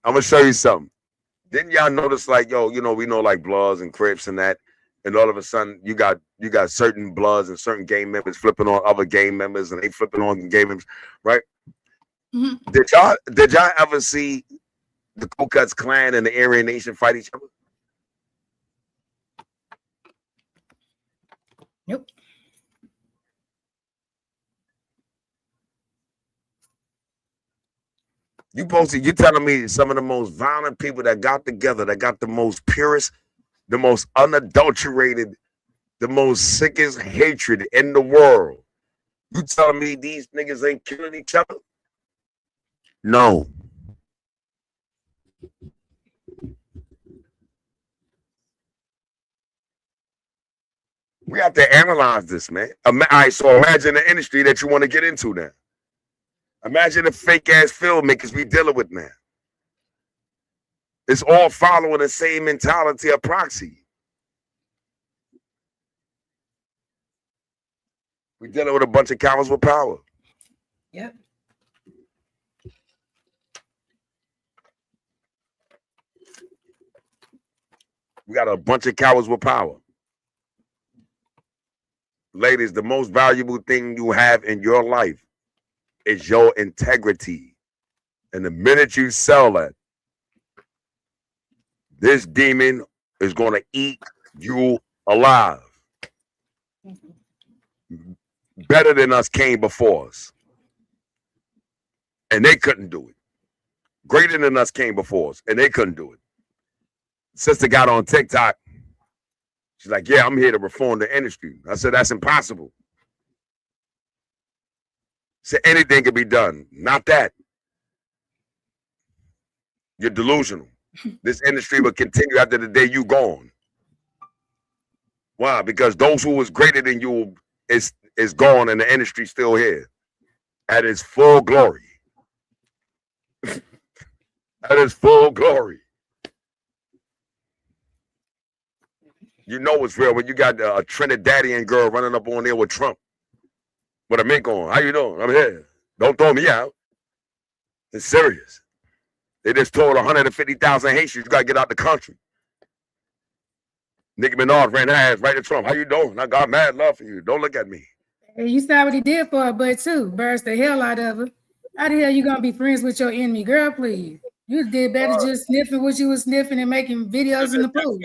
I'm going to show you something. Didn't y'all notice, like, yo, you know, we know like Bloods and Crips and that, and all of a sudden you got certain Bloods and certain gang members flipping on other gang members, and they flipping on gang members, right? Mm-hmm. Did y'all ever see the Ku Klux Klan and the Aryan Nation fight each other? Nope. You telling me some of the most violent people that got together, that got the most purest, the most unadulterated, the most sickest hatred in the world. You telling me these niggas ain't killing each other? No. We have to analyze this, man. All right, so imagine the industry that you want to get into now. Imagine the fake ass filmmakers we dealing with now. It's all following the same mentality of proxy. We dealing with a bunch of cowards with power. Yep. We got a bunch of cowards with power. Ladies, the most valuable thing you have in your life is your integrity. And the minute you sell that, this demon is going to eat you alive. Better than us came before us. And they couldn't do it. Greater than us came before us. And they couldn't do it. Sister got on TikTok. She's like, yeah, I'm here to reform the industry. I said, that's impossible. Said anything can be done. Not that. You're delusional. This industry will continue after the day you gone. Why? Because those who was greater than you is gone and the industry still here. At its full glory. At its full glory. You know it's real when you got a Trinidadian girl running up on there with Trump. With a mink on. How you doing? I'm here. Don't throw me out. It's serious. They just told 150,000 Haitians, you got to get out the country. Nicki Minaj ran her ass right to Trump. How you doing? I got mad love for you. Don't look at me. Hey, you saw what he did for her, but too. Burst the hell out of her. How the hell you going to be friends with your enemy? Girl, please. You did better just sniffing what you was sniffing and making videos in the pool.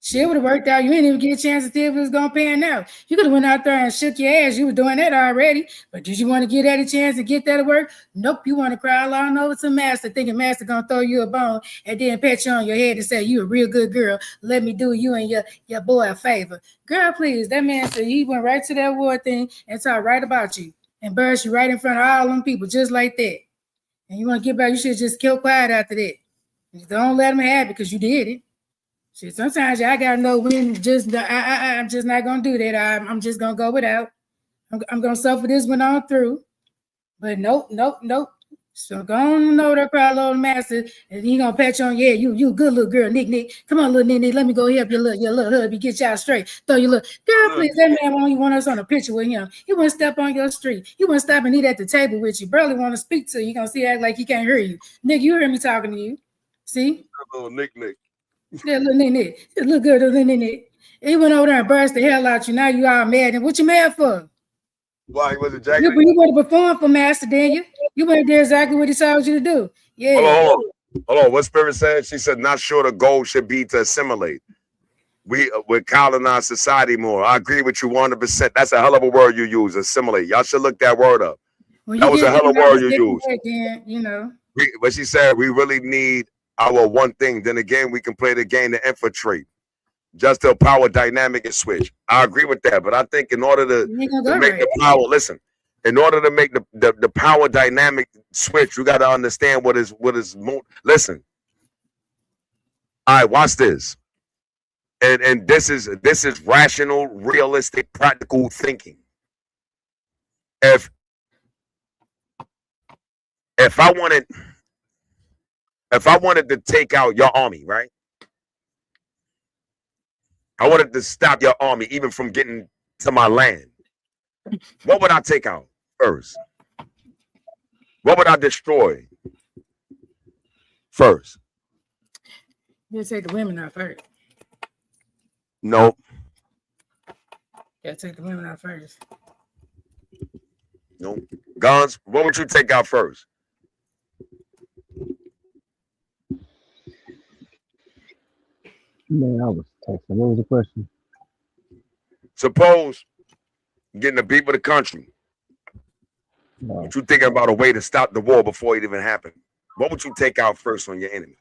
Shit would have worked out. You didn't even get a chance to see if it was going to pan out. You could have went out there and shook your ass. You were doing that already. But did you want to get that a chance to get that to work? Nope. You want to cry along over to Master, thinking Master going to throw you a bone and then pat you on your head and say, you a real good girl. Let me do you and your boy a favor. Girl, please. That man said he went right to that war thing and talked right about you and burst you right in front of all them people just like that. And you want to get back, you should just kill quiet after that. Don't let them have it because you did it. Shit, sometimes I gotta know when. I'm just not gonna do that. I'm just gonna go without. I'm gonna suffer this one on through. But nope. So go on over there, cry little Master, and he gonna pat you on. Yeah, you good little girl, Nick. Come on, little Nick. Let me go help your little hubby get y'all straight. Throw your little girl, please. That man only want us on a picture with him. He wouldn't step on your street. He wouldn't stop and eat at the table with you. Barely want to speak to you. You gonna see act like he can't hear you. Nick, you hear me talking to you? See? Little Nick. Yeah, little Nick. Look good, little Nick. He went over there and burst the hell out you. Now you all mad. And what you mad for? Why? He wasn't jacking? You want to perform for Master, didn't you? You went there exactly what he told you to do. Yeah. Hold on. What Spirit said? She said, not sure the goal should be to assimilate. We're colonized society more. I agree with you 100%. That's a hell of a word you use, assimilate. Y'all should look that word up. That was a hell of a word you used. Then, you know. But she said, we really need our one thing. Then again, we can play the game to infiltrate. Just till power dynamic is switch. I agree with that. But I think in order to make the power, listen, in order to make the power dynamic switch, you got to understand what is listen. All right, watch this. And this is rational, realistic, practical thinking. If I wanted to take out your army, right? I wanted to stop your army even from getting to my land. What would I take out first? What would I destroy first? You take the women out first. No. Yeah, take the women out first. No. Guns, what would you take out first? Man, I was texting. What was the question? Suppose getting the beat of the country. But you thinking about a way to stop the war before it even happened. What would you take out first on your enemy?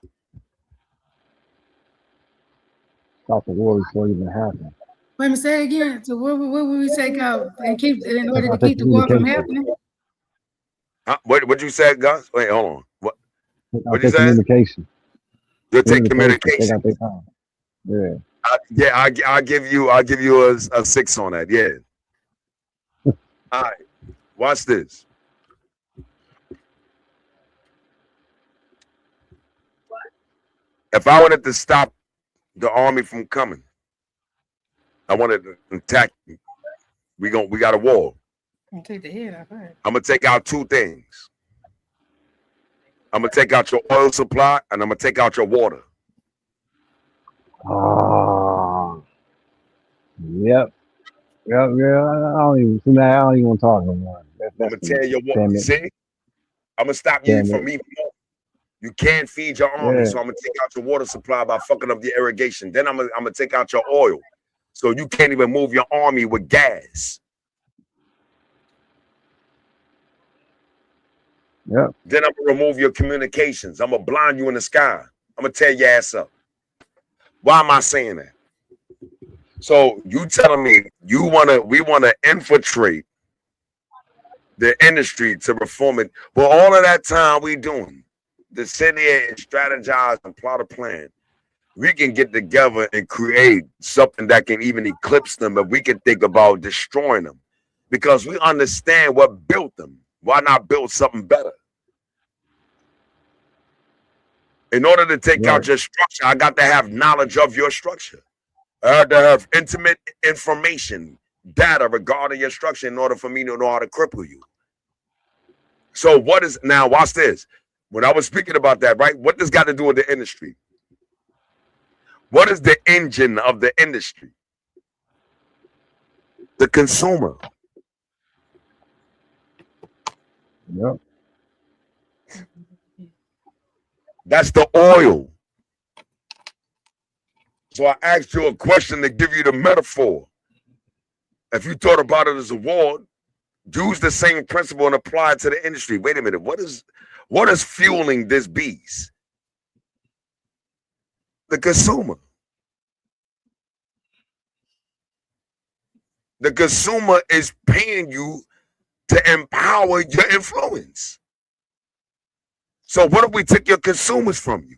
Stop the war before it even happened. Wait a minute, say it again. So what would we take out and keep in order I to think keep the war from communication. happening? What you said, Gus? Wait, hold on. I'll What you take said? communication. You'll take They communication. got their time. Yeah. I'll give you a 6 on that. Yeah. All right. Watch this. If I wanted to stop the army from coming, I wanted to attack. We got a war. I'll take the head off first. I'm gonna take out 2 things. I'm gonna take out your oil supply and I'm gonna take out your water. Yep. Yeah. I don't even want to talk no more. I'm gonna tear your water. See? I'm gonna stop you from even more. You can't feed your army, so I'm gonna take out your water supply by fucking up the irrigation. Then I'm gonna take out your oil, so you can't even move your army with gas. Yep. Then I'm gonna remove your communications. I'm gonna blind you in the sky. I'm gonna tear your ass up. Why am I saying that? So you telling me we wanna infiltrate the industry to reform it? Well, all of that time we doing to sit here and strategize and plot a plan. We can get together and create something that can even eclipse them, but we can think about destroying them because we understand what built them. Why not build something better? In order to take out your structure, I got to have knowledge of your structure. I had to have intimate information, data regarding your structure in order for me to know how to cripple you. So what is, now watch this. When I was speaking about that, right? What does got to do with the industry? What is the engine of the industry? The consumer. Yep. That's the oil. So I asked you a question to give you the metaphor. If you thought about it as a war, use the same principle and apply it to the industry. Wait a minute. What is fueling this beast? The consumer. The consumer is paying you to empower your influence. So what if we took your consumers from you?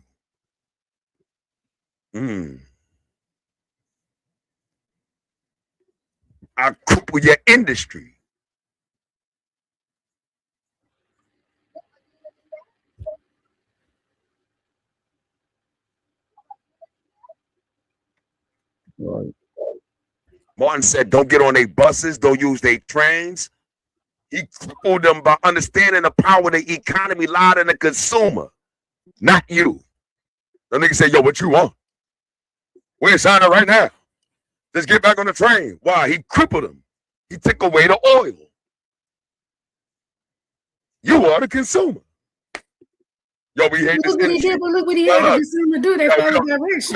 I cripple your industry. Right. Martin said, don't get on their buses, don't use their trains. He crippled them by understanding the power of the economy lied in the consumer, not you. The nigga say, yo, what you want? We ain't signing right now. Just get back on the train. Why? He crippled them. He took away the oil. You are the consumer. Yo, we hate this industry. Look what he had the consumer do. They follow directions.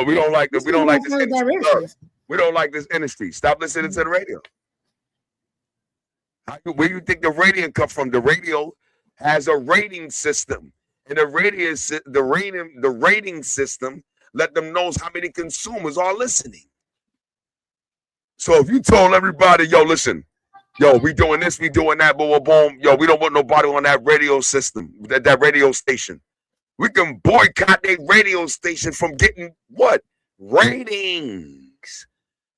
We don't like this. We don't like this industry. Directions. We don't like this industry. Stop listening to the radio. Where do you think the radio come from? The radio has a rating system, and the rating system let them know how many consumers are listening. So if you told everybody, yo, listen, yo, we doing this, we doing that, boom, boom, yo, we don't want nobody on that radio system, that radio station. We can boycott their radio station from getting what? Ratings.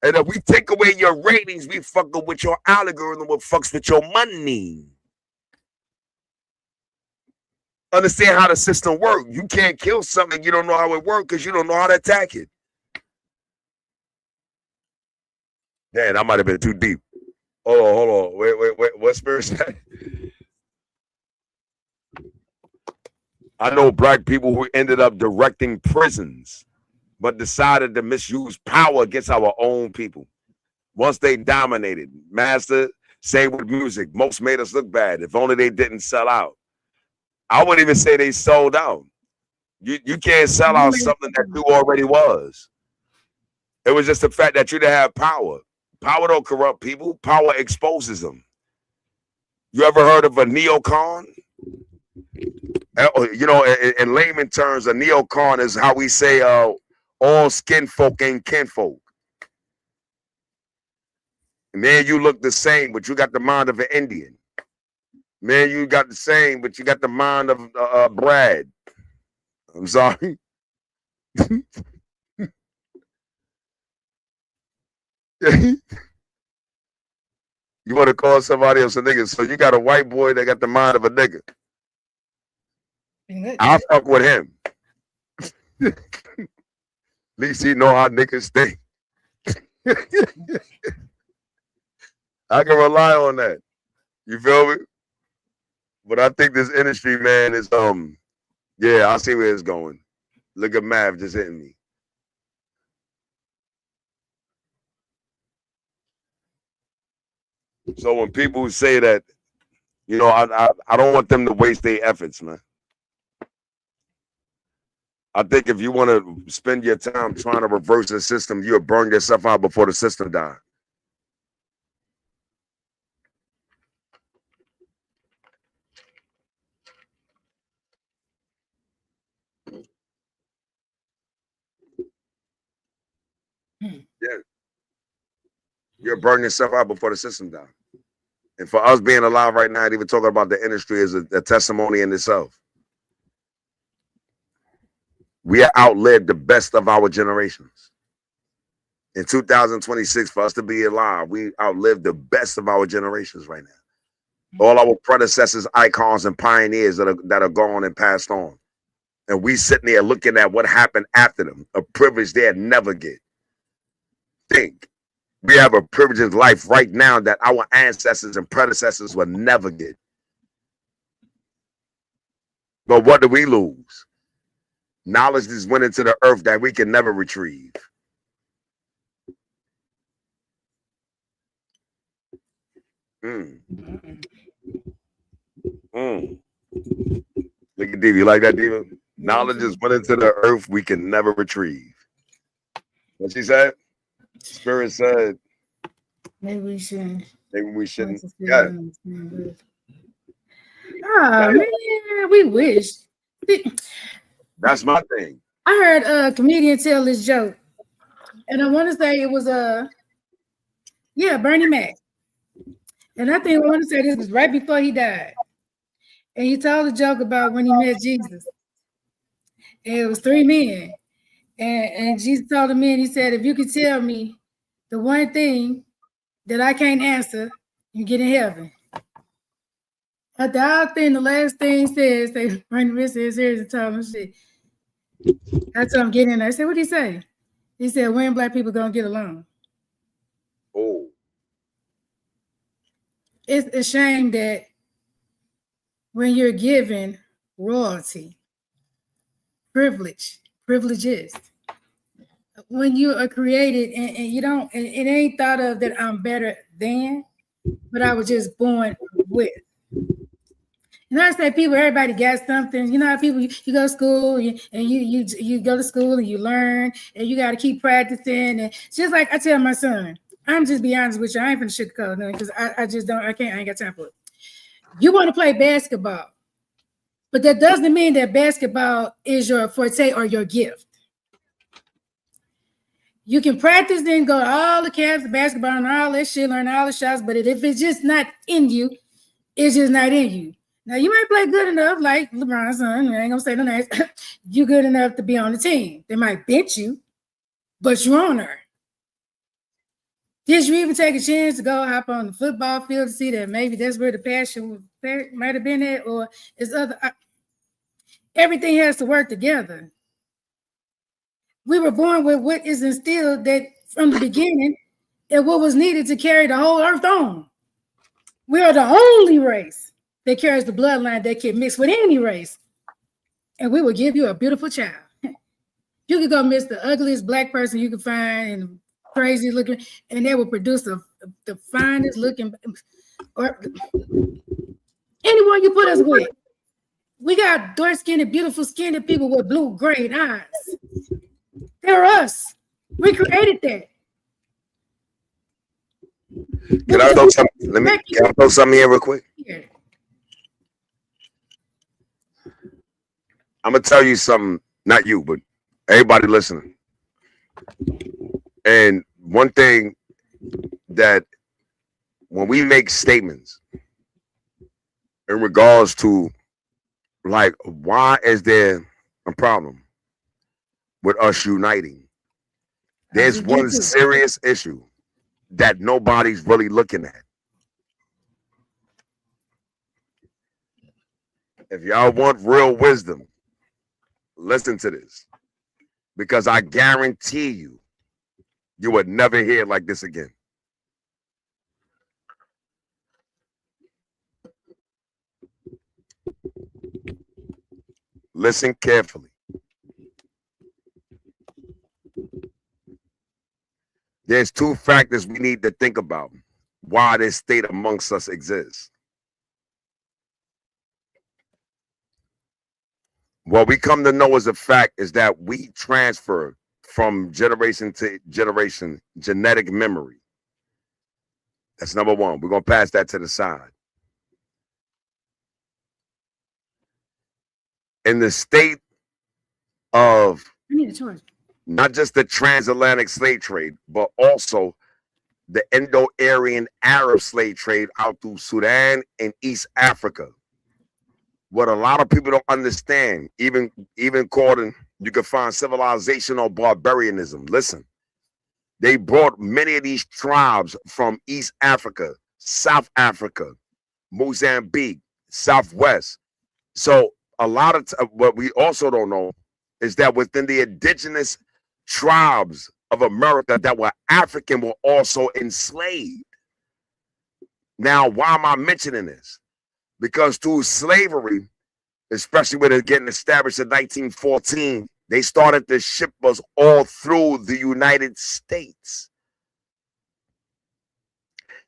And if we take away your ratings, we fuck up with your algorithm, what fucks with your money. Understand how the system works. You can't kill something you don't know how it works because you don't know how to attack it. Damn, that might have been too deep. Hold on. Wait. What Spirit said? I know black people who ended up directing prisons, but decided to misuse power against our own people. Once they dominated, master, same with music. Most made us look bad. If only they didn't sell out. I wouldn't even say they sold out. You can't sell out something that you already was. It was just the fact that you didn't have power. Power don't corrupt people. Power exposes them. You ever heard of a neocon? You know, in layman terms, a neocon is how we say all skin folk ain't kinfolk. Man, you look the same, but you got the mind of an Indian. Man, you got the same, but you got the mind of Brad. I'm sorry. You want to call somebody else a nigga, so you got a white boy that got the mind of a nigga. I fuck with him. At least he know how niggas think. I can rely on that. You feel me? But I think this industry, man, is yeah, I see where it's going. Look at Mav just hitting me. So when people say that, you know, I don't want them to waste their efforts, man. I think if you want to spend your time trying to reverse the system, you'll burn yourself out before the system dies. Yeah. You'll burn yourself out before the system dies. And for us being alive right now, even talking about the industry is a testimony in itself. We have outlived the best of our generations. In 2026, for us to be alive, we outlived the best of our generations right now. All our predecessors, icons, and pioneers that are gone and passed on. And we sitting there looking at what happened after them, a privilege they'd never get. Think. We have a privileged life right now that our ancestors and predecessors will never get. But what do we lose? Knowledge is went into the earth that we can never retrieve. Look at Diva. You like that, Diva? Knowledge is went into the earth we can never retrieve. What she said? Spirit said, maybe we shouldn't. Maybe we shouldn't. Yeah. Oh man, we wish. That's my thing. I heard a comedian tell this joke, and I want to say it was Bernie Mac. And I think I want to say this was right before he died. And he told a joke about when he met Jesus. And it was 3 men. And Jesus told the men, he said, if you could tell me the one thing that I can't answer, you get in heaven. At the other thing, the last thing says, they Bernie Mac says, here's the time and shit. I told him, get in there. I said, what'd he say? He said, when black people gonna get along? Oh. It's a shame that when you're given royalty, privileges, when you are created and you don't, and it ain't thought of that I'm better than, but I was just born with. You know, I say people, everybody got something. You know how people, you go to school and you go to school and you learn and you got to keep practicing. And just like I tell my son, I'm just be honest with you, I ain't finna sugarcoat nothing because I just don't, I ain't got time for it. You want to play basketball, but that doesn't mean that basketball is your forte or your gift. You can practice and go to all the camps, basketball and all that shit, learn all the shots, but if it's just not in you, it's just not in you. Now, you might play good enough, like LeBron's son, I ain't gonna say no names, you good enough to be on the team. They might bench you, but you're on there. Did you even take a chance to go hop on the football field to see that maybe that's where the passion might have been at, or it's other? Everything has to work together. We were born with what is instilled that from the beginning and what was needed to carry the whole earth on. We are the only race that carries the bloodline that can mix with any race and we will give you a beautiful child. You could go miss the ugliest black person you can find and crazy looking, and they will produce the finest looking, or anyone you put us with. We got dark skinned, beautiful skinned people with blue, green eyes. They're us. We created that. Can I throw something? Can I throw something here real quick? Here. I'm gonna tell you something, not you, but everybody listening. And one thing that when we make statements in regards to, like, why is there a problem with us uniting? There's one serious issue that nobody's really looking at. If y'all want real wisdom, listen to this, because I guarantee you, you would never hear it like this again. Listen carefully. There's two factors we need to think about why this state amongst us exists. What we come to know as a fact is that we transfer from generation to generation genetic memory. That's number one. We're going to pass that to the side. In the state of not just the transatlantic slave trade, but also the Indo-Aryan Arab slave trade out through Sudan and East Africa. What a lot of people don't understand, even calling, you can find civilization or barbarianism. Listen, they brought many of these tribes from East Africa, South Africa, Mozambique, Southwest. So a lot of what we also don't know is that within the indigenous tribes of America that were African were also enslaved. Now, why am I mentioning this? Because through slavery, especially when it getting established in 1914, they started to ship us all through the United States.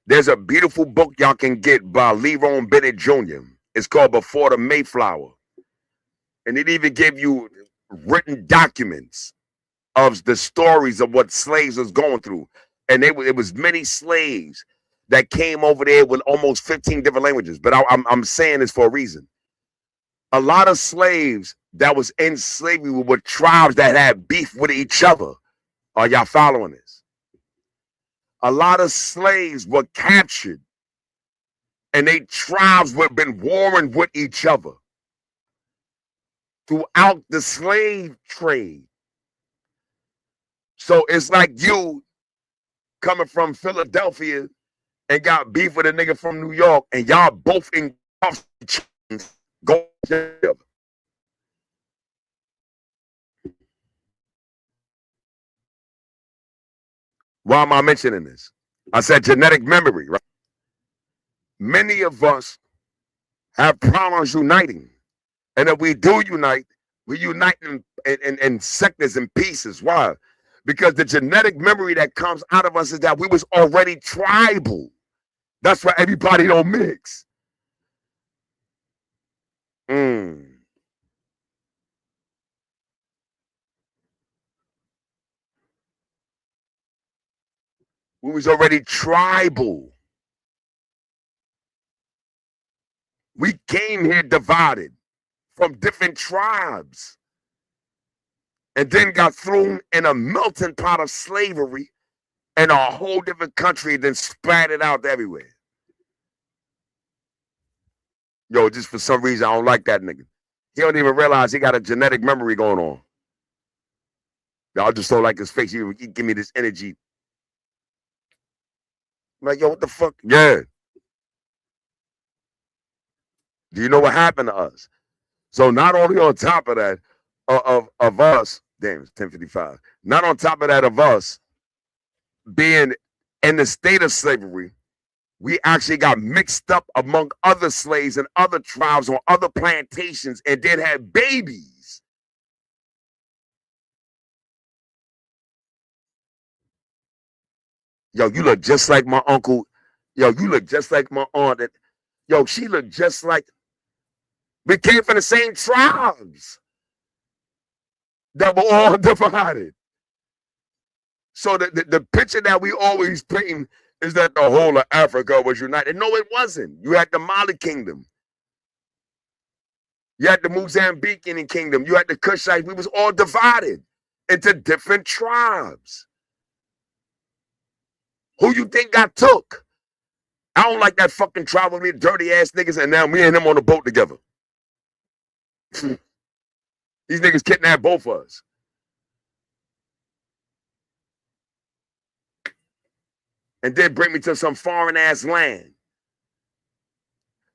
There's a beautiful book y'all can get by Leroy Bennett Jr. It's called Before the Mayflower. And it even gave you written documents of the stories of what slaves was going through. And it was many slaves that came over there with almost 15 different languages. But I'm saying this for a reason. A lot of slaves that was in slavery were tribes that had beef with each other. Are y'all following this? A lot of slaves were captured and they tribes were been warring with each other throughout the slave trade. So it's like you coming from Philadelphia and got beef with a nigga from New York, and y'all both in chains go together. Why am I mentioning this? I said genetic memory, right? Many of us have problems uniting. And if we do unite, we unite in sectors and pieces. Why? Because the genetic memory that comes out of us is that we was already tribal. That's why everybody don't mix. We was already tribal. We came here divided from different tribes and then got thrown in a melting pot of slavery in a whole different country, then spread it out everywhere. Yo, just for some reason, I don't like that nigga. He don't even realize he got a genetic memory going on. Y'all just don't like his face. He give me this energy. I'm like, yo, what the fuck? Yeah. Do you know what happened to us? So not only on top of that, of us, damn, it's 10:55. Not on top of that of us being in the state of slavery, we actually got mixed up among other slaves and other tribes on other plantations and then had babies Yo, you look just like my uncle. Yo, you look just like my aunt. Yo, she looked just like. We came from the same tribes that were all divided. So the picture that we always paint is that the whole of Africa was united. No, it wasn't. You had the Mali Kingdom. You had the Mozambican Kingdom. You had the Kushites. We was all divided into different tribes. Who you think got took? I don't like that fucking tribe with me, dirty ass niggas, and now me and them on the boat together. These niggas kidnapped both of us. And then bring me to some foreign ass land.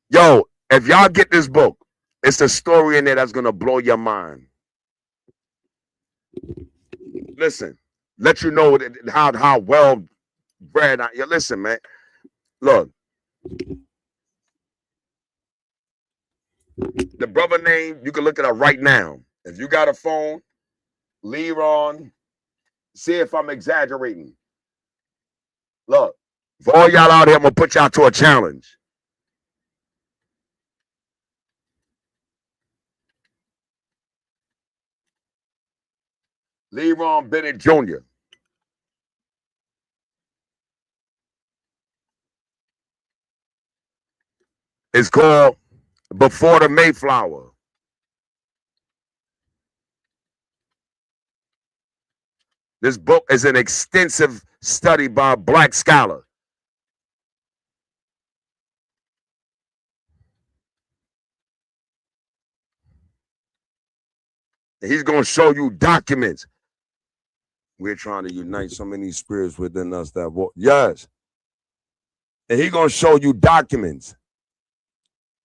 Yo, if y'all get this book, it's a story in there that's gonna blow your mind. Listen, let you know how well bred I am. Listen, man. Look. The brother name, you can look it up right now. If you got a phone, Leron, see if I'm exaggerating. Look, for all y'all out here, I'm gonna put y'all to a challenge. Leron Bennett Jr. It's called Before the Mayflower. This book is an extensive study by a black scholar. He's going to show you documents. We're trying to unite so many spirits within us that walk. Yes. And he's going to show you documents.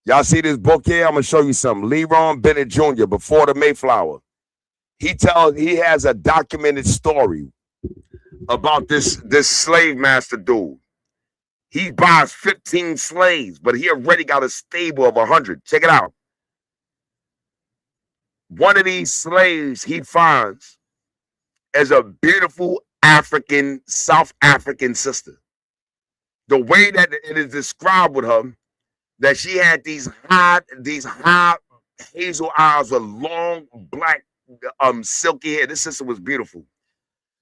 Y'all see this book here? I'm going to show you something. Leron Bennett Jr., Before the Mayflower. He has a documented story about this slave master dude. He buys 15 slaves, but he already got a stable of 100. Check it out. One of these slaves he finds is a beautiful South African sister. The way that it is described with her, that she had these high hazel eyes with long black silky hair. This sister was beautiful.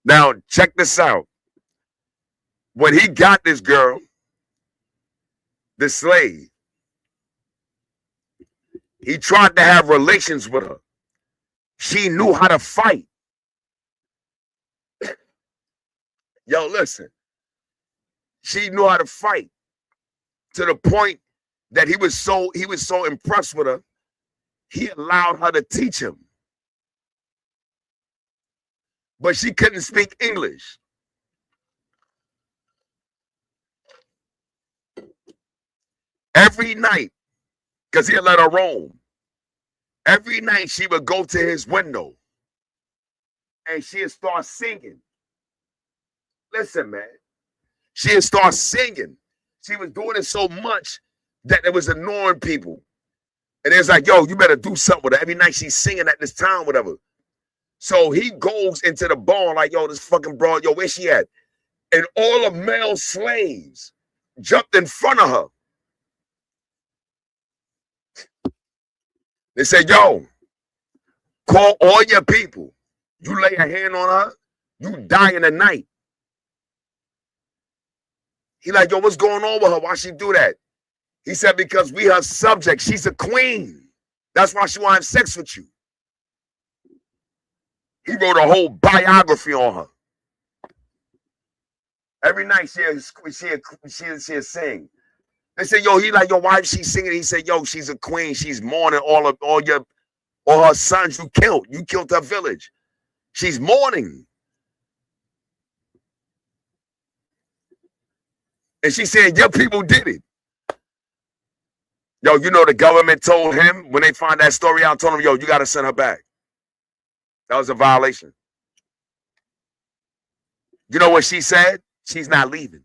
Now check this out. When he got this girl, the slave, he tried to have relations with her. She knew how to fight. Yo, listen. She knew how to fight to the point that he was so impressed with her, he allowed her to teach him. But she couldn't speak English. Every night, because he had let her roam, every night she would go to his window and she'd start singing. Listen, man. She'd start singing. She was doing it so much that it was annoying people. And it's like, yo, you better do something with her. Every night she's singing at this time, whatever. So he goes into the barn like, yo, this fucking broad, yo, where she at? And all the male slaves jumped in front of her. They said, yo, call all your people. You lay a hand on her, you die in the night. He like, yo, what's going on with her? Why she do that? He said, because we her subject. She's a queen. That's why she want to have sex with you. He wrote a whole biography on her. Every night she'll sing. They said, yo, he like, yo, why is she singing? He said, yo, she's a queen. She's mourning all her sons you killed. You killed her village. She's mourning. And she said, your people did it. Yo, you know the government told him when they find that story out, told him, yo, you got to send her back. That was a violation. You know what she said? She's not leaving.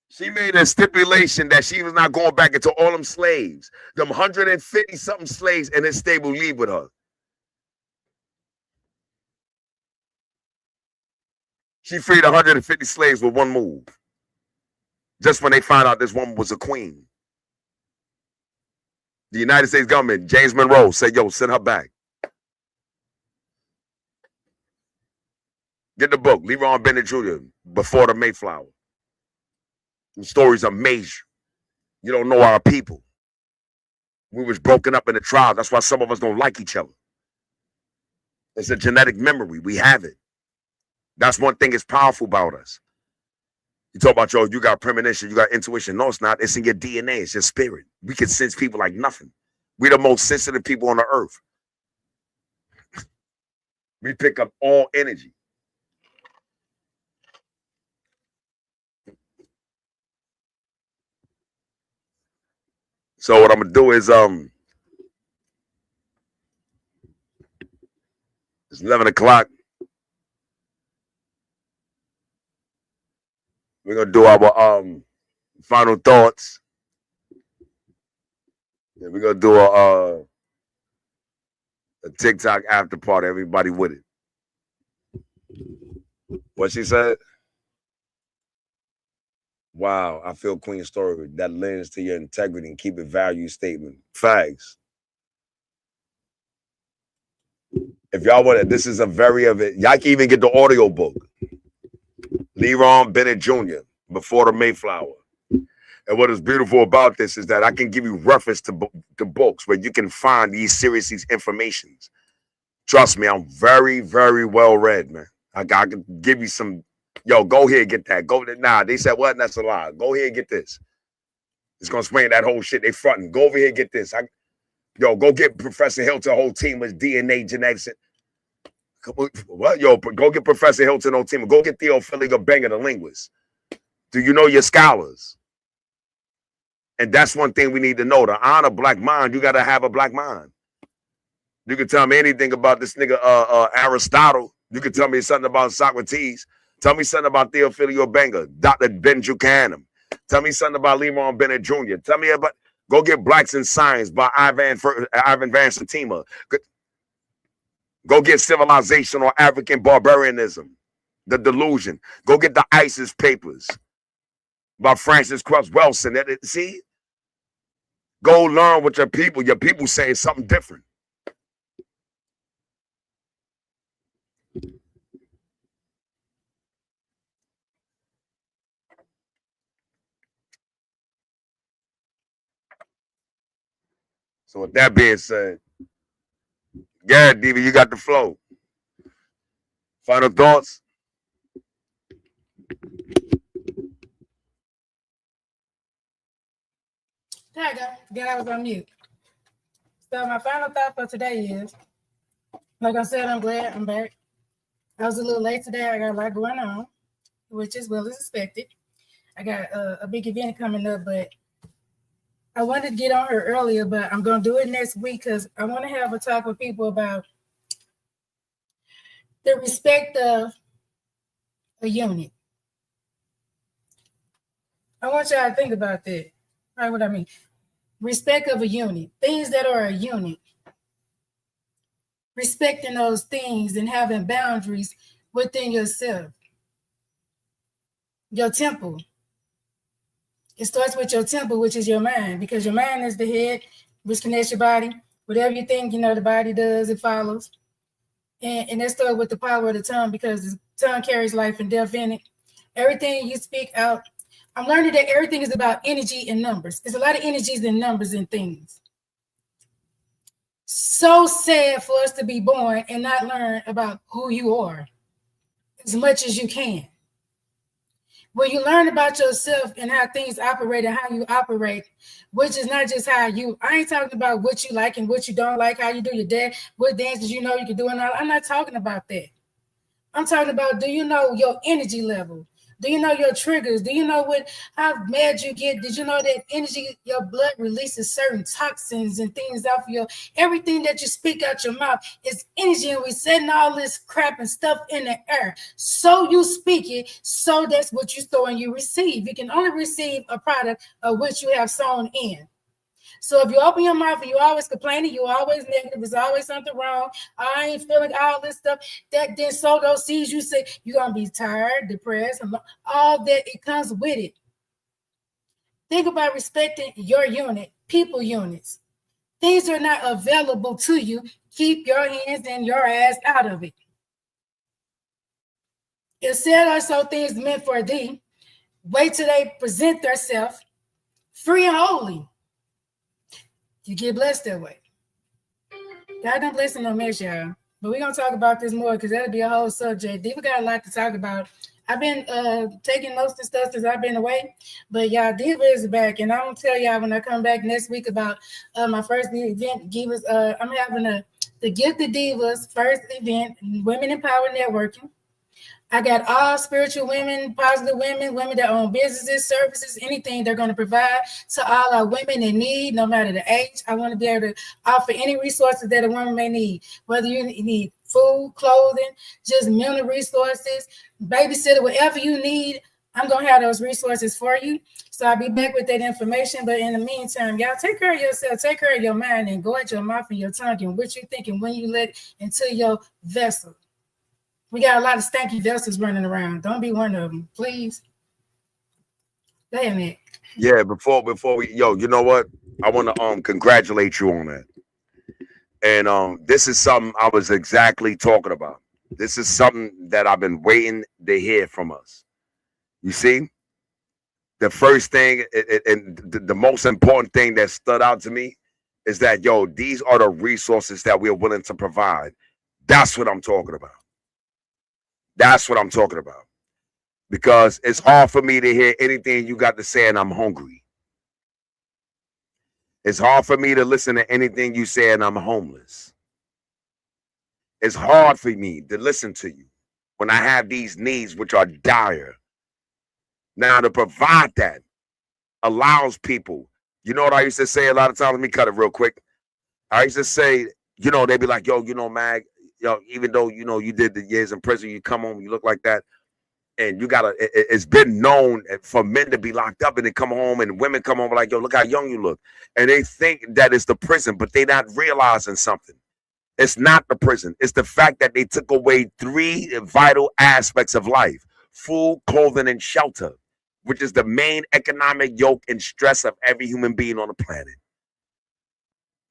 She made a stipulation that she was not going back into all them slaves. Them 150-something slaves in his stable leave with her. She freed 150 slaves with one move. Just when they found out this woman was a queen. The United States government, James Monroe, said, yo, send her back. Get the book, Leron Bennett Jr., Before the Mayflower. The stories are major. You don't know our people. We was broken up in the tribe. That's why some of us don't like each other. It's a genetic memory. We have it. That's one thing that's powerful about us. You talk about, yo, you got premonition, you got intuition. No, it's not. It's in your DNA. It's your spirit. We can sense people like nothing. We're the most sensitive people on the earth. We pick up all energy. So what I'm gonna do is it's 11 o'clock. We're gonna do our final thoughts. Yeah, we're gonna do a TikTok after party. Everybody with it. What she said? Wow, I feel Queen's story. That lends to your integrity and keep it value statement. Facts. If y'all want it, this is a very of it. Y'all can even get the audio book. Leron Bennett Jr., Before the Mayflower. And what is beautiful about this is that I can give you reference to books where you can find these series, these informations. Trust me, I'm very, very well read, man. I can give you some. Yo, go here and get that. Go there. Nah, they said what? That's a lie. Go here and get this. It's gonna explain that whole shit. They fronting. Go over here and get this. Yo, go get Professor Hilton, a whole team with DNA genetics. What? Yo, go get Professor Hilton, whole team. Go get Theo Banger, the linguist. Do you know your scholars? And that's one thing we need to know. To honor black mind, you gotta have a black mind. You can tell me anything about this nigga Aristotle. You can tell me something about Socrates. Tell me something about Theophilus Banger, Dr. Ben Buchanan. Tell me something about Leron Bennett Jr. Tell me about, go get Blacks in Science by Ivan Van Satima. Go get Civilization or African Barbarianism, The Delusion. Go get the ISIS Papers by Francis Cress Wilson. See? Go learn what your people say something different. So with that being said, yeah, Diva, you got the flow. Final thoughts? There I go. Then I was on mute. So my final thought for today is, like I said, I'm glad I'm back. I was a little late today. I got a lot going on, which is well as expected. I got a big event coming up, but I wanted to get on her earlier, but I'm going to do it next week because I want to have a talk with people about the respect of a unit. I want y'all to think about that. Right, what I mean. Respect of a unit. Things that are a unit. Respecting those things and having boundaries within yourself. Your temple. It starts with your temple, which is your mind, because your mind is the head, which connects your body. Whatever you think, the body does, it follows. And that starts with the power of the tongue, because the tongue carries life and death in it. Everything you speak out, I'm learning that everything is about energy and numbers. There's a lot of energies and numbers and things. So sad for us to be born and not learn about who you are as much as you can. When you learn about yourself and how things operate and how you operate, which is not just how you, I ain't talking about what you like and what you don't like, how you do your dance, what dances you know you can do and all. I'm not talking about that. I'm talking about, do you know your energy level? Do you know your triggers? Do you know how mad you get? Did you know that energy, your blood releases certain toxins and things out of everything that you speak out your mouth is energy, and we setting all this crap and stuff in the air. So you speak it, so that's what you store and you receive. You can only receive a product of which you have sown in. So if you open your mouth and you always complaining, you always negative, there's always something wrong. I ain't feeling all this stuff. That then sow those seeds. You say you're gonna be tired, depressed, all that it comes with it. Think about respecting your unit, people units. Things are not available to you. Keep your hands and your ass out of it. It said also things meant for thee. Wait till they present themselves free and holy. You get blessed that way. God don't bless no mess, y'all. But we're gonna talk about this more because that'll be a whole subject. We got a lot to talk about. I've been taking most of the stuff since I've been away, but y'all, Diva is back, and I'm gonna tell y'all when I come back next week about my first event. Divas, I'm having the Gifted Divas first event, Women Empower Networking. I got all spiritual women, positive women, women that own businesses, services, anything they're going to provide to all our women in need, no matter the age. I want to be able to offer any resources that a woman may need, whether you need food, clothing, just mental resources, babysitter, whatever you need. I'm going to have those resources for you. So I'll be back with that information. But in the meantime, y'all take care of yourself, take care of your mind, and go at your mouth and your tongue and what you're thinking when you let it into your vessel. We got a lot of stanky vessels running around. Don't be one of them, please. Damn it. Yeah, before we you know what? I want to congratulate you on that. And this is something I was exactly talking about. This is something that I've been waiting to hear from us. You see, the first thing and the most important thing that stood out to me is that these are the resources that we're willing to provide. That's what I'm talking about. That's what I'm talking about. Because it's hard for me to hear anything you got to say and I'm hungry. It's hard for me to listen to anything you say and I'm homeless. It's hard for me to listen to you when I have these needs which are dire. Now, to provide that allows people, you know what I used to say a lot of times? Let me cut it real quick. I used to say, they'd be like, Mag, even though, you did the years in prison, you come home, you look like that. And you gotta, it's been known for men to be locked up and they come home and women come home like, look how young you look. And they think that it's the prison, but they're not realizing something. It's not the prison. It's the fact that they took away 3 vital aspects of life: food, clothing, and shelter, which is the main economic yoke and stress of every human being on the planet.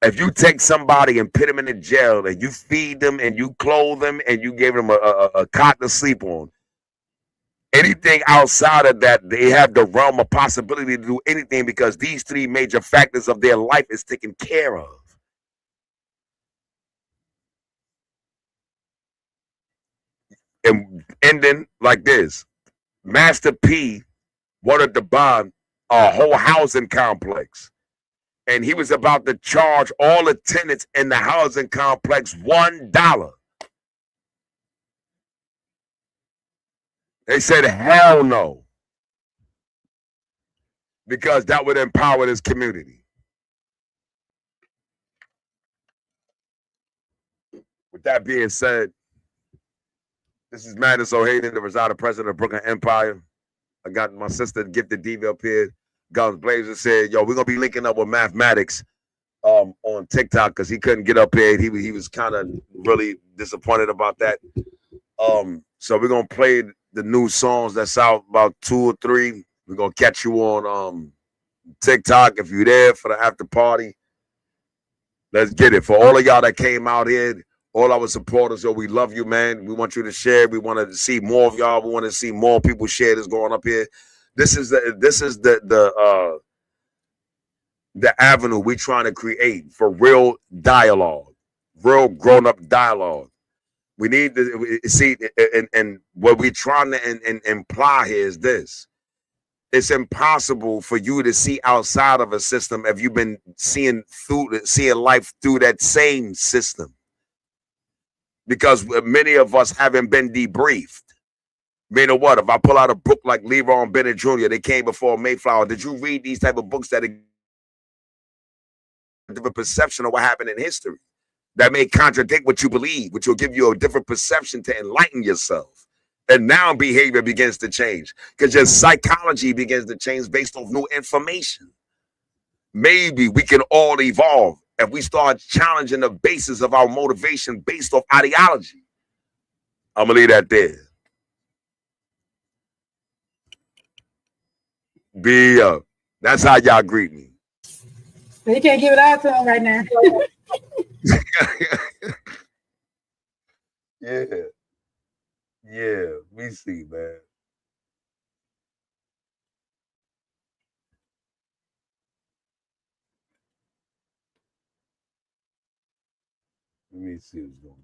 If you take somebody and put them in a jail and you feed them and you clothe them and you give them a cot to sleep on, anything outside of that, they have the realm of possibility to do anything because these 3 major factors of their life is taken care of. And ending like this, Master P wanted to buy a whole housing complex. And he was about to charge all the tenants in the housing complex $1. They said, hell no. Because that would empower this community. With that being said, this is Madness O'Haden, the residing president of Broklyn Empire. I got my sister Gifted Diva up here. Guns Blazer said, we're going to be linking up with Mathematics on TikTok because he couldn't get up here. He was kind of really disappointed about that. So we're going to play the new songs that's out, about 2 or 3. We're going to catch you on TikTok if you're there for the after party. Let's get it. For all of y'all that came out here, all our supporters, we love you, man. We want you to share. We want to see more of y'all. We want to see more people share this going up here. This is the avenue we're trying to create for real dialogue, real grown-up dialogue. We need to see, and what we're trying to imply here is this. It's impossible for you to see outside of a system if you've been seeing life through that same system. Because many of us haven't been debriefed. Meaning what? If I pull out a book like Leroy and Bennett Jr., they came before Mayflower. Did you read these type of books that give a perception of what happened in history? That may contradict what you believe, which will give you a different perception to enlighten yourself. And now behavior begins to change because your psychology begins to change based off new information. maybe we can all evolve if we start challenging the basis of our motivation based off ideology. I'm gonna leave that there. Be up. That's how y'all greet me. You can't give it out to him right now. Yeah, we see, man. Let me see what's going on.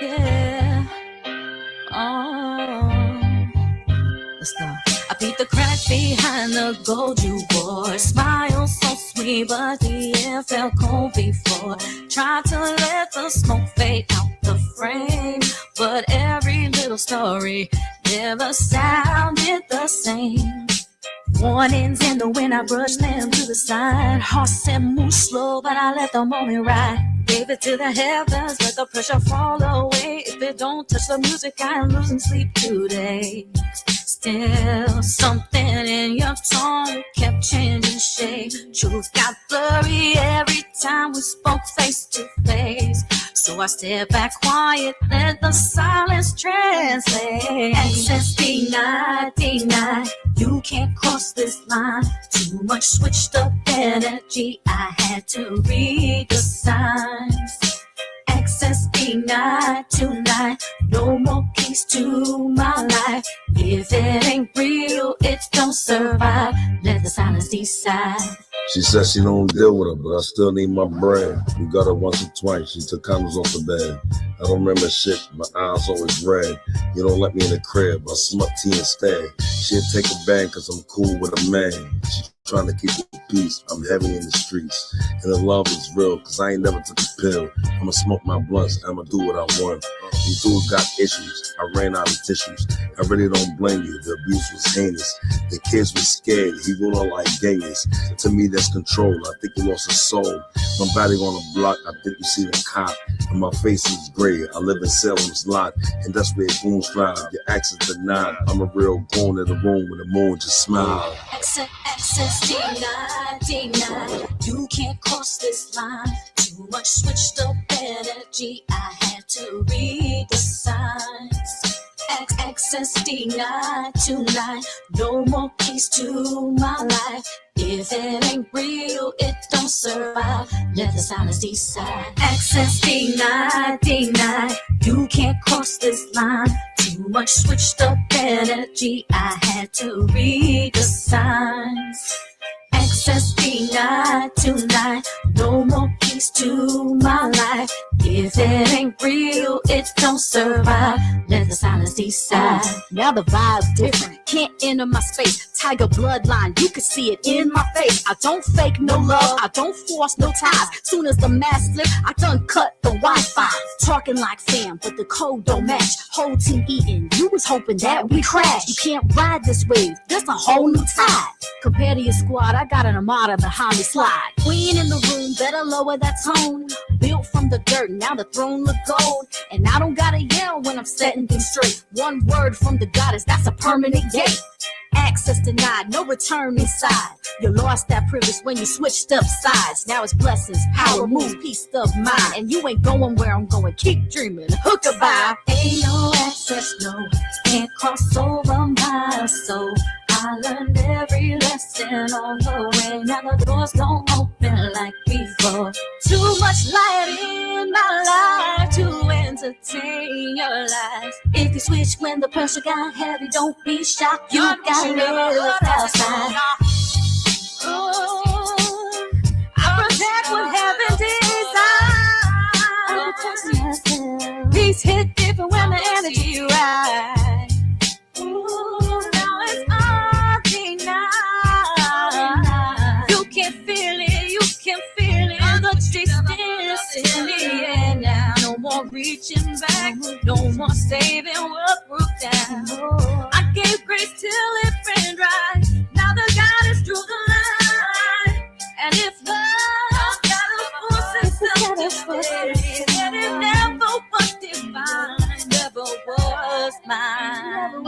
Yeah. Let's go. I beat the cracks behind the gold you wore. Smile so sweet, but the air felt cold before. Tried to let the smoke fade out the frame, but every little story never sounded the same. Warnings in the wind, I brushed them to the side. Heart said move slow, but I let the moment ride. Gave it to the heavens, let the pressure fall away. If it don't touch the music, I am losing sleep today. Still something in your tone kept changing shape. Truth got blurry every time we spoke face to face. So I stepped back quiet, let the silence translate. Access denied, denied. You can't cross this line. Too much switched up energy. I had to read the signs. Access denied tonight. No more keys to my life. If it ain't real, it don't survive. Let the silence decide. She said she don't deal with her, but I still need my bread. We got her once or twice, she took condoms off the bed. I don't remember shit, my eyes always red. You don't let me in the crib, I smoke tea instead. She'll take a bag cause I'm cool with a man. She trying to keep the peace, I'm heavy in the streets. And the love is real, cause I ain't never took a pill. I'ma smoke my blunts, I'ma do what I want. These dudes got issues, I ran out of tissues. I really don't blame you, the abuse was heinous. The kids were scared, he went on like gayness. To me that's control, I think he lost his soul. My body on the block, I think you see the cop. And my face is gray, I live in Salem's lot. And that's where goons thrive, your access denied. I'm a real goon in the room when the moon just smiled. Access denied, denied. You can't cross this line. Too much switched up energy. I had to read the signs. Access denied tonight. No more keys to my life. If it ain't real, it don't survive. Let the silence decide. Access denied, denied. You can't cross this line. Too much switched up energy. I had to read the signs. Access denied tonight. No more keys to my life. If it ain't real, it don't survive. Let the silence decide. Now the vibe's different. Can't enter my space. Tiger bloodline, you can see it in my face. I don't fake no love, I don't force no ties. Soon as the mask slip, I done cut the Wi-Fi. Talking like fam, but the code don't match. Whole team eating, you was hoping that we crash. You can't ride this wave, there's a whole new tide. Compared to your squad, I got an armada behind me slide. Queen in the room, better lower that tone. Built from the dirt, now the throne look gold. And I don't gotta yell when I'm setting things straight. One word from the goddess, that's a permanent gate. Access denied, no return inside. You lost that privilege when you switched up sides. Now it's blessings, power moves, peace of mind. And you ain't going where I'm going, keep dreaming, hook-a-bye. Ain't no access, no, can't cross over my soul. I learned every lesson on the way. Now the doors don't open like before. Too much light in my life to entertain your lies. If you switch when the pressure got heavy, don't be shocked. You got live outside. Oh, I protect what see right. Ooh, now it's all denied. You can feel it, you can feel it. The distance in the air now. No more reaching back, no more saving what broke down. I gave grace till it ran dry. Now the God is through the line. And if love gotta force itself to stay, then it never was divine, never was mine.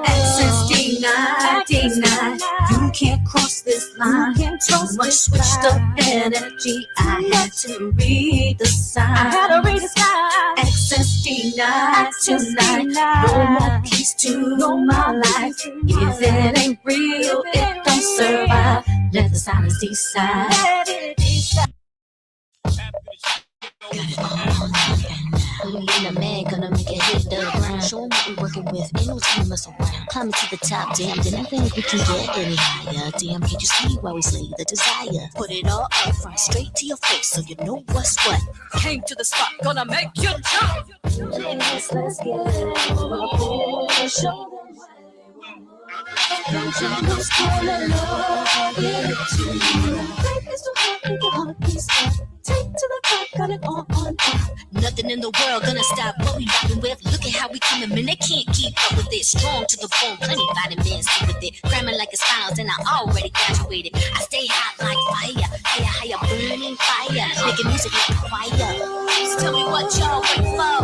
Access denied, denied. You can't cross this line. Too much switched up energy. I had to read the sign. I had to read the sign. Access denied tonight. No more keys to my life. If it ain't real, it don't survive. Let the silence decide. Let it decide. We ain't a man gonna make it hit the ground. Show 'em what we working with, ain't no time to mess around. Climbing to the top, damn, then I think we can get any higher. Damn, can't you see why we slay the desire? Put it all up front, straight to your face, so you know what's what. Came to the spot, gonna make you jump. Let's get it. Show them what's calling love, give it to you. Life is too hard, make your heart be stuck. Take to the top, got it all on top. Nothing in the world gonna stop what we rockin' with. Look at how we coming, man, they can't keep up with it. Strong to the bone, plenty vitamins with it. Cramming like it's finals and I already graduated. I stay hot like fire, higher, higher, burning fire. Making music like a choir. So tell me what y'all wait for.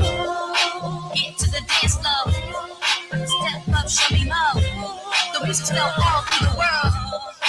Get to the dance floor. Step up, show me more. The music's still all through the world.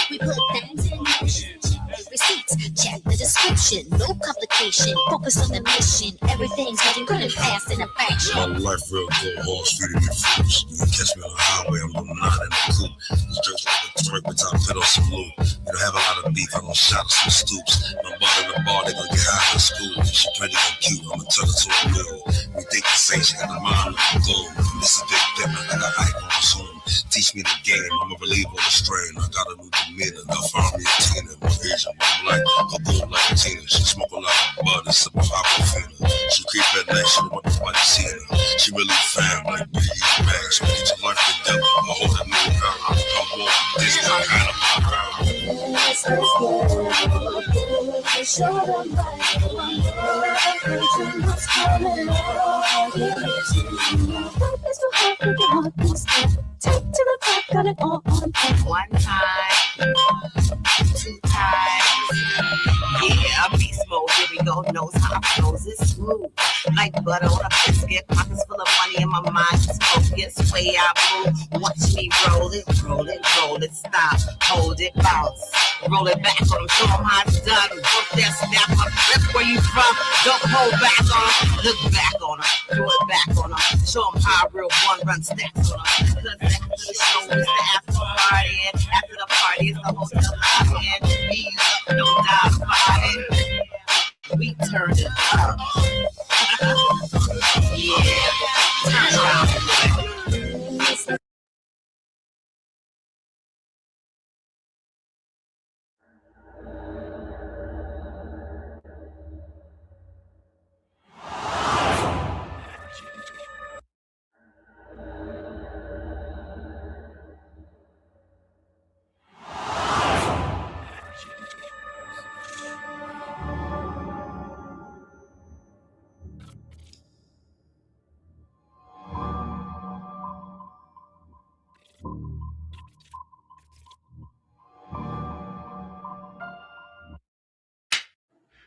We put things in motion. Receipts, check the description, no complication, focus on the mission, everything's getting good and fast in a fraction. My life real good, horse feeding me fruits. You can catch me on the highway, I'm doing 9 in the coupe. It's just like a twerk with top pedal some loot. We don't have a lot of beef, I don't shot at some stoops. My body in the bar, they gonna get high in school. She pretty and cute, I'ma tell her to a mill. We think the same, she got the mind of the gold. This is big different, I got hype on the Zoom. Teach me the game, I'm a believer on the strain. I got a new demeanor, I found me a Tina. My Asian, my black, her good like a Tina. She smoke a lot of bud and sip a Aquafina. She creep at night, she don't want nobody seeing her. She really fam, like Biggie and Bang. So get your life together, I hold that new pound. I'm walking this kind of pop out. Let's get it, show them right. What's calling love, give it to you. Life is too hard, make your heart be stuck. Take to the top, got it all on top. One time, 2 times. Yeah, beast mode, here we go, knows how it flows, it's smooth. Like butter on a biscuit, pockets full of money in my mind, just focus, way I move. Watch me roll it, stop, hold it, bounce. Roll it back on them, show them how it's done. Work that snap up, that's where you from. Don't hold back on them, look back on them, throw it back on them. Show them how real one run stacks on them. Cause after the show is the after party, and after the party is the hotel lobby, and bees up, no doubt about it. We turned it up. Yeah, turn around.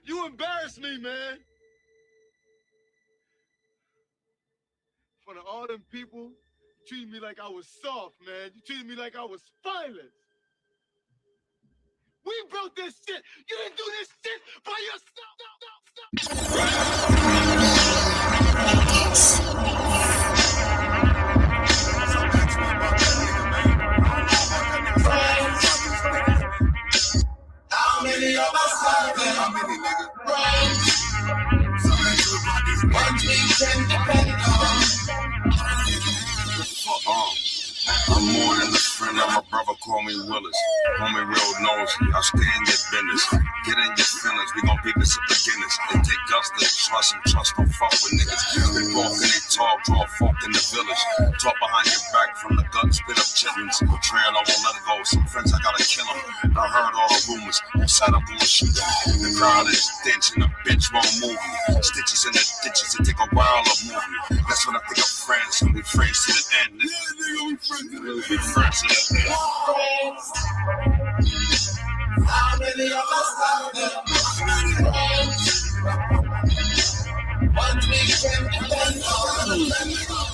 You embarrassed me, man. In front of all them people, you treated me like I was soft, man. You treated me like I was spineless. We built this shit. You didn't do this shit by How many of us have it? How many niggas? Right. One thing can depend I'm more than a friend of my brother, call me Willis. Homie real nosy, I stay in your business. Get in your feelings, we gon' pick It's a beginners. It take guts to trust and trust don't fuck with niggas. They walk and they talk, draw folk in the village. Talk behind your back from the gut, spit up chitlins. Betrayal, I won't let it go. Some friends, I gotta kill them. I heard all the rumors. On side, I'm gonna shoot them. The crowd is dense and the bitch won't move me. Stitches in the ditches, it take a while to move me. That's when I think of friends, and we friends to the end. Yeah, nigga, we friends to the end. How many of us have them?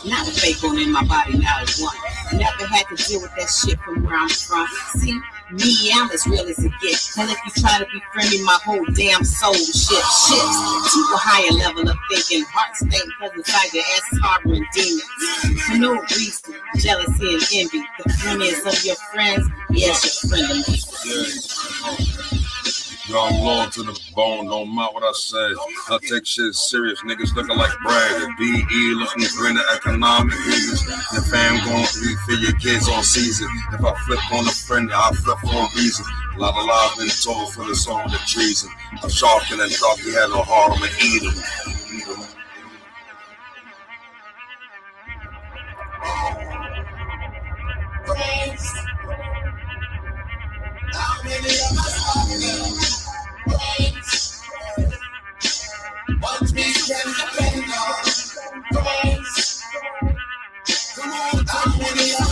Not a fake one in my body, now it's one. Never had to deal with that shit from where I'm from. See, me, I'm as real as it gets. And if you try to befriend me, my whole damn soul shifts to a higher level of thinking. Heart state, cause inside your ass is harboring demons. For no reason, jealousy and envy. The friendliest of your friends, yes, your friend of me. Yo, I'm loyal to the bone, don't mind what I say. I take shit serious, niggas looking like Brad. The BE looking for the economic reasons. Your fam gon' eat for your kids on season. If I flip on a friend, I flip for a reason. A lot of lies been told for the song of the treason. A shark in the dark, he had no heart, I'ma eat him. How many of us are there? What we can depend on. Come on, how many of